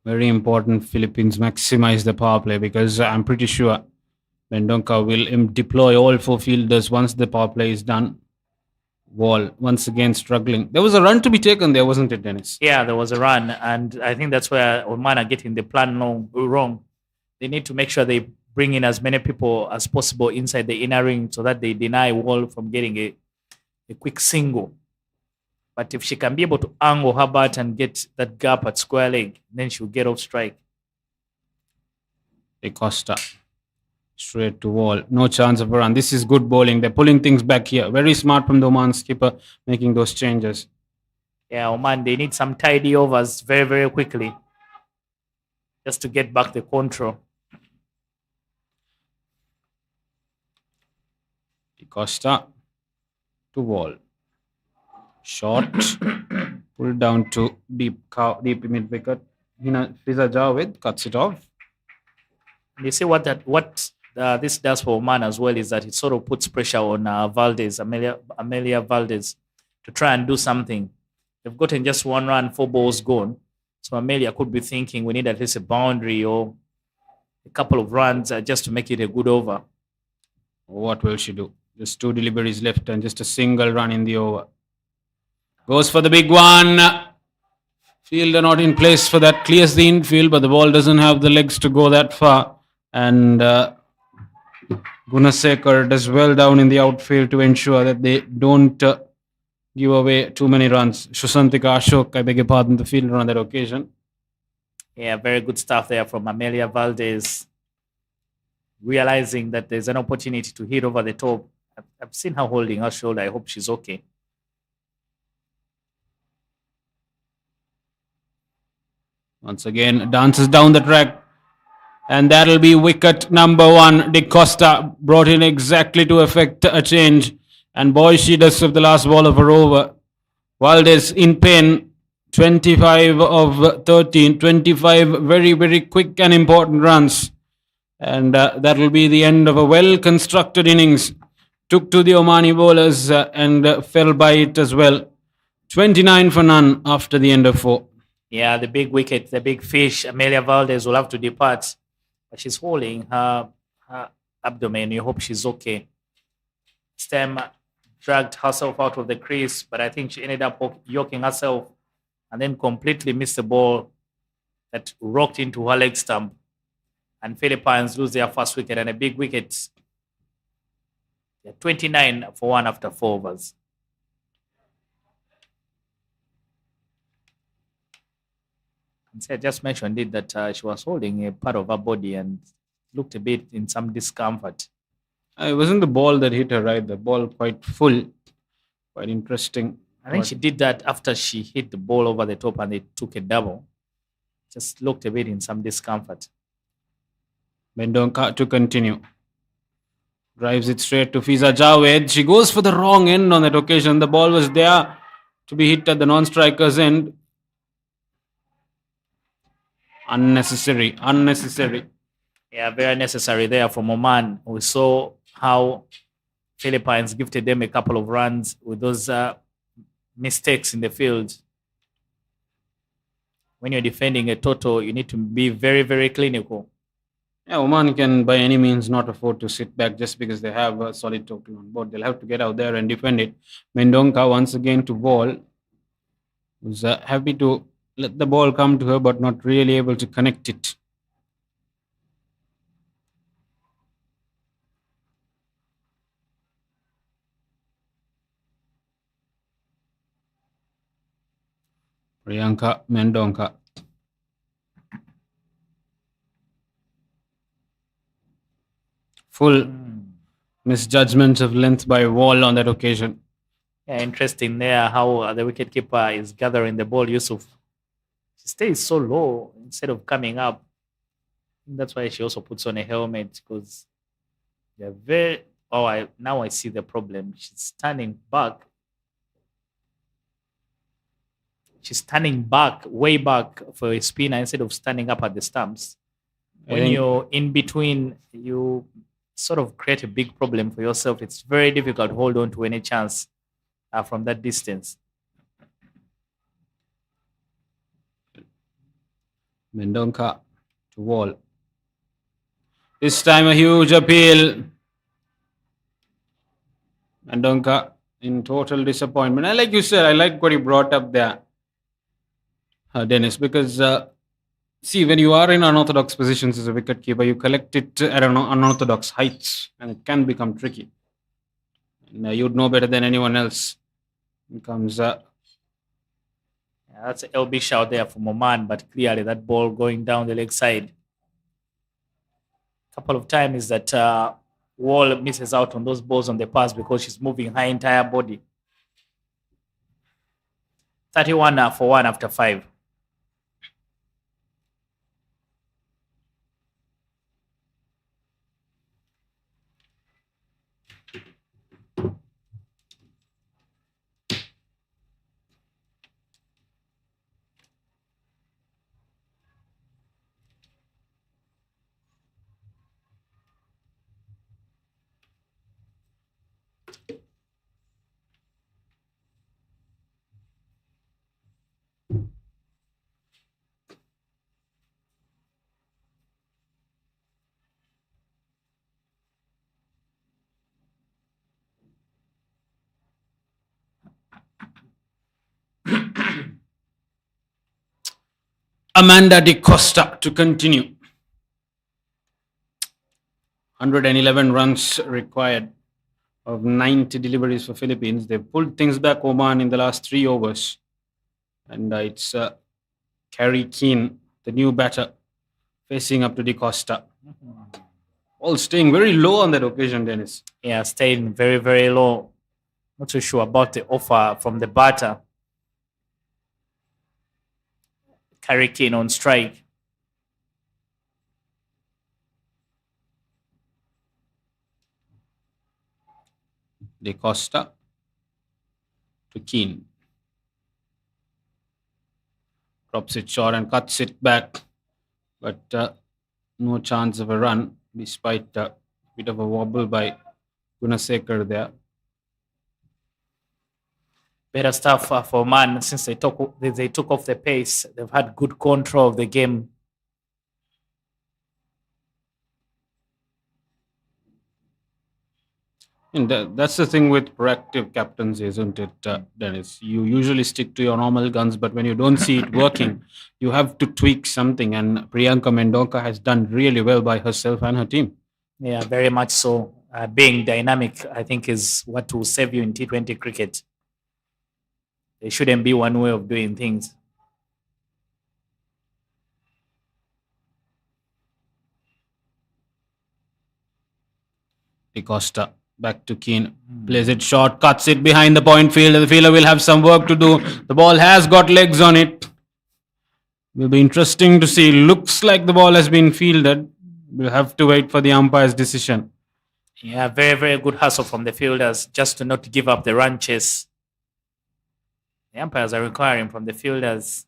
Very important Philippines maximize the power play, because I'm pretty sure Mendonça will deploy all four fielders once the power play is done. Wall once again struggling. There was a run to be taken there, wasn't it, Dennis? Yeah, there was a run, and I think that's where Oman are getting the plan wrong. They need to make sure they bring in as many people as possible inside the inner ring so that they deny Wall from getting a quick single. But if she can be able to angle her bat and get that gap at square leg, then she'll get off strike. De Costa straight to Wall. No chance of a run. This is good bowling. They're pulling things back here. Very smart from the Oman skipper making those changes. Yeah, Oman, they need some tidy overs very, very quickly just to get back the control. De Costa to Wall. Short. Pulled down to deep mid wicket. Fiza Javed cuts it off. You see what this does for Oman as well is that it sort of puts pressure on Amelia Valdez to try and do something. They've gotten just one run, 4 balls gone. So Amelia could be thinking we need at least a boundary or a couple of runs just to make it a good over. What will she do? Just 2 deliveries left and just a single run in the over. Goes for the big one. Fielder not in place for that. Clears the infield, but the ball doesn't have the legs to go that far. And Gunasekar does well down in the outfield to ensure that they don't give away too many runs. Shusantika Ashok, I beg your pardon, the fielder on that occasion. Yeah, very good stuff there from Amelia Valdez. realizing that there's an opportunity to hit over the top. I've seen her holding her shoulder. I hope she's okay. Once again, dances down the track. And that'll be wicket number 1. De Costa brought in exactly to effect a change. And boy, she does with the last ball of her over. Valdez in pain. 25 of 13. 25 very, very quick and important runs. And that'll be the end of a well-constructed innings. Took to the Omani bowlers and fell by it as well. 29 for none after the end of 4. Yeah, the big wicket, the big fish. Amelia Valdez will have to depart. But she's holding her abdomen. You hope she's okay. Stem dragged herself out of the crease, but I think she ended up yoking herself and then completely missed the ball that rocked into her leg stump. And Philippines lose their first wicket and a big wicket. They're 29 for 1 after 4 overs. And I just mentioned it that she was holding a part of her body and looked a bit in some discomfort. It wasn't the ball that hit her, right? The ball quite full, quite interesting. I think she did that after she hit the ball over the top and they took a double. Just looked a bit in some discomfort. Mendonca to continue. Drives it straight to Fiza Javed. She goes for the wrong end on that occasion. The ball was there to be hit at the non-striker's end. Unnecessary. Yeah, very necessary there from Oman. We saw how Philippines gifted them a couple of runs with those mistakes in the field. When you're defending a total, you need to be very, very clinical. Yeah, Oman can by any means not afford to sit back just because they have a solid total on board. They'll have to get out there and defend it. Mendonca once again to ball. Was happy to let the ball come to her but not really able to connect it. Priyanka Mendonca. Full misjudgment of length by Wall on that occasion. Yeah, interesting there how the wicketkeeper is gathering the ball. Yusuf, she stays so low instead of coming up. That's why she also puts on a helmet because they're very. Now I see the problem. She's standing back. She's standing back, way back for a spinner instead of standing up at the stumps. When you're in between, you sort of create a big problem for yourself. It's very difficult to hold on to any chance from that distance. Mendonca to Wall. This time a huge appeal. Mendonca in total disappointment. And like you said, I like what you brought up there, Dennis, because see, when you are in unorthodox positions as a wicketkeeper, you collect it at unorthodox heights and it can become tricky. And you'd know better than anyone else. It comes That's an LB shot there from Oman, but clearly that ball going down the leg side. A couple of times is that Wall misses out on those balls on the pass because she's moving her entire body. 31 for 1 after 5. Amanda De Costa to continue. 111 runs required of 90 deliveries for Philippines. They've pulled things back, Oman, in the last 3 overs. And it's Kerry Keane, the new batter, facing up to De Costa. All staying very low on that occasion, Dennis. Yeah, staying very, very low. Not too sure about the offer from the batter. Harry Kane on strike. De Costa to Keane. Drops it short and cuts it back. But no chance of a run despite a bit of a wobble by Gunasekar there. Better stuff for Oman since they took off the pace. They've had good control of the game. And that's the thing with proactive captains, isn't it, Dennis? You usually stick to your normal guns, but when you don't see it working, you have to tweak something. And Priyanka Mendonca has done really well by herself and her team. Yeah, very much so. Being dynamic, I think, is what will save you in T20 cricket. There shouldn't be one way of doing things. De Costa back to Keane. Plays it short, cuts it behind the point fielder. The fielder will have some work to do. The ball has got legs on it. Will be interesting to see. Looks like the ball has been fielded. We'll have to wait for the umpire's decision. Yeah, very, very good hustle from the fielders just to not give up the run chase. The umpires are requiring from the fielders.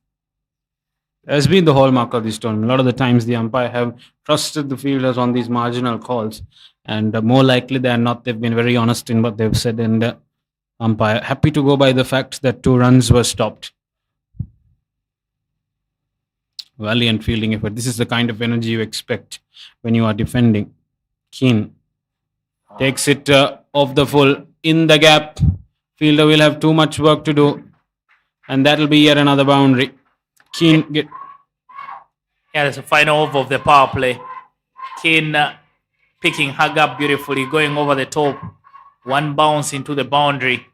Has been the hallmark of this tournament. A lot of the times the umpire have trusted the fielders on these marginal calls. And more likely than not, they've been very honest in what they've said. And umpire happy to go by the fact that 2 runs were stopped. Valiant fielding effort. This is the kind of energy you expect when you are defending. Keane takes it off the full, in the gap. Fielder will have too much work to do. And that'll be yet another boundary. Keane Yeah, there's a final over of the power play. Keane picking Hug up beautifully, going over the top. One bounce into the boundary.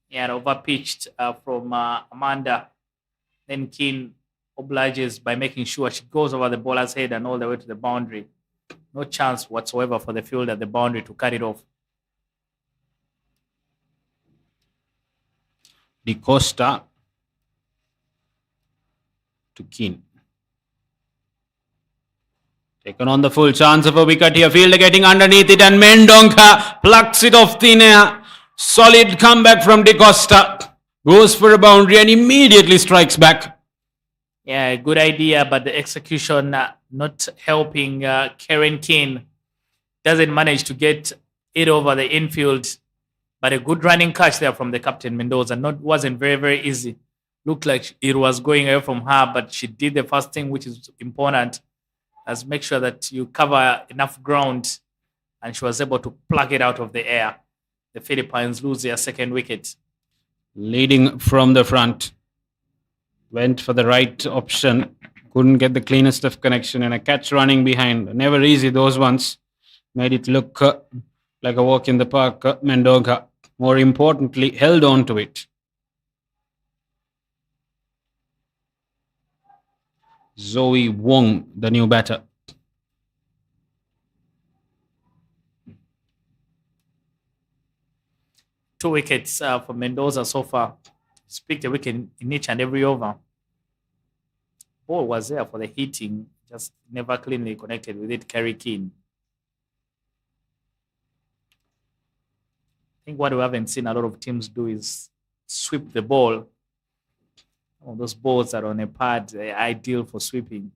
Yeah, overpitched from Amanda. Then Keane obliges by making sure she goes over the bowler's head and all the way to the boundary. No chance whatsoever for the fielder at the boundary to cut it off. De Costa to Keane. Taken on the full, chance of a wicket here. Fielder getting underneath it and Mendonca plucks it off thin air. Solid comeback from De Costa. Goes for a boundary and immediately strikes back. Yeah, good idea, but the execution not helping Karen Keane. Doesn't manage to get it over the infield. But a good running catch there from the captain Mendoza. Wasn't very, very easy. Looked like it was going away from her, but she did the first thing, which is important, as make sure that you cover enough ground, and she was able to plug it out of the air. The Philippines lose their second wicket. Leading from the front. Went for the right option. Couldn't get the cleanest of connection and a catch running behind. Never easy, those ones. Made it look like a walk in the park. Mendonca, more importantly, held on to it. Zoe Wong, the new batter. Two wickets for Mendoza so far. He's picked a wicket in each and every over. Ball was there for the hitting, just never cleanly connected with it. Kerry Keane. I think what we haven't seen a lot of teams do is sweep the ball. All those balls that are on a pad, they're ideal for sweeping.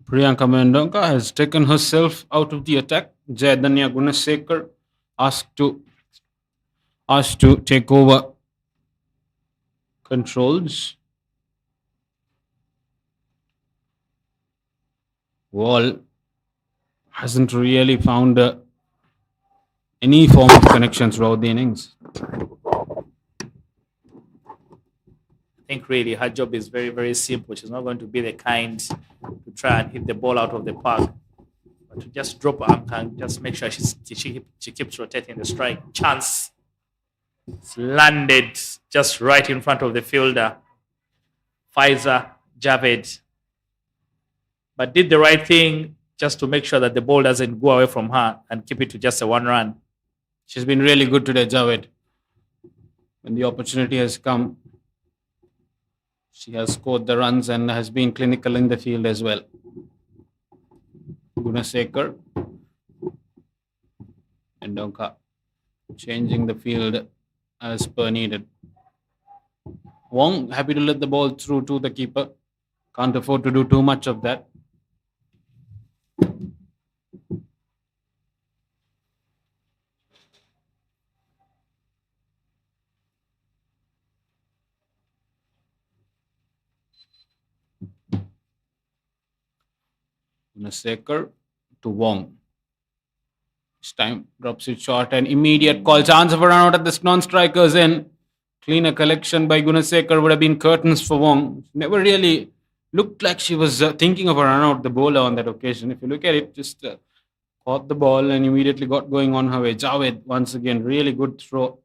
Priyanka Mendonca has taken herself out of the attack. Jaidanya Gunasekar asked to take over controls. Wall hasn't really found any form of connection throughout the innings. I think really her job is very, very simple. She's not going to be the kind to try and hit the ball out of the park, but to just drop her anchor and just make sure she keeps rotating the strike. Chance. It's landed just right in front of the fielder. Faiza Javed but did the right thing just to make sure that the ball doesn't go away from her and keep it to just a 1 run. She's been really good today, Javed. When the opportunity has come, she has scored the runs and has been clinical in the field as well. Gunasekar and Donka changing the field as per needed. Wong happy to let the ball through to the keeper. Can't afford to do too much of that. Gunasekar to Wong. This time drops it short and immediate call. Chance of a run out at the non-strikers in. Cleaner collection by Gunasekar would have been curtains for Wong. Never really looked like she was thinking of a run out the bowler on that occasion. If you look at it, just caught the ball and immediately got going on her way. Javed, once again, really good throw.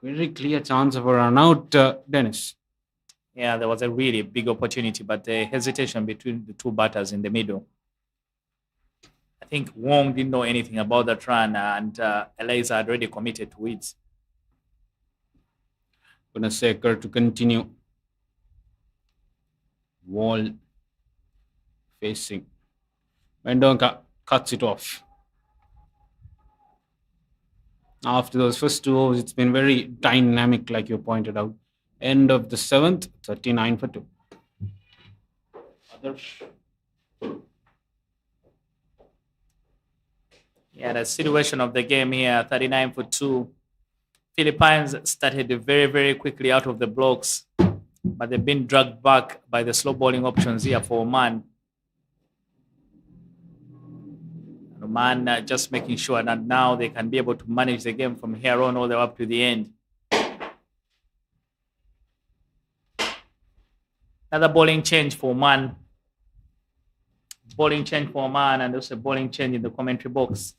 Very clear chance of a run out, Dennis. Yeah, there was a really big opportunity, but the hesitation between the two batters in the middle. I think Wong didn't know anything about that run, and Eliza had already committed to it. Gunasekar to continue. Wall facing. Mendonca cuts it off. After those first 2 overs, it's been very dynamic, like you pointed out. End of the 7th, 39 for 2. Yeah, the situation of the game here, 39 for 2. Philippines started very, very quickly out of the blocks, but they've been dragged back by the slow bowling options here for Oman. And Oman just making sure that now they can be able to manage the game from here on all the way up to the end. Another bowling change for Oman. Bowling change for Oman, and also a bowling change in the commentary box.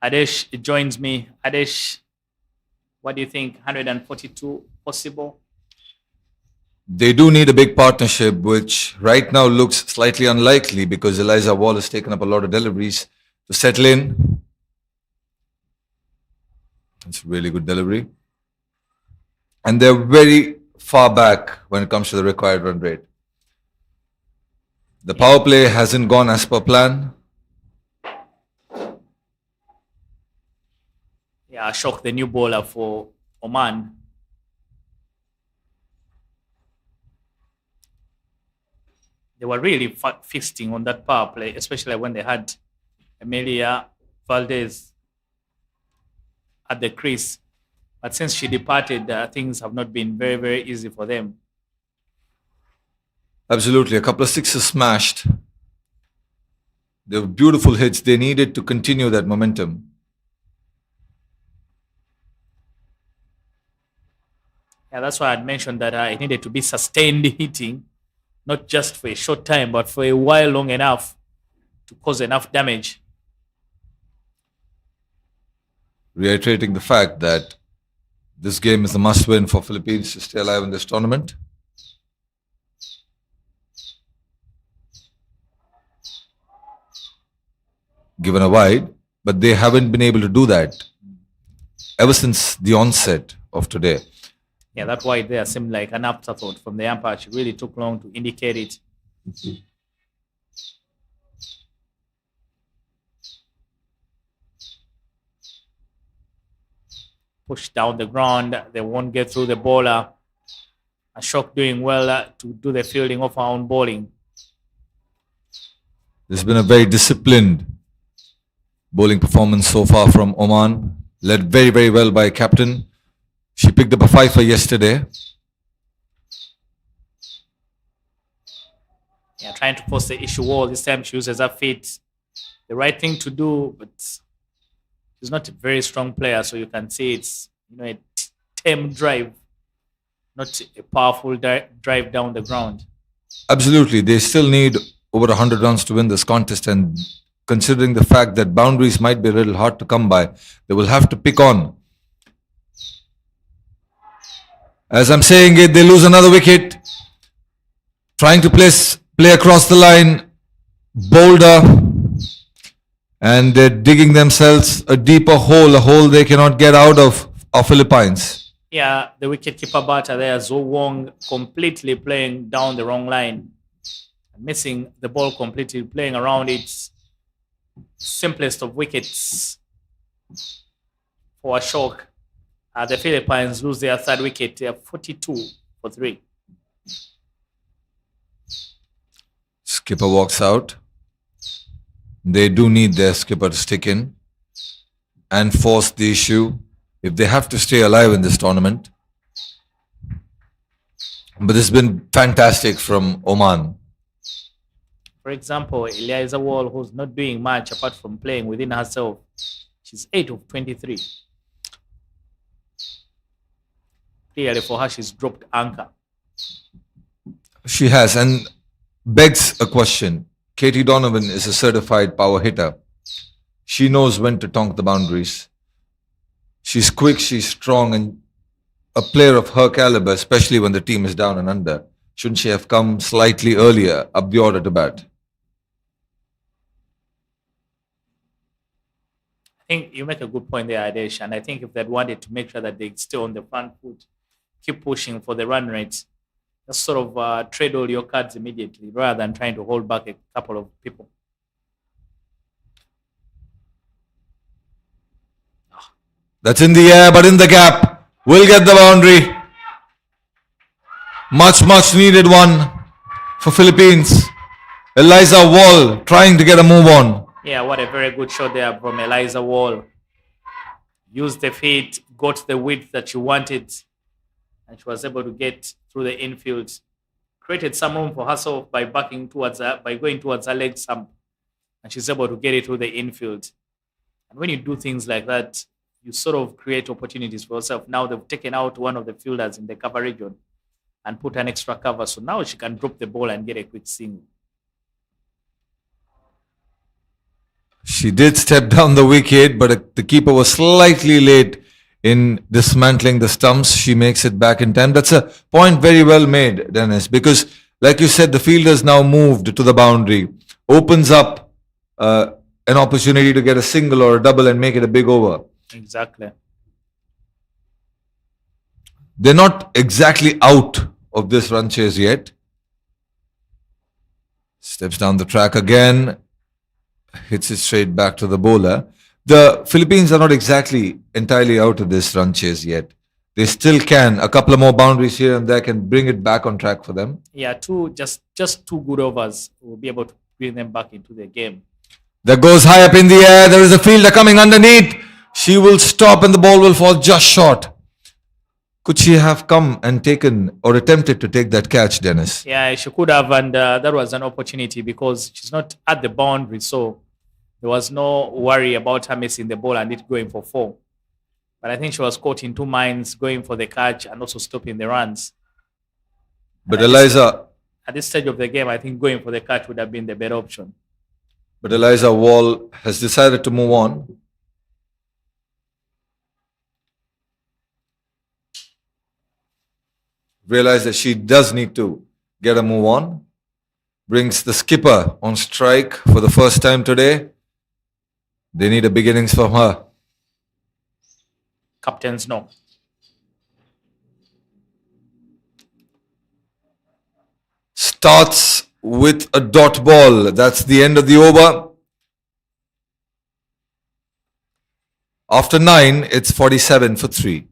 Adesh joins me. Adesh, what do you think? 142 possible? They do need a big partnership, which right now looks slightly unlikely because Eliza Wall has taken up a lot of deliveries to settle in. It's a really good delivery. And they're very far back when it comes to the required run rate. The power play hasn't gone as per plan. Yeah, Ashok, the new bowler for Oman. They were really feasting on that power play, especially when they had Amelia Valdez at the crease. But since she departed, things have not been very, very easy for them. Absolutely. A couple of sixes smashed. They were beautiful hits. They needed to continue that momentum. Yeah, that's why I'd mentioned that it needed to be sustained hitting, not just for a short time, but for a while long enough to cause enough damage. Reiterating the fact that this game is a must-win for Philippines to stay alive in this tournament. Given a wide, but they haven't been able to do that ever since the onset of today. Yeah, that wide there seemed like an afterthought from the umpire. She really took long to indicate it. Push down the ground. They won't get through the bowler. Ashok doing well to do the fielding of our own bowling. There's been a very disciplined bowling performance so far from Oman, led very, very well by captain. She picked up a fifer yesterday. Yeah, trying to force the issue wall. This time she uses her feet. The right thing to do, but she's not a very strong player, so you can see it's a tame drive, not a powerful drive down the ground. Absolutely. They still need over 100 runs to win this contest, and considering the fact that boundaries might be a little hard to come by, they will have to pick on. As I'm saying it, they lose another wicket. Trying to place Play across the line, boulder, and they're digging themselves a deeper hole, a hole they cannot get out of Philippines. Yeah, the wicketkeeper batter there, Zhou Wong, completely playing down the wrong line, missing the ball completely, playing around its simplest of wickets for a shock. The Philippines lose their third wicket, 42 for 3. Skipper walks out. They do need their skipper to stick in and force the issue if they have to stay alive in this tournament. But this has been fantastic from Oman. For example, Eliza Wall, who's not doing much apart from playing within herself, she's 8 of 23. Clearly for her, she's dropped anchor. She has, and begs a question. Katie Donovan is a certified power hitter. She knows when to tonk the boundaries. She's quick, she's strong, and a player of her caliber, especially when the team is down and under, shouldn't she have come slightly earlier up the order to bat? I think you make a good point there, Adesh, and I think if they'd wanted to make sure that they stay on the front foot, keep pushing for the run rates, just sort of trade all your cards immediately rather than trying to hold back a couple of people. That's in the air, but in the gap. Will get the boundary. Much needed one for Philippines. Eliza Wall trying to get a move on. Yeah, what a very good shot there from Eliza Wall. Used the feet, got the width that you wanted, and she was able to get through the infield. Created some room for herself by backing towards her, by going towards her leg stump, and she's able to get it through the infield. And when you do things like that, you sort of create opportunities for yourself. Now they've taken out one of the fielders in the cover region and put an extra cover, so now she can drop the ball and get a quick single. She did step down the wicket, but the keeper was slightly late in dismantling the stumps. She makes it back in time. That's a point very well made, Dennis, because like you said, the fielder's now moved to the boundary, opens up an opportunity to get a single or a double and make it a big over. Exactly. They're not exactly out of this run chase yet. Steps down the track again. Hits it straight back to the bowler. The Philippines are not exactly entirely out of this run chase yet. They still can. A couple of more boundaries here and there can bring it back on track for them. Yeah, just 2 good overs will be able to bring them back into the game. That goes high up in the air. There is a fielder coming underneath. She will stop and the ball will fall just short. Could she have come and taken or attempted to take that catch, Dennis? Yeah, she could have, and that was an opportunity because she's not at the boundary, so there was no worry about her missing the ball and it going for 4. But I think she was caught in 2 minds, going for the catch and also stopping the runs. But Eliza... At this stage of the game, I think going for the catch would have been the better option. But Eliza Wall has decided to move on. Realize that she does need to get a move on. Brings the skipper on strike for the first time today. They need a big innings from her. Captains, no. Starts with a dot ball. That's the end of the over. After 9, it's 47 for 3.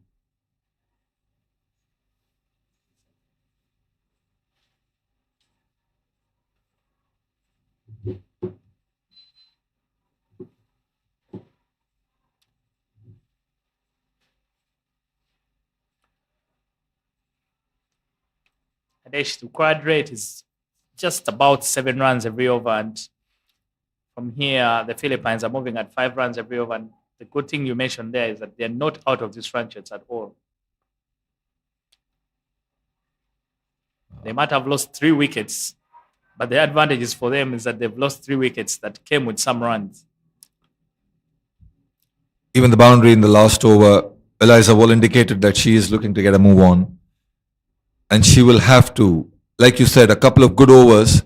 The quad rate is just about 7 runs every over, and from here the Philippines are moving at 5 runs every over. And the good thing you mentioned there is that they're not out of these run chase at all. They might have lost 3 wickets, but the advantage is for them is that they've lost 3 wickets that came with some runs. Even the boundary in the last over, Eliza Wall indicated that she is looking to get a move on. And she will have to, like you said, a couple of good overs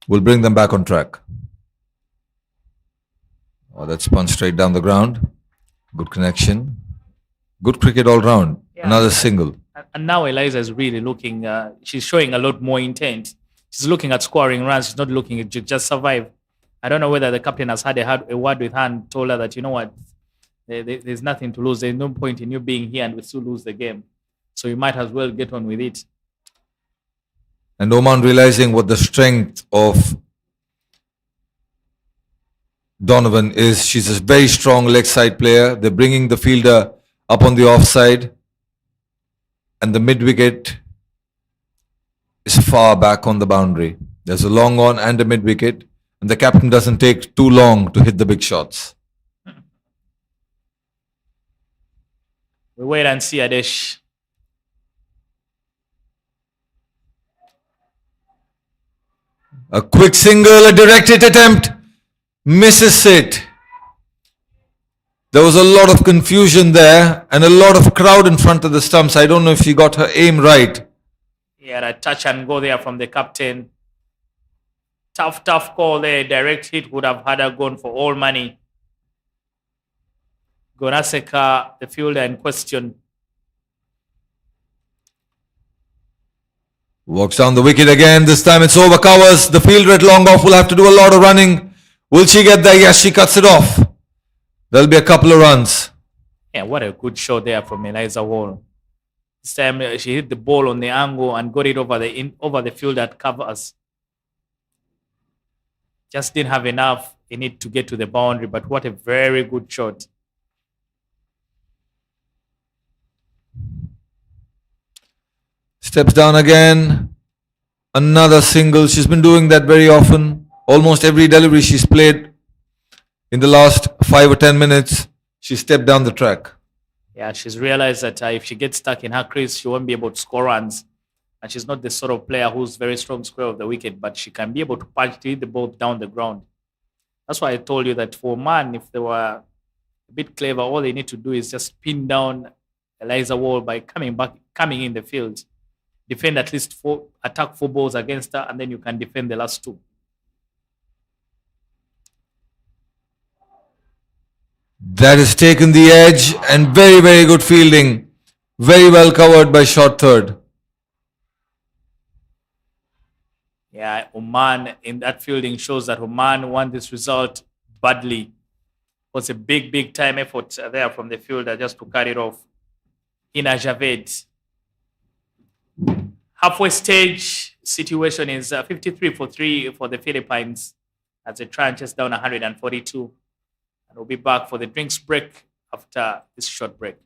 will bring them back on track. Oh, that's punched straight down the ground. Good connection. Good cricket all round. Yeah. Another single. And now Eliza is really looking, she's showing a lot more intent. She's looking at scoring runs. She's not looking at just survive. I don't know whether the captain has had a word with her and told her that, you know what, there's nothing to lose. There's no point in you being here and we still lose the game. So you might as well get on with it. And Oman realizing what the strength of Donovan is. She's a very strong leg side player. They're bringing the fielder up on the offside. And the mid wicket is far back on the boundary. There's a long on and a mid wicket. And the captain doesn't take too long to hit the big shots. We wait and see, Adesh. A quick single, a direct hit attempt. Misses it. There was a lot of confusion there and a lot of crowd in front of the stumps. I don't know if she got her aim right. Yeah, a touch and go there from the captain. Tough call there. Direct hit would have had her gone for all money. Gonaseka, the fielder in question. Walks down the wicket again. This time it's over covers. The fielder at long off will have to do a lot of running. Will she get there? Yes, she cuts it off. There'll be a couple of runs. Yeah, what a good shot there from Eliza Wall. This time she hit the ball on the angle and got it over the field that covers. Just didn't have enough in it to get to the boundary, but what a very good shot. Steps down again. Another single. She's been doing that very often. Almost every delivery she's played in the last 5 or 10 minutes, she stepped down the track. Yeah, she's realized that if she gets stuck in her crease, she won't be able to score runs. And she's not the sort of player who's very strong square of the wicket, but she can be able to punch to hit the ball down the ground. That's why I told you that for Oman, if they were a bit clever, all they need to do is just pin down Eliza Wall by coming in the field. Defend at least attack 4 balls against her, and then you can defend the last 2. That has taken the edge and very, very good fielding. Very well covered by short third. Yeah, Oman in that fielding shows that Oman won this result badly. It was a big time effort there from the fielder just to carry it off. Ina Javed. Halfway stage situation is 53-3 for the Philippines as they try and chase down 142. And we'll be back for the drinks break after this short break.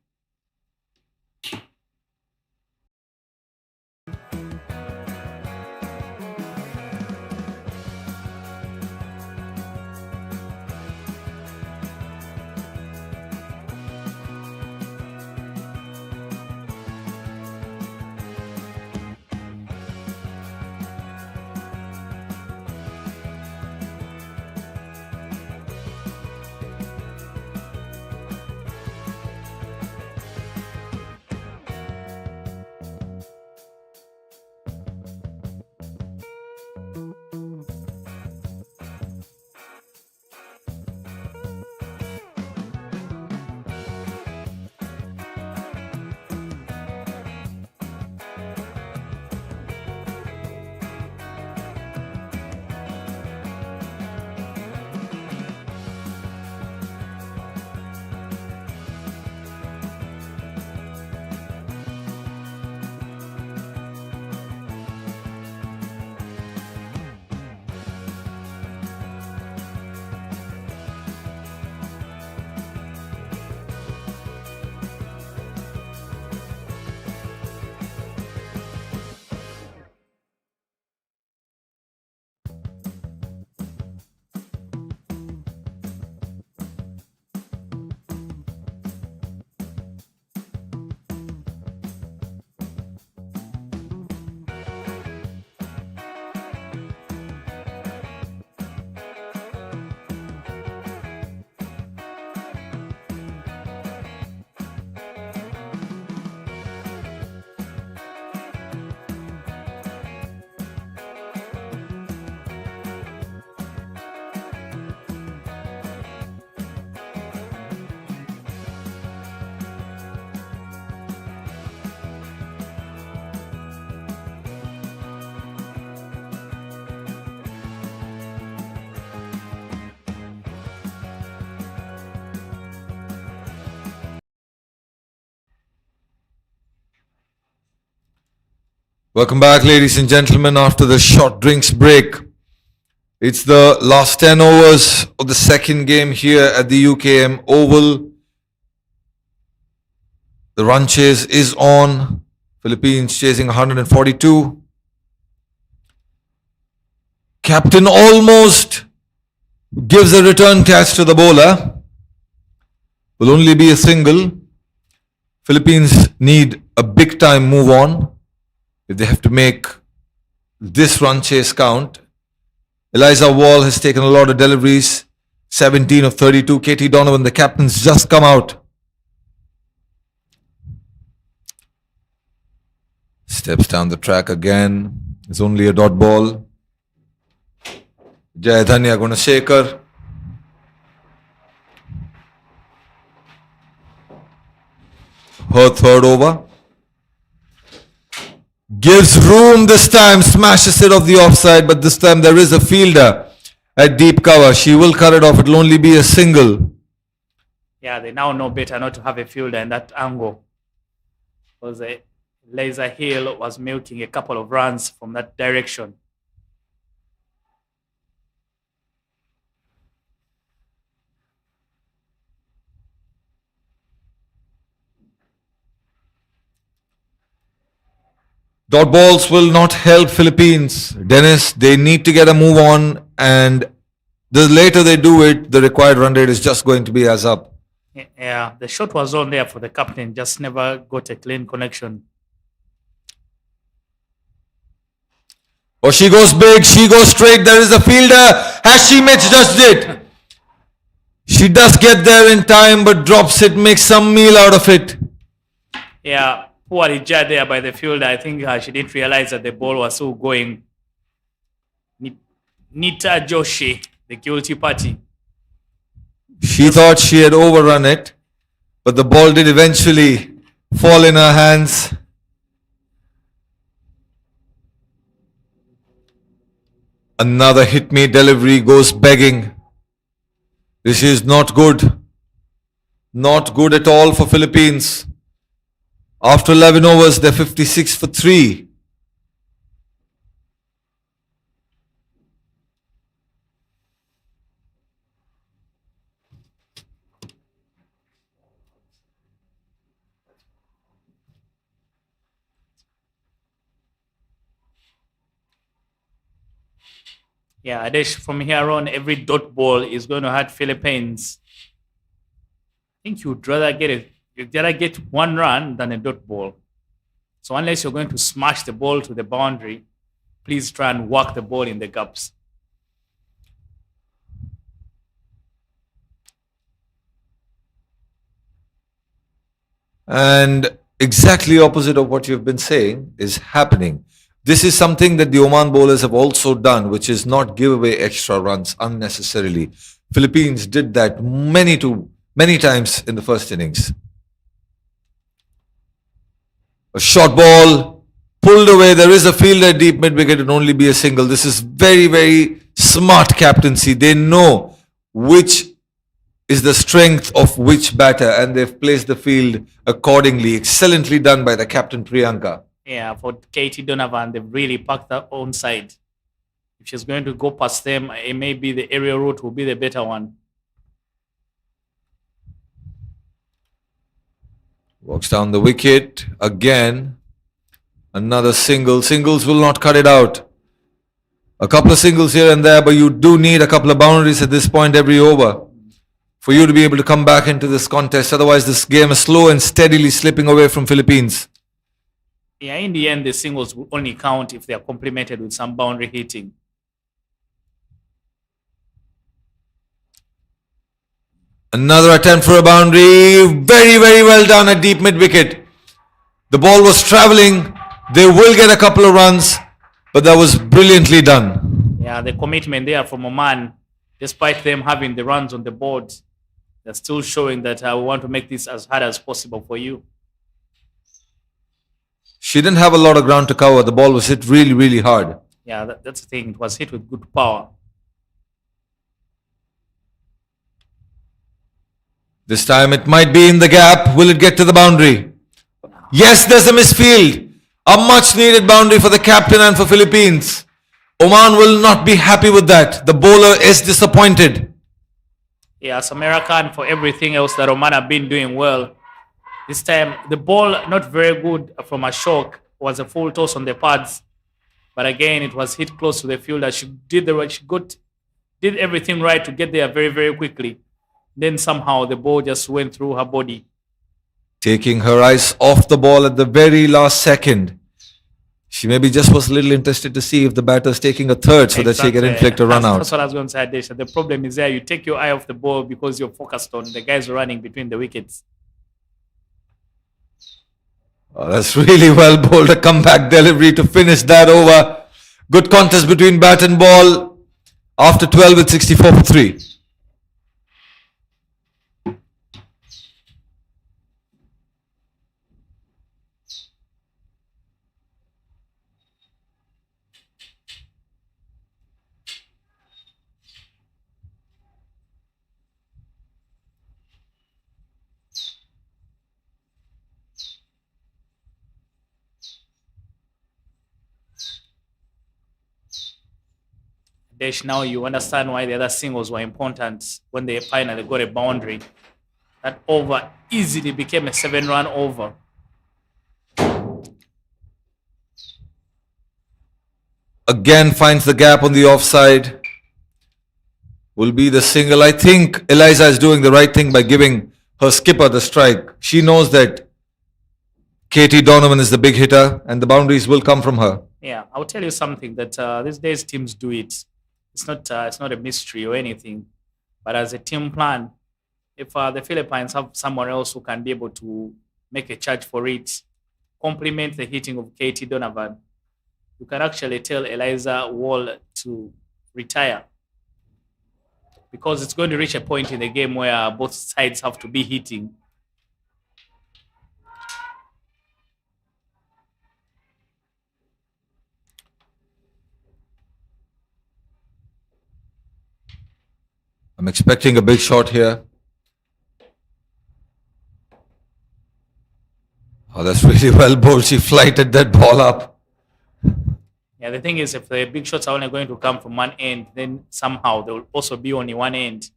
Welcome back, ladies and gentlemen, after the short drinks break. It's the last 10 overs of the second game here at the UKM Oval. The run chase is on. Philippines chasing 142. Captain almost gives a return catch to the bowler. Will only be a single. Philippines need a big time move on if they have to make this run chase count. Eliza Wall has taken a lot of deliveries. 17 of 32. KT Donovan, the captain's just come out. Steps down the track again. It's only a dot ball. Jayadhanya Gunashekhar. Her third over. Gives room this time, smashes it off the offside, but this time there is a fielder at deep cover. She will cut it off. It will only be a single. Yeah, they now know better not to have a fielder in that angle. Because Laser Hill was milking a couple of runs from that direction. Dot balls will not help Philippines. Dennis, they need to get a move on, and the later they do it, the required run rate is just going to be as up. Yeah, the shot was on there for the captain, just never got a clean connection. Oh, she goes big, she goes straight, there is a fielder. Has she misjudged it? She does get there in time, but drops it, makes some meal out of it. Yeah, poorly judged there by the fielder. I think she didn't realize that the ball was still going. Nita Joshi, the guilty party. She thought she had overrun it, but the ball did eventually fall in her hands. Another hit me delivery goes begging. This is not good. Not good at all for Philippines. After 11 overs, they're 56 for 3. Yeah, Adesh, from here on, every dot ball is going to hurt Philippines. I think you'd rather get one run than a dot ball. So unless you're going to smash the ball to the boundary, please try and work the ball in the gaps. And exactly opposite of what you've been saying is happening. This is something that the Oman bowlers have also done, which is not give away extra runs unnecessarily. Philippines did that many times in the first innings. A short ball pulled away. There is a fielder deep mid wicket. It will only be a single. This is very, very smart captaincy. They know which is the strength of which batter, and they've placed the field accordingly. Excellently done by the captain Priyanka. Yeah, for KT Donovan, they've really packed their own side. If she's going to go past them, it may be the aerial route will be the better one. Walks down the wicket again. Another single. Singles will not cut it out. A couple of singles here and there, but you do need a couple of boundaries at this point every over for you to be able to come back into this contest. Otherwise, this game is slow and steadily slipping away from Philippines. Yeah, in the end, the singles will only count if they are complemented with some boundary hitting. Another attempt for a boundary. Very, very well done at deep mid wicket. The ball was travelling. They will get a couple of runs, but that was brilliantly done. Yeah, the commitment there from Oman, despite them having the runs on the board, they're still showing that we want to make this as hard as possible for you. She didn't have a lot of ground to cover. The ball was hit really, really hard. Yeah, that's the thing. It was hit with good power. This time it might be in the gap. Will it get to the boundary? Yes, there's a misfield. A much needed boundary for the captain and for Philippines. Oman will not be happy with that. The bowler is disappointed. Yes, American for everything else that Oman have been doing well. This time, the ball not very good from a shock, was a full toss on the pads. But again, it was hit close to the fielder. She did the right, did everything right to get there very, very quickly. Then somehow the ball just went through her body. Taking her eyes off the ball at the very last second. She maybe just was a little interested to see if the batter is taking a third so that she can inflict a run out. That's what I was going to say, Adesha. The problem is there. You take your eye off the ball because you're focused on the guys running between the wickets. Oh, that's really well bowled. A comeback delivery to finish that over. Good contest between bat and ball. After 12 with 64 for 3. Desh, now you understand why the other singles were important when they finally got a boundary. That over easily became a 7-run over. Again finds the gap on the offside. Will be the single. I think Eliza is doing the right thing by giving her skipper the strike. She knows that Katie Donovan is the big hitter and the boundaries will come from her. Yeah, I'll tell you something that these days teams do it. It's not a mystery or anything. But as a team plan, if the Philippines have someone else who can be able to make a charge for it, complement the hitting of Katie Donovan, you can actually tell Eliza Wall to retire. Because it's going to reach a point in the game where both sides have to be hitting. I'm expecting a big shot here. Oh, that's really well bowled. She flighted that ball up. Yeah, the thing is, if the big shots are only going to come from one end, then somehow there will also be only one end.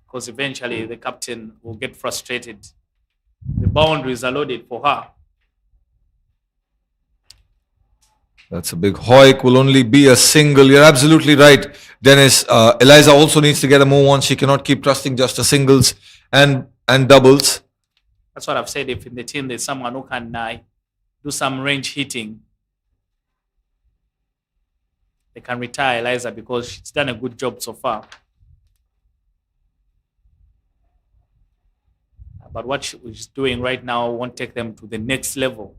Because eventually the captain will get frustrated. The boundaries are loaded for her. That's a big hoik. Will only be a single. You're absolutely right, Dennis. Eliza also needs to get a move on. She cannot keep trusting just the singles and doubles. That's what I've said. If in the team there's someone who can do some range hitting, they can retire Eliza because she's done a good job so far. But what she's doing right now won't take them to the next level.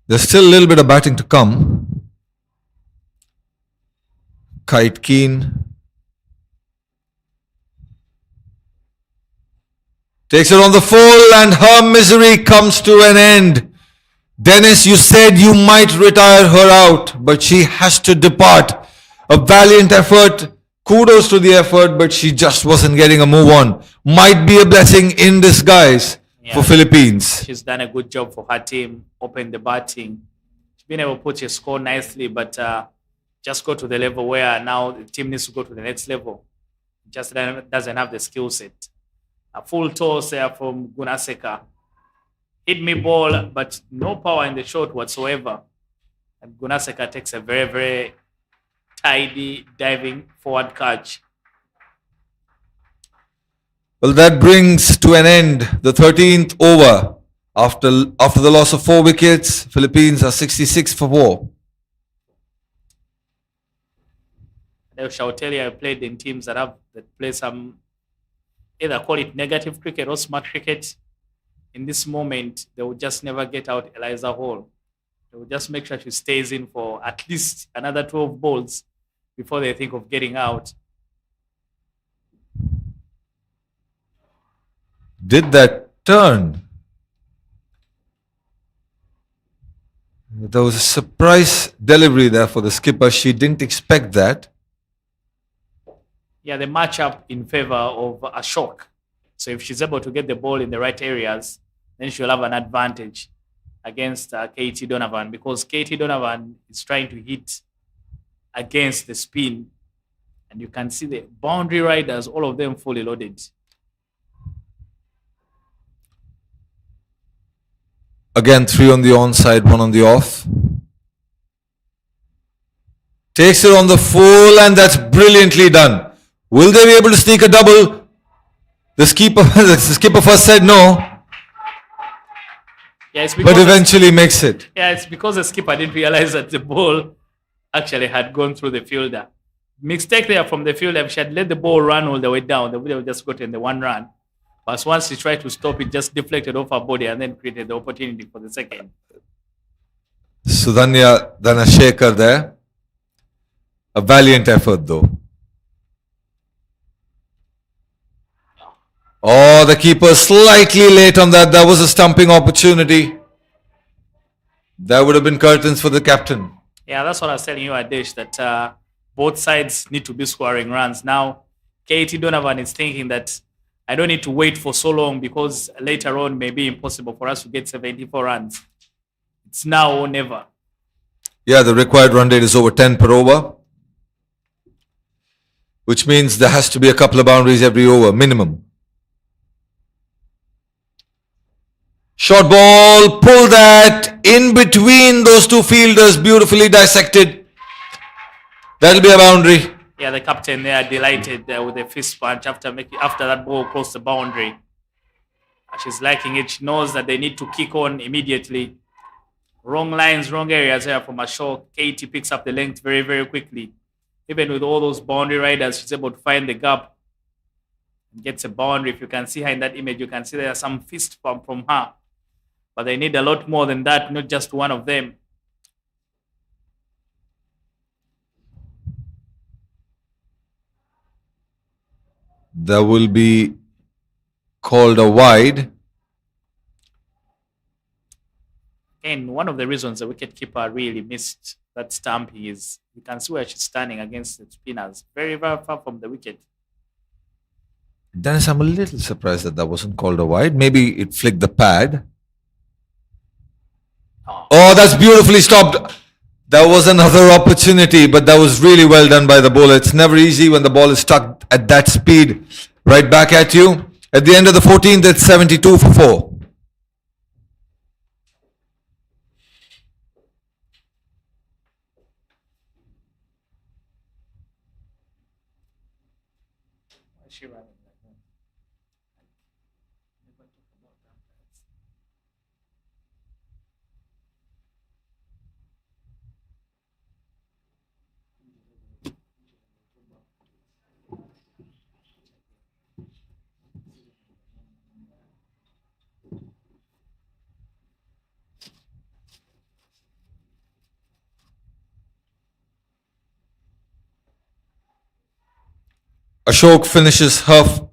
There's still a little bit of batting to come. Kite Keen takes it on the full and her misery comes to an end. Dennis, you said you might retire her out, but she has to depart. A valiant effort. Kudos to the effort, but she just wasn't getting a move on. Might be a blessing in disguise for Philippines. She's done a good job for her team, opened the batting. She's been able to put a score nicely, but just go to the level where now the team needs to go to the next level. Just doesn't have the skill set. A full toss there from Gunaseka. Hit me ball, but no power in the shot whatsoever. And Gunaseka takes a very, very tidy diving forward catch. Well, that brings to an end the 13th over. After the loss of 4 wickets, Philippines are 66 for 4. I shall tell you, I played in teams that play some, either call it negative cricket or smart cricket. In this moment, they will just never get out Eliza Hall. They will just make sure she stays in for at least another 12 balls before they think of getting out. Did that turn? There was a surprise delivery there for the skipper. She didn't expect that. Yeah, the matchup in favor of a shock. So if she's able to get the ball in the right areas, then she'll have an advantage against Katie Donovan, because Katie Donovan is trying to hit against the spin. And you can see the boundary riders, all of them fully loaded. Again, 3 on the onside, 1 on the off. Takes it on the full, and that's brilliantly done. Will they be able to sneak a double? The skipper first said no, Yeah, it's but because eventually makes it. yeah, it's because the skipper didn't realize that the ball actually had gone through the fielder. Mistake there from the fielder. If she had let the ball run all the way down, they would have just gotten the one run. But once she tried to stop it, just deflected off her body and then created the opportunity for the second. Sudhanya Dhanashekhar there. A valiant effort though. Oh, the keeper slightly late on that. That was a stumping opportunity. That would have been curtains for the captain. Yeah, that's what I was telling you, Adesh, that both sides need to be scoring runs. Now, Katie Donovan is thinking that I don't need to wait for so long because later on may be impossible for us to get 74 runs. It's now or never. Yeah, the required run rate is over 10 per over, which means there has to be a couple of boundaries every over, minimum. Short ball, pull that in between those two fielders, beautifully dissected. That'll be a boundary. Yeah, the captain there delighted with the fist punch after that ball crossed the boundary. She's liking it. She knows that they need to kick on immediately. Wrong lines, wrong areas here from a shot. Katie picks up the length very, very quickly. Even with all those boundary riders, she's able to find the gap and gets a boundary. If you can see her in that image, you can see there's some fist pump from her. But they need a lot more than that, not just one of them. That will be called a wide. And one of the reasons the wicketkeeper really missed that stamping is you can see where she's standing against the spinners, very, very far from the wicket. Dennis, I'm a little surprised that wasn't called a wide. Maybe it flicked the pad. Oh, that's beautifully stopped. That was another opportunity, but that was really well done by the bowler. It's never easy when the ball is stuck at that speed right back at you. At the end of the 14th, it's 72 for 4. Ashok finishes her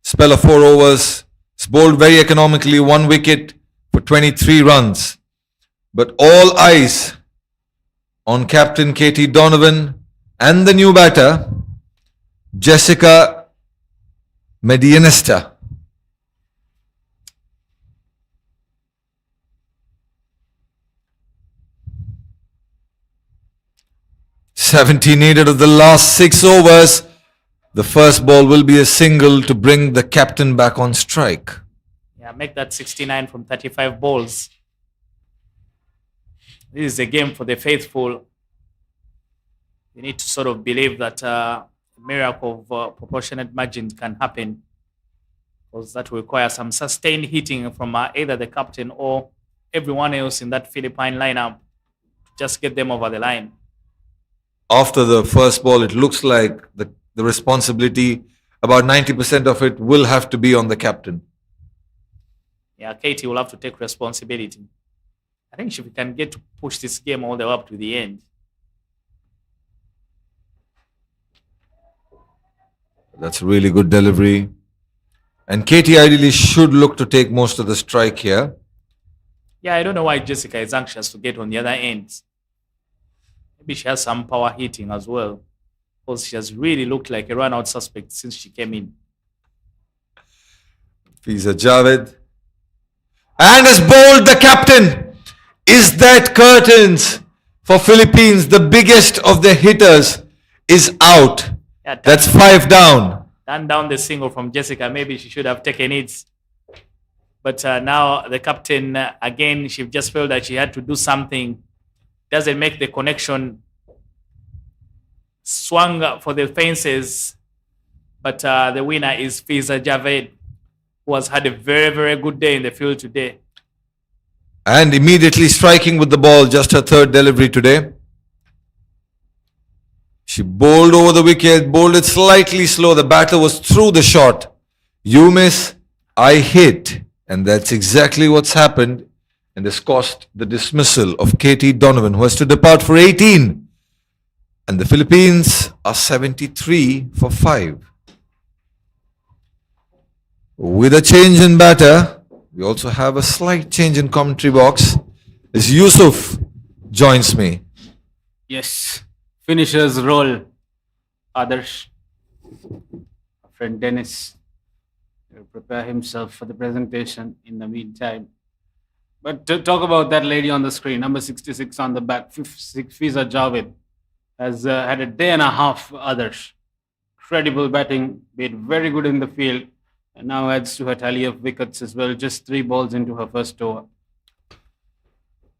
spell of 4 overs. It's bowled very economically, 1 wicket for 23 runs. But all eyes on captain Katie Donovan and the new batter, Jessica Medianista. "70 needed of the last 6 overs. The first ball will be a single to bring the captain back on strike." Yeah, make that 69 from 35 balls. This is a game for the faithful. You need to sort of believe that a miracle of proportionate margins can happen, because that will require some sustained hitting from either the captain or everyone else in that Philippine lineup to just get them over the line. After the first ball, it looks like the responsibility, about 90% of it, will have to be on the captain. Yeah, Katie will have to take responsibility. I think she can get to push this game all the way up to the end. That's a really good delivery. And Katie ideally should look to take most of the strike here. Yeah, I don't know why Jessica is anxious to get on the other end. Maybe she has some power hitting as well, because she has really looked like a run-out suspect since she came in. Fiza Javed. and has bowled the captain. Is that curtains for Philippines? The biggest of the hitters is out. Yeah, That's 5 down. turned down the single from Jessica. Maybe she should have taken it. But now the captain, again, she just felt that she had to do something. Doesn't make the connection. Swung for the fences. But the winner is Fiza Javed, who has had a very, very good day in the field today. And immediately striking with the ball, just her third delivery today. She bowled over the wicket, bowled it slightly slow. The batter was through the shot. You miss, I hit. And that's exactly what's happened. And this cost the dismissal of KT Donovan, who has to depart for 18. And the Philippines are 73 for 5. With a change in batter, we also have a slight change in commentary box. As Yusuf joins me. Yes, finisher's role. Adarsh, our friend Dennis, will prepare himself for the presentation in the meantime. But to talk about that lady on the screen, number 66 on the back, Fiza Javed, has had a day and a half. Adarsh, credible batting, been very good in the field, and now adds to her tally of wickets as well. Just 3 balls into her first over.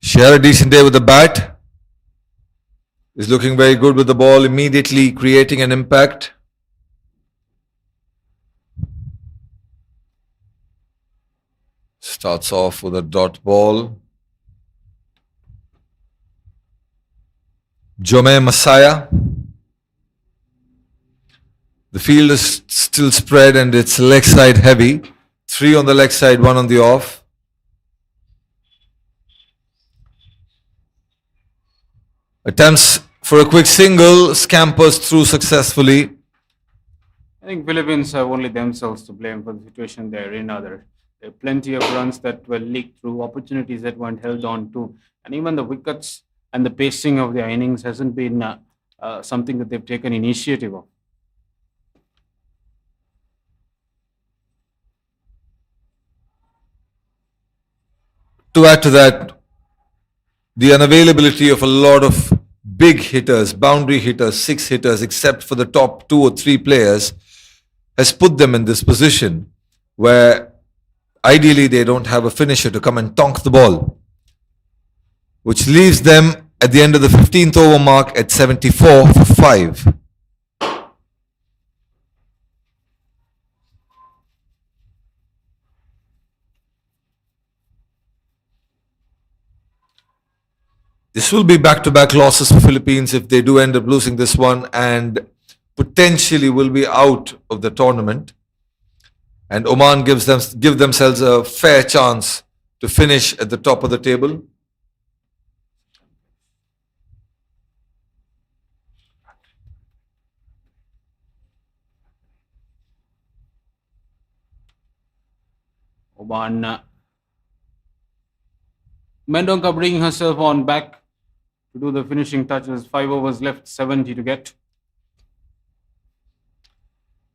She had a decent day with the bat. Is looking very good with the ball, immediately creating an impact. Starts off with a dot ball. Jome Messiah. The field is still spread and it's leg side heavy. 3 on the leg side, 1 on the off. Attempts for a quick single, scampers through successfully. I think Philippines have only themselves to blame for the situation they're in. There are plenty of runs that were leaked through, opportunities that weren't held on to, and even the wickets and the pacing of their innings hasn't been something that they've taken initiative of. To add to that, the unavailability of a lot of big hitters, boundary hitters, 6 hitters, except for the top 2 or 3 players, has put them in this position where ideally they don't have a finisher to come and tonk the ball, which leaves them at the end of the 15th over mark at 74 for 5. This will be back-to-back losses for Philippines if they do end up losing this one, and potentially will be out of the tournament. And Oman give themselves a fair chance to finish at the top of the table. Oman, Mendonca bringing herself on back to do the finishing touches. 5 overs left, 70 to get.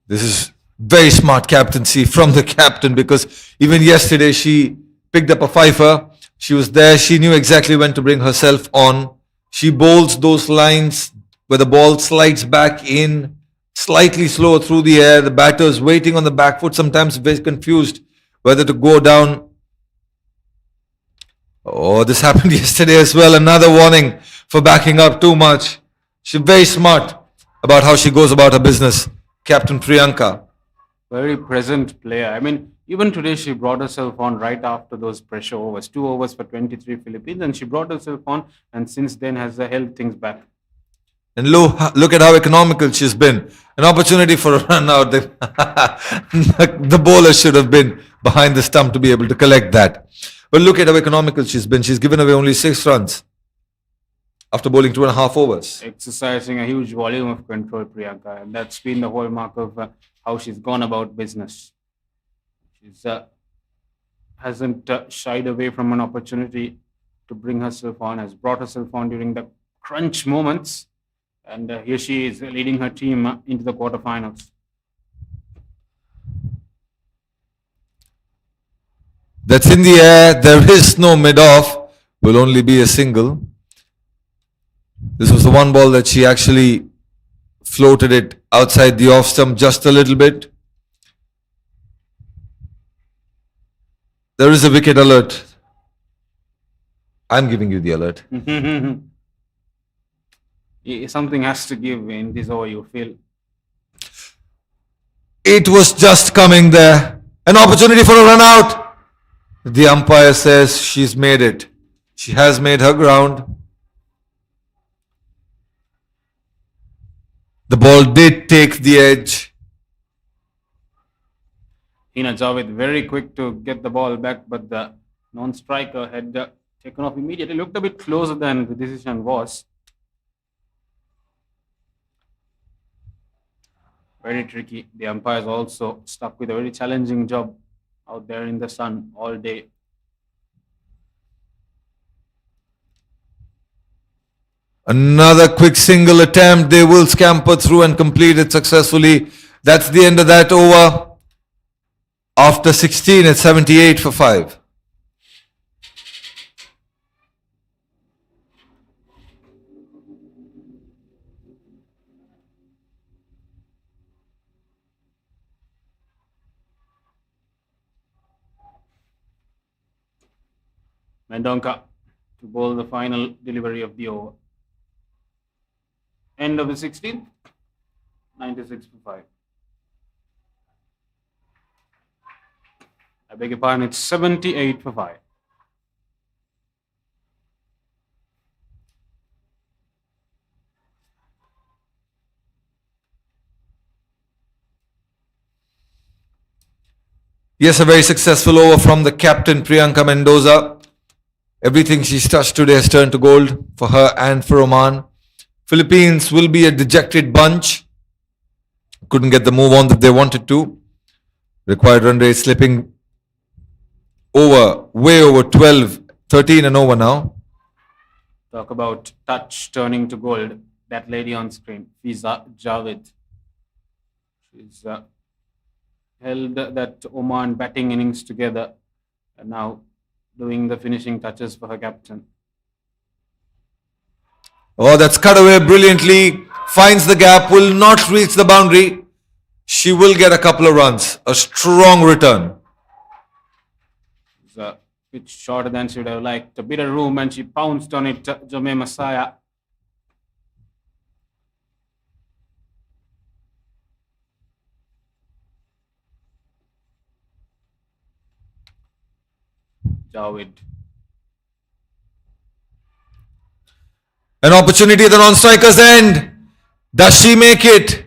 This is very smart captaincy from the captain, because even yesterday she picked up a fifer. She was there. She knew exactly when to bring herself on. She bowls those lines where the ball slides back in, slightly slower through the air. The batter's waiting on the back foot, sometimes very confused whether to go down. Oh, this happened yesterday as well. Another warning for backing up too much. She's very smart about how she goes about her business. Captain Priyanka. Very present player. I mean, even today she brought herself on right after those pressure overs. 2 overs for 23 Philippines, and she brought herself on, and since then has held things back. And look at how economical she's been. An opportunity for a run out. The bowler should have been behind the stump to be able to collect that. But look at how economical she's been. She's given away only 6 runs after bowling 2.5 overs. Exercising a huge volume of control, Priyanka, and that's been the hallmark of how she's gone about business. She's hasn't shied away from an opportunity to bring herself on, has brought herself on during the crunch moments, and here she is leading her team into the quarterfinals. That's in the air. There is no mid-off. Will only be a single. This was the one ball that she actually floated it outside the off stump just a little bit. There is a wicket alert. I'm giving you the alert. Something has to give in this over, you feel. It was just coming there. An opportunity for a run out. The umpire says she's made it. She has made her ground. The ball did take the edge. Hina Javed very quick to get the ball back, but the non-striker had taken off immediately. Looked a bit closer than the decision was. Very tricky. The umpires also stuck with a very challenging job out there in the sun all day. Another quick single attempt. They will scamper through and complete it successfully. That's the end of that over. After 16, it's 78 for 5. Mendonca to bowl the final delivery of the over. End of the 16th, 96 for 5. I beg your pardon, it's 78 for 5. Yes, a very successful over from the captain Priyanka Mendoza. Everything she's touched today has turned to gold for her and for Oman. Philippines will be a dejected bunch. Couldn't get the move on that they wanted to. Required run rate slipping over, way over 12, 13 and over now. Talk about touch turning to gold. That lady on screen, Fiza Javed. She's held that Oman batting innings together and now doing the finishing touches for her captain. Oh, that's cut away brilliantly. Finds the gap, will not reach the boundary. She will get a couple of runs. A strong return. It's a bit shorter than she would have liked. A bit of room and she pounced on it, Jome Messiah. Javed. An opportunity at the non-striker's end. Does she make it?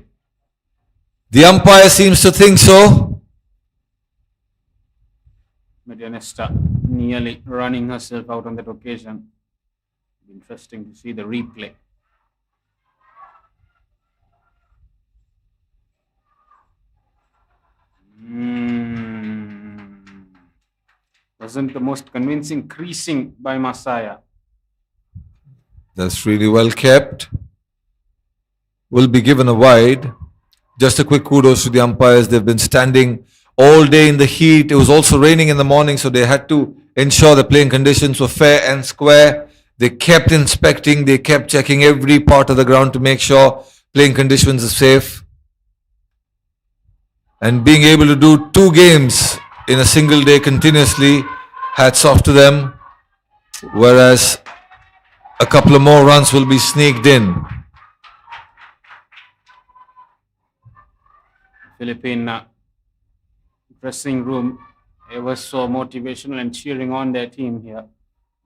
The umpire seems to think so. Medianesta nearly running herself out on that occasion. Interesting to see the replay. Wasn't the most convincing creasing by Masaya. That's really well kept. Will be given a wide. Just a quick kudos to the umpires. They've been standing all day in the heat. It was also raining in the morning, so they had to ensure the playing conditions were fair and square. They kept inspecting, they kept checking every part of the ground to make sure playing conditions are safe. And being able to do 2 games in a single day continuously, hats off to them. Whereas a couple of more runs will be sneaked in. Philippine dressing room ever so motivational and cheering on their team here.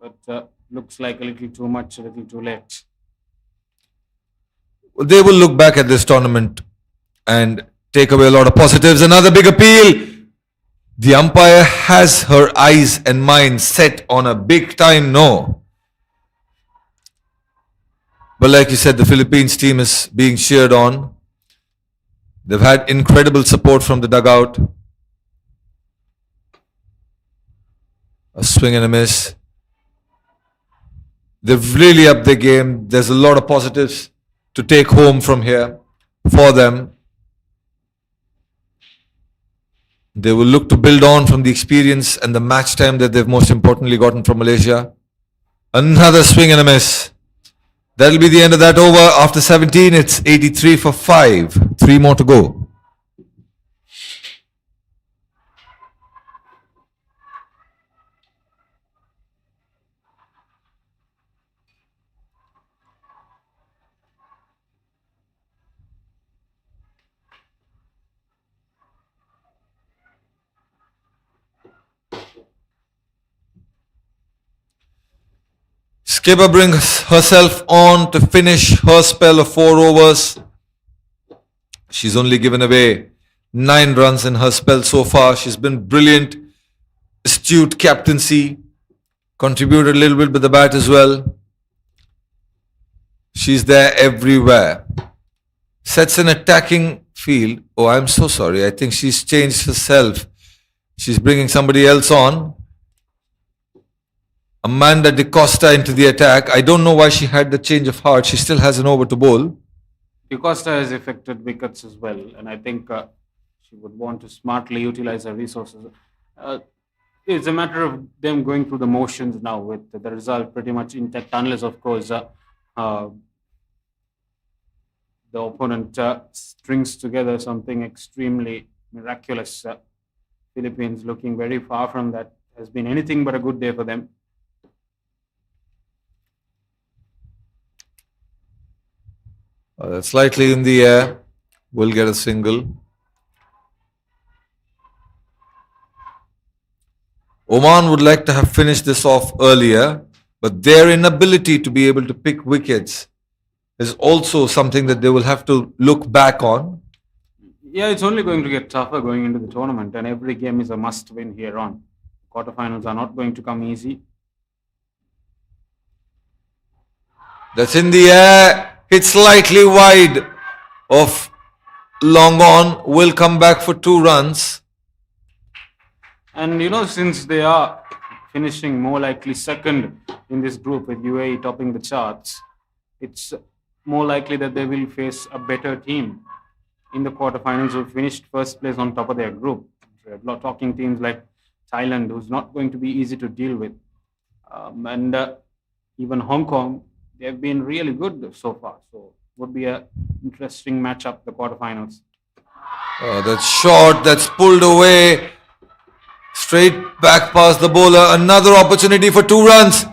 But looks like a little too much, a little too late. They will look back at this tournament and take away a lot of positives. Another big appeal. The umpire has her eyes and mind set on a big time no. But like you said, the Philippines team is being cheered on. They've had incredible support from the dugout. A swing and a miss. They've really upped their game. There's a lot of positives to take home from here for them. They will look to build on from the experience and the match time that they've most importantly gotten from Malaysia. Another swing and a miss. That'll be the end of that over. After 17, it's 83 for 5. 3 more to go. Skipper brings herself on to finish her spell of 4 overs. She's only given away 9 runs in her spell so far. She's been brilliant, astute captaincy, contributed a little bit with the bat as well. She's there everywhere. Sets an attacking field. Oh, I'm so sorry. I think she's changed herself. She's bringing somebody else on. Amanda De Costa into the attack. I don't know why she had the change of heart. She still has an over to bowl. De Costa has affected wickets as well, and I think she would want to smartly utilize her resources. It's a matter of them going through the motions now with the result pretty much intact, unless, of course, the opponent strings together something extremely miraculous. Philippines looking very far from that. Has been anything but a good day for them. That's slightly in the air. Will get a single. Oman would like to have finished this off earlier, but their inability to be able to pick wickets is also something that they will have to look back on. Yeah, it's only going to get tougher going into the tournament, and every game is a must-win here on. Quarterfinals are not going to come easy. That's in the air. Hit slightly wide of long on. Will come back for 2 runs. And since they are finishing more likely second in this group with UAE topping the charts, it's more likely that they will face a better team in the quarterfinals who finished first place on top of their group. We're talking teams like Thailand, who's not going to be easy to deal with. And even Hong Kong, they've been really good so far. So would be an interesting matchup, the quarterfinals. That's short. That's pulled away. Straight back past the bowler. Another opportunity for 2 runs.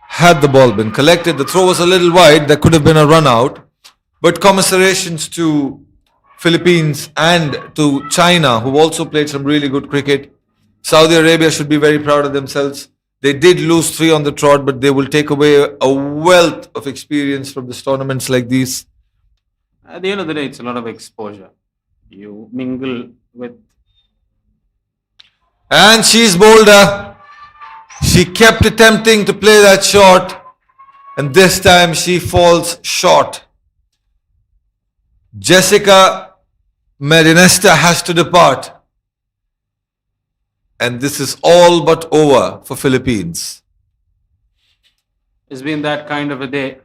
Had the ball been collected, the throw was a little wide. There could have been a run out. But commiserations to Philippines and to China, who also played some really good cricket. Saudi Arabia should be very proud of themselves. They did lose 3 on the trot, but they will take away a wealth of experience from these tournaments like these. At the end of the day, it's a lot of exposure. You mingle with... And she's bolder. She kept attempting to play that shot, and this time she falls short. Jessica Medinesta has to depart. And this is all but over for Philippines. It's been that kind of a day.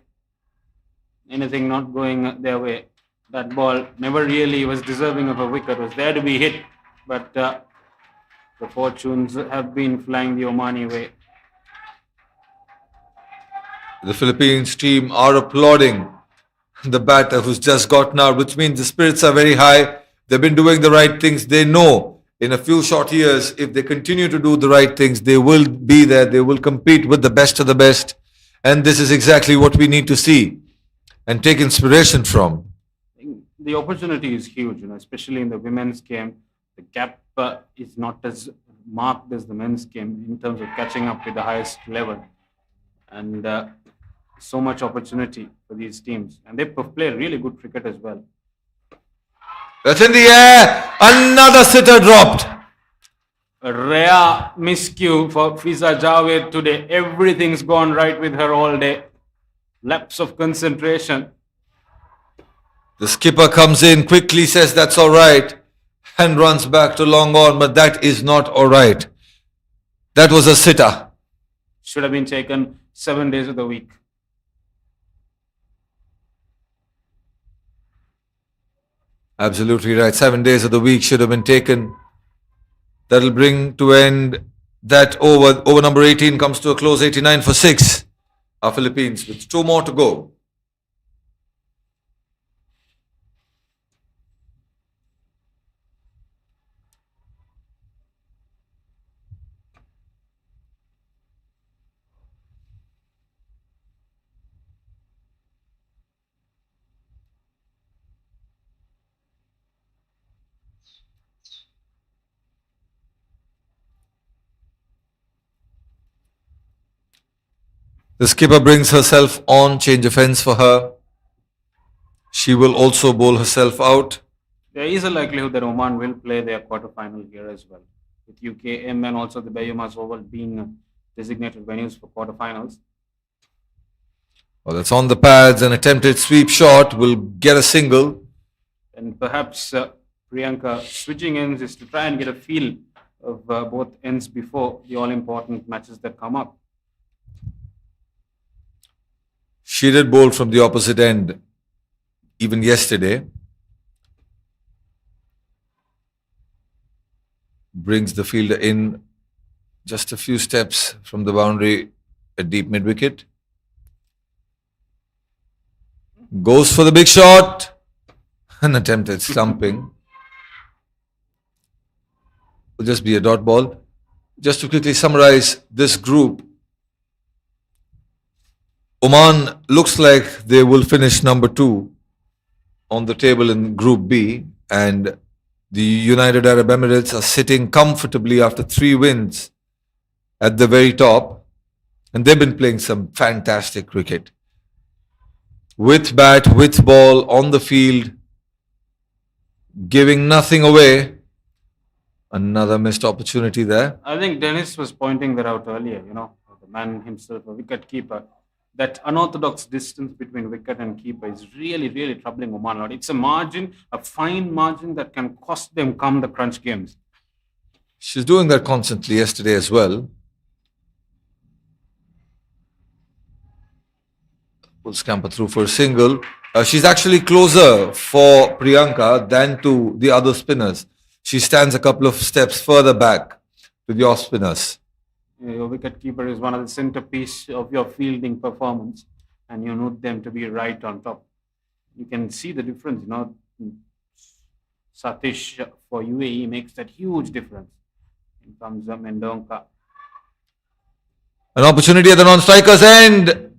Anything not going their way. That ball never really was deserving of a wicket. It was there to be hit. But the fortunes have been flying the Omani way. The Philippines team are applauding the batter who's just gotten out, which means the spirits are very high. They've been doing the right things. They know in a few short years, if they continue to do the right things, they will be there. They will compete with the best of the best. And this is exactly what we need to see and take inspiration from. The opportunity is huge, especially in the women's game. The gap is not as marked as the men's game in terms of catching up with the highest level. And so much opportunity for these teams. And they play really good cricket as well. That's in the air. Another sitter dropped. A rare miscue for Fiza Javed today. Everything's gone right with her all day. Lapse of concentration. The skipper comes in, quickly says that's all right, and runs back to long on, but that is not all right. That was a sitter. Should have been taken 7 days of the week. Absolutely right. 7 days of the week should have been taken. That'll bring to end that over. Over number 18 comes to a close, 89 for 6. Our Philippines with 2 more to go. The skipper brings herself on, change of ends for her. She will also bowl herself out. There is a likelihood that Oman will play their quarterfinal here as well, with UKM and also the UKM Oval being designated venues for quarterfinals. Well, that's on the pads. An attempted sweep shot will get a single. And perhaps Priyanka switching ends is to try and get a feel of both ends before the all-important matches that come up. She did bowl from the opposite end even yesterday. Brings the fielder in just a few steps from the boundary at deep mid-wicket. Goes for the big shot. An attempt at stumping. Will just be a dot ball. Just to quickly summarize this group, Oman looks like they will finish number 2 on the table in Group B, and the United Arab Emirates are sitting comfortably after 3 wins at the very top, and they've been playing some fantastic cricket. With bat, with ball, on the field, giving nothing away. Another missed opportunity there. I think Dennis was pointing that out earlier, the man himself, a wicket keeper. That unorthodox distance between wicket and keeper is really, really troubling Oman. It's a margin, a fine margin that can cost them come the crunch games. She's doing that constantly yesterday as well. Will scamper through for a single. She's actually closer for Priyanka than to the other spinners. She stands a couple of steps further back to the off spinners. Your wicket keeper is one of the centerpiece of your fielding performance, and you need them to be right on top. You can see the difference, Satish for UAE makes that huge difference. In comes Mendonca. An opportunity at the non-striker's end.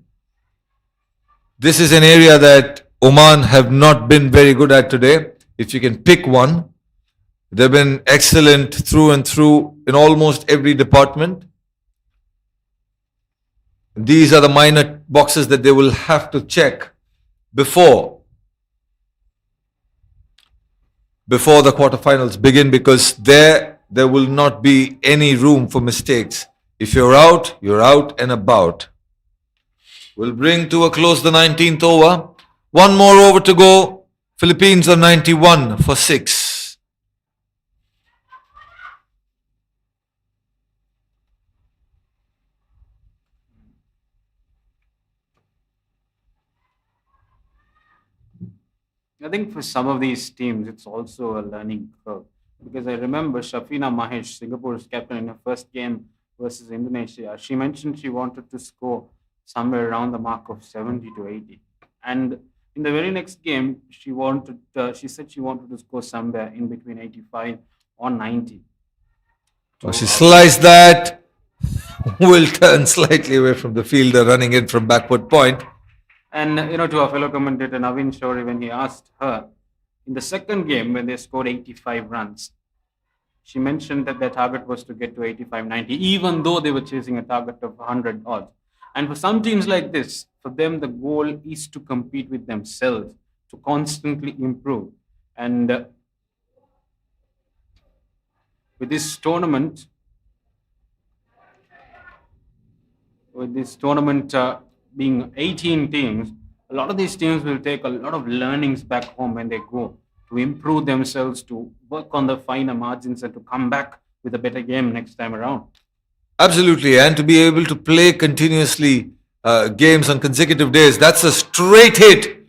This is an area that Oman have not been very good at today. If you can pick one, they've been excellent through and through in almost every department. These are the minor boxes that they will have to check before the quarterfinals begin, because there will not be any room for mistakes. If you're out and about. We'll bring to a close the 19th over. 1 more over to go. Philippines are 91 for 6. I think for some of these teams, it's also a learning curve. Because I remember Shafina Mahesh, Singapore's captain, in her first game versus Indonesia, she mentioned she wanted to score somewhere around the mark of 70 to 80. And in the very next game, she said she wanted to score somewhere in between 85 or 90. So she sliced that. Will turn slightly away from the fielder running in from backward point. And, to our fellow commentator Navin Shori, when he asked her, in the second game when they scored 85 runs, she mentioned that their target was to get to 85, 90, even though they were chasing a target of 100 odds. And for some teams like this, for them, the goal is to compete with themselves, to constantly improve. And with this tournament being 18 teams, a lot of these teams will take a lot of learnings back home when they go to improve themselves, to work on the finer margins, and to come back with a better game next time around. Absolutely, and to be able to play continuously games on consecutive days. That's a straight hit.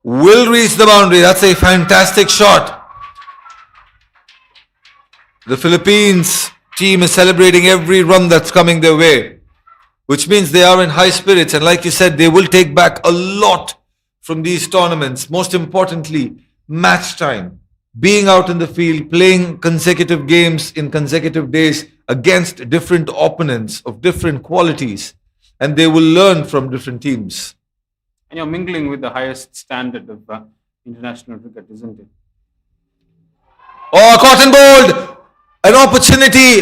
Will reach the boundary. That's a fantastic shot. The Philippines team is celebrating every run that's coming their way, which means they are in high spirits. And like you said, they will take back a lot from these tournaments. Most importantly, match time. Being out in the field, playing consecutive games in consecutive days against different opponents of different qualities. And they will learn from different teams. And you're mingling with the highest standard of international cricket, isn't it? Oh, cotton bowled! An opportunity,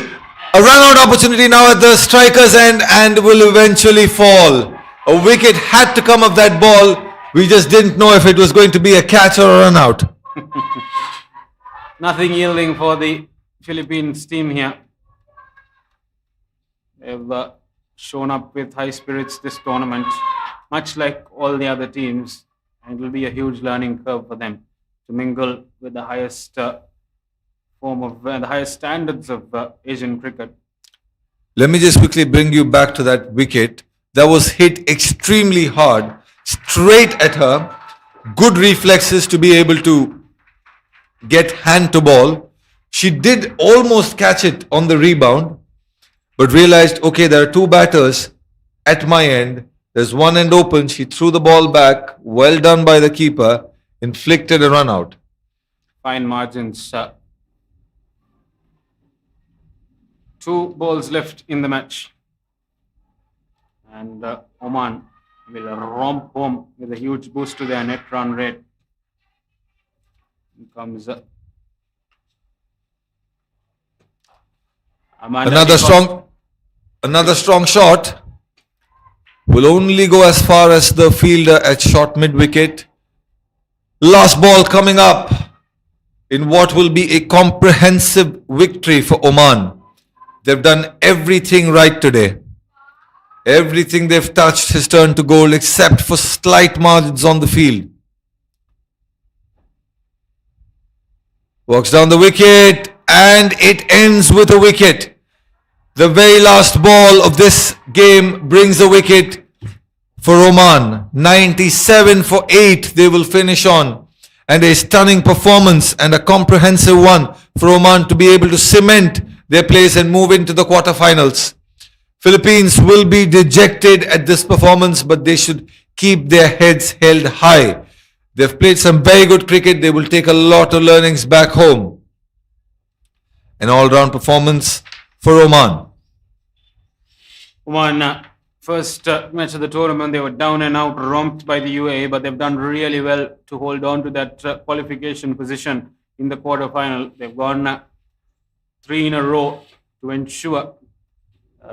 a run-out opportunity now at the striker's end and will eventually fall. A wicket had to come of that ball. We just didn't know if it was going to be a catch or a run-out. Nothing yielding for the Philippines team here. They've shown up with high spirits this tournament, much like all the other teams. And it will be a huge learning curve for them to mingle with the highest form of the highest standards of Asian cricket. Let me just quickly bring you back to that wicket. That was hit extremely hard, straight at her. Good reflexes to be able to get hand to ball. She did almost catch it on the rebound, but realized, okay, there are two batters at my end. There's one end open. She threw the ball back. Well done by the keeper. Inflicted a run out. Fine margins. 2 balls left in the match. And Oman will romp home with a huge boost to their net run rate. Here comes Another strong shot. Will only go as far as the fielder at short mid wicket. Last ball coming up in what will be a comprehensive victory for Oman. They've done everything right today. Everything they've touched has turned to gold except for slight margins on the field. Walks down the wicket and it ends with a wicket. The very last ball of this game brings a wicket for Oman. 97 for 8 they will finish on. And a stunning performance and a comprehensive one for Oman to be able to cement their place and move into the quarterfinals. Philippines will be dejected at this performance, but they should keep their heads held high. They've played some very good cricket. They will take a lot of learnings back home. An all-round performance for Oman. Oman, first match of the tournament, they were down and out, romped by the UAE, but they've done really well to hold on to that qualification position in the quarterfinal. They've gone 3 in a row to ensure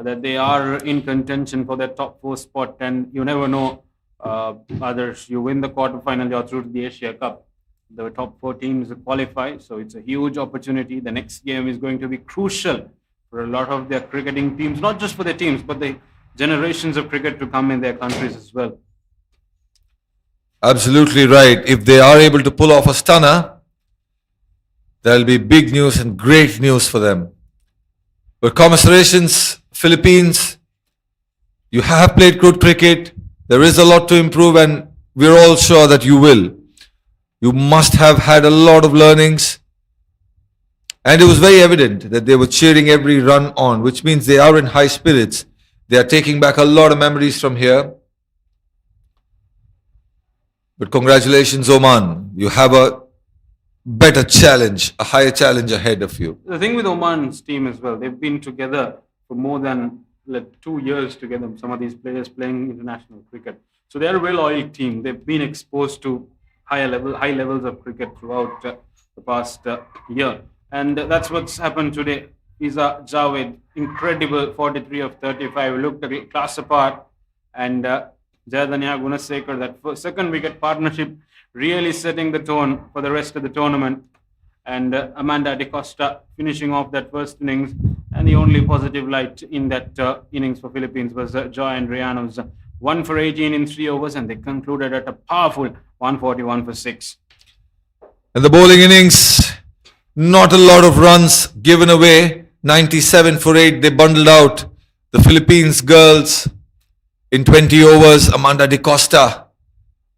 that they are in contention for that top 4 spot. And you never know, others. You win the quarterfinal, you're through to the Asia Cup. The top 4 teams qualify, so it's a huge opportunity. The next game is going to be crucial for a lot of their cricketing teams, not just for their teams, but the generations of cricket to come in their countries as well. Absolutely right. If they are able to pull off a stunner, there'll be big news and great news for them. But commiserations, Philippines, you have played good cricket. There is a lot to improve and we're all sure that you will. You must have had a lot of learnings. And it was very evident that they were cheering every run on, which means they are in high spirits. They are taking back a lot of memories from here. But congratulations, Oman. You have a better challenge, a higher challenge ahead of you. The thing with Oman's team as well, they've been together for more than 2 years together, some of these players playing international cricket. So they're a well-oiled team. They've been exposed to high levels of cricket throughout the past year. And that's what's happened today. Iza Javed, incredible 43 of 35, looked a class apart. And Jayadanya Gunasekar, that second wicket partnership, really setting the tone for the rest of the tournament. And Amanda De Costa finishing off that first innings. And the only positive light in that innings for Philippines was Joy and Riano's 1 for 18 in 3 overs, and they concluded at a powerful 141 for 6. In the bowling innings, not a lot of runs given away. 97 for 8, they bundled out the Philippines girls in 20 overs. Amanda De Costa,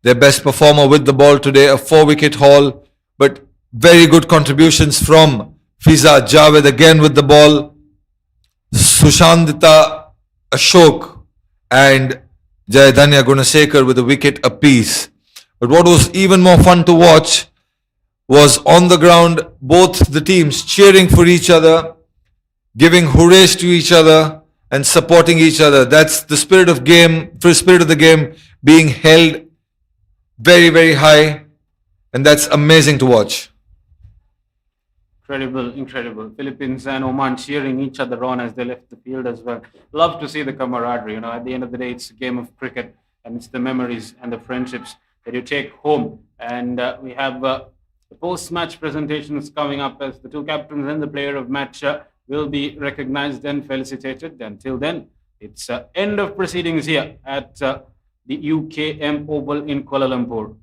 their best performer with the ball today, a 4-wicket haul, but very good contributions from Fiza Javed again with the ball. Sushandita Ashok and Jayadanya Gunasekar with a wicket apiece. But what was even more fun to watch was on the ground, both the teams cheering for each other, giving hurrays to each other and supporting each other. That's the spirit of the game being held very, very high, and that's amazing to watch. Incredible. Philippines and Oman cheering each other on as they left the field as well. Love to see the camaraderie. At the end of the day, it's a game of cricket, and it's the memories and the friendships that you take home. And we have the post-match presentations coming up as the two captains and the player of match will be recognized and felicitated. Until then, it's end of proceedings here at the UKM Oval in Kuala Lumpur.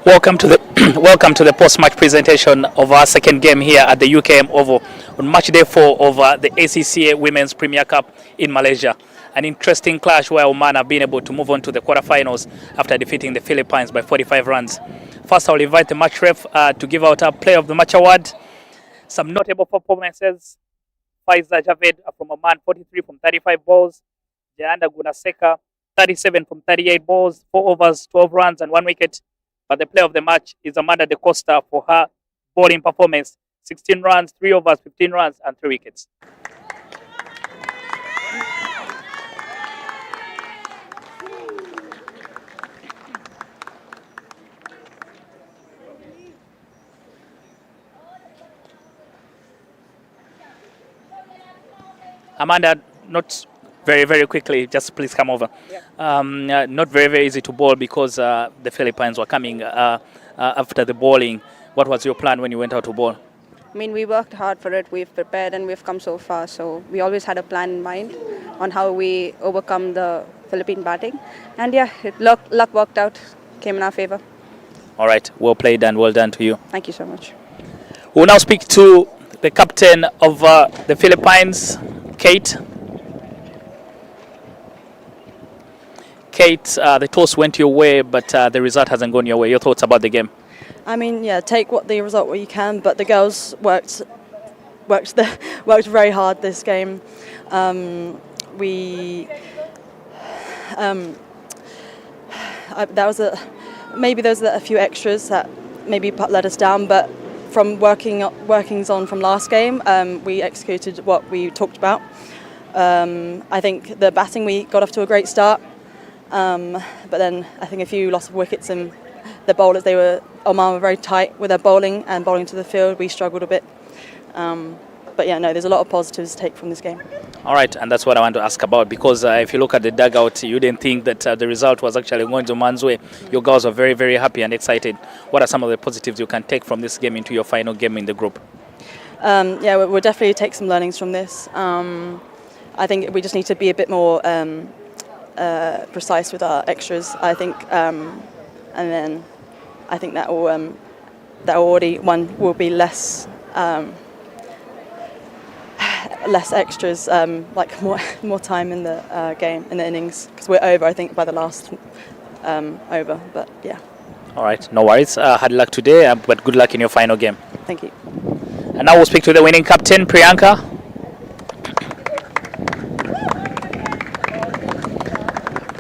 Welcome to the welcome to the post-match presentation of our second game here at the UKM Oval on match day 4 of the ACC Women's Premier Cup in Malaysia. An interesting clash where Oman have been able to move on to the quarterfinals after defeating the Philippines by 45 runs. First, I'll invite the match ref to give out our Player of the Match award. Some notable performances: Faiza Javed from Oman, 43 from 35 balls. Jayanda Gunaseka, 37 from 38 balls, 4 overs, 12 runs and 1 wicket. But the player of the match is Amanda De Costa for her bowling performance: 16 runs, 3 overs, 15 runs and 3 wickets. Amanda, not very quickly, just please come over. Not very easy to bowl because the Philippines were coming after the bowling. What was your plan when you went out to bowl? I mean, we worked hard for it, we've prepared and we've come so far. So we always had a plan in mind on how we overcome the Philippine batting. And yeah, luck worked out, came in our favor. All right, well played and well done to you. Thank you so much. We'll now speak to the captain of the Philippines, Kate. Kate, the toss went your way, but the result hasn't gone your way. Your thoughts about the game? I mean, yeah, take what the result what you can, but the girls worked very hard this game. Maybe there was a few extras that maybe let us down, but from workings on from last game, we executed what we talked about. I think the batting, we got off to a great start. But then I think a few loss of wickets, and the bowlers, Oman were very tight with their bowling and bowling to the field. We struggled a bit. But yeah, no, there's a lot of positives to take from this game. All right, and that's what I want to ask about, because if you look at the dugout, you didn't think that the result was actually going to Oman's way. Your girls were very happy and excited. What are some of the positives you can take from this game into your final game in the group? Yeah, we'll definitely take some learnings from this. I think we just need to be a bit more precise with our extras, I think, and then I think that already one will be less extras, like more time in the game, in the innings, because we're over, I think, by the last over. But yeah. All right, no worries. Hard luck today, but good luck in your final game. Thank you. And now we'll speak to the winning captain, Priyanka.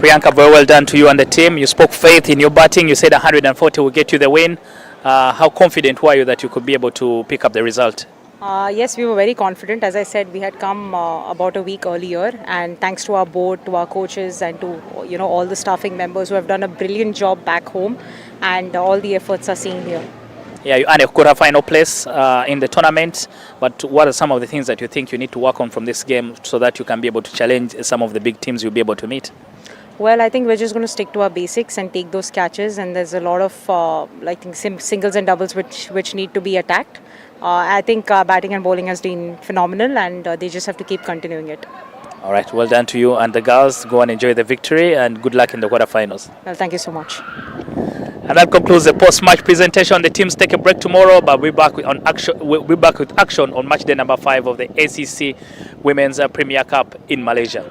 Priyanka, very well done to you and the team. You spoke faith in your batting. You said 140 will get you the win. How confident were you that you could be able to pick up the result? Yes, we were very confident. As I said, we had come about a week earlier, and thanks to our board, to our coaches, and to all the staffing members who have done a brilliant job back home, and all the efforts are seen here. Yeah, you earned a quarter-final place in the tournament, but what are some of the things that you think you need to work on from this game so that you can be able to challenge some of the big teams you'll be able to meet? Well, I think we're just going to stick to our basics and take those catches, and there's a lot of singles and doubles which need to be attacked. I think batting and bowling has been phenomenal, and they just have to keep continuing it. All right, well done to you and the girls. Go and enjoy the victory, and good luck in the quarterfinals. Well, thank you so much. And that concludes the post-match presentation. The teams take a break tomorrow, but we'll be back with action on match day number 5 of the ACC Women's Premier Cup in Malaysia.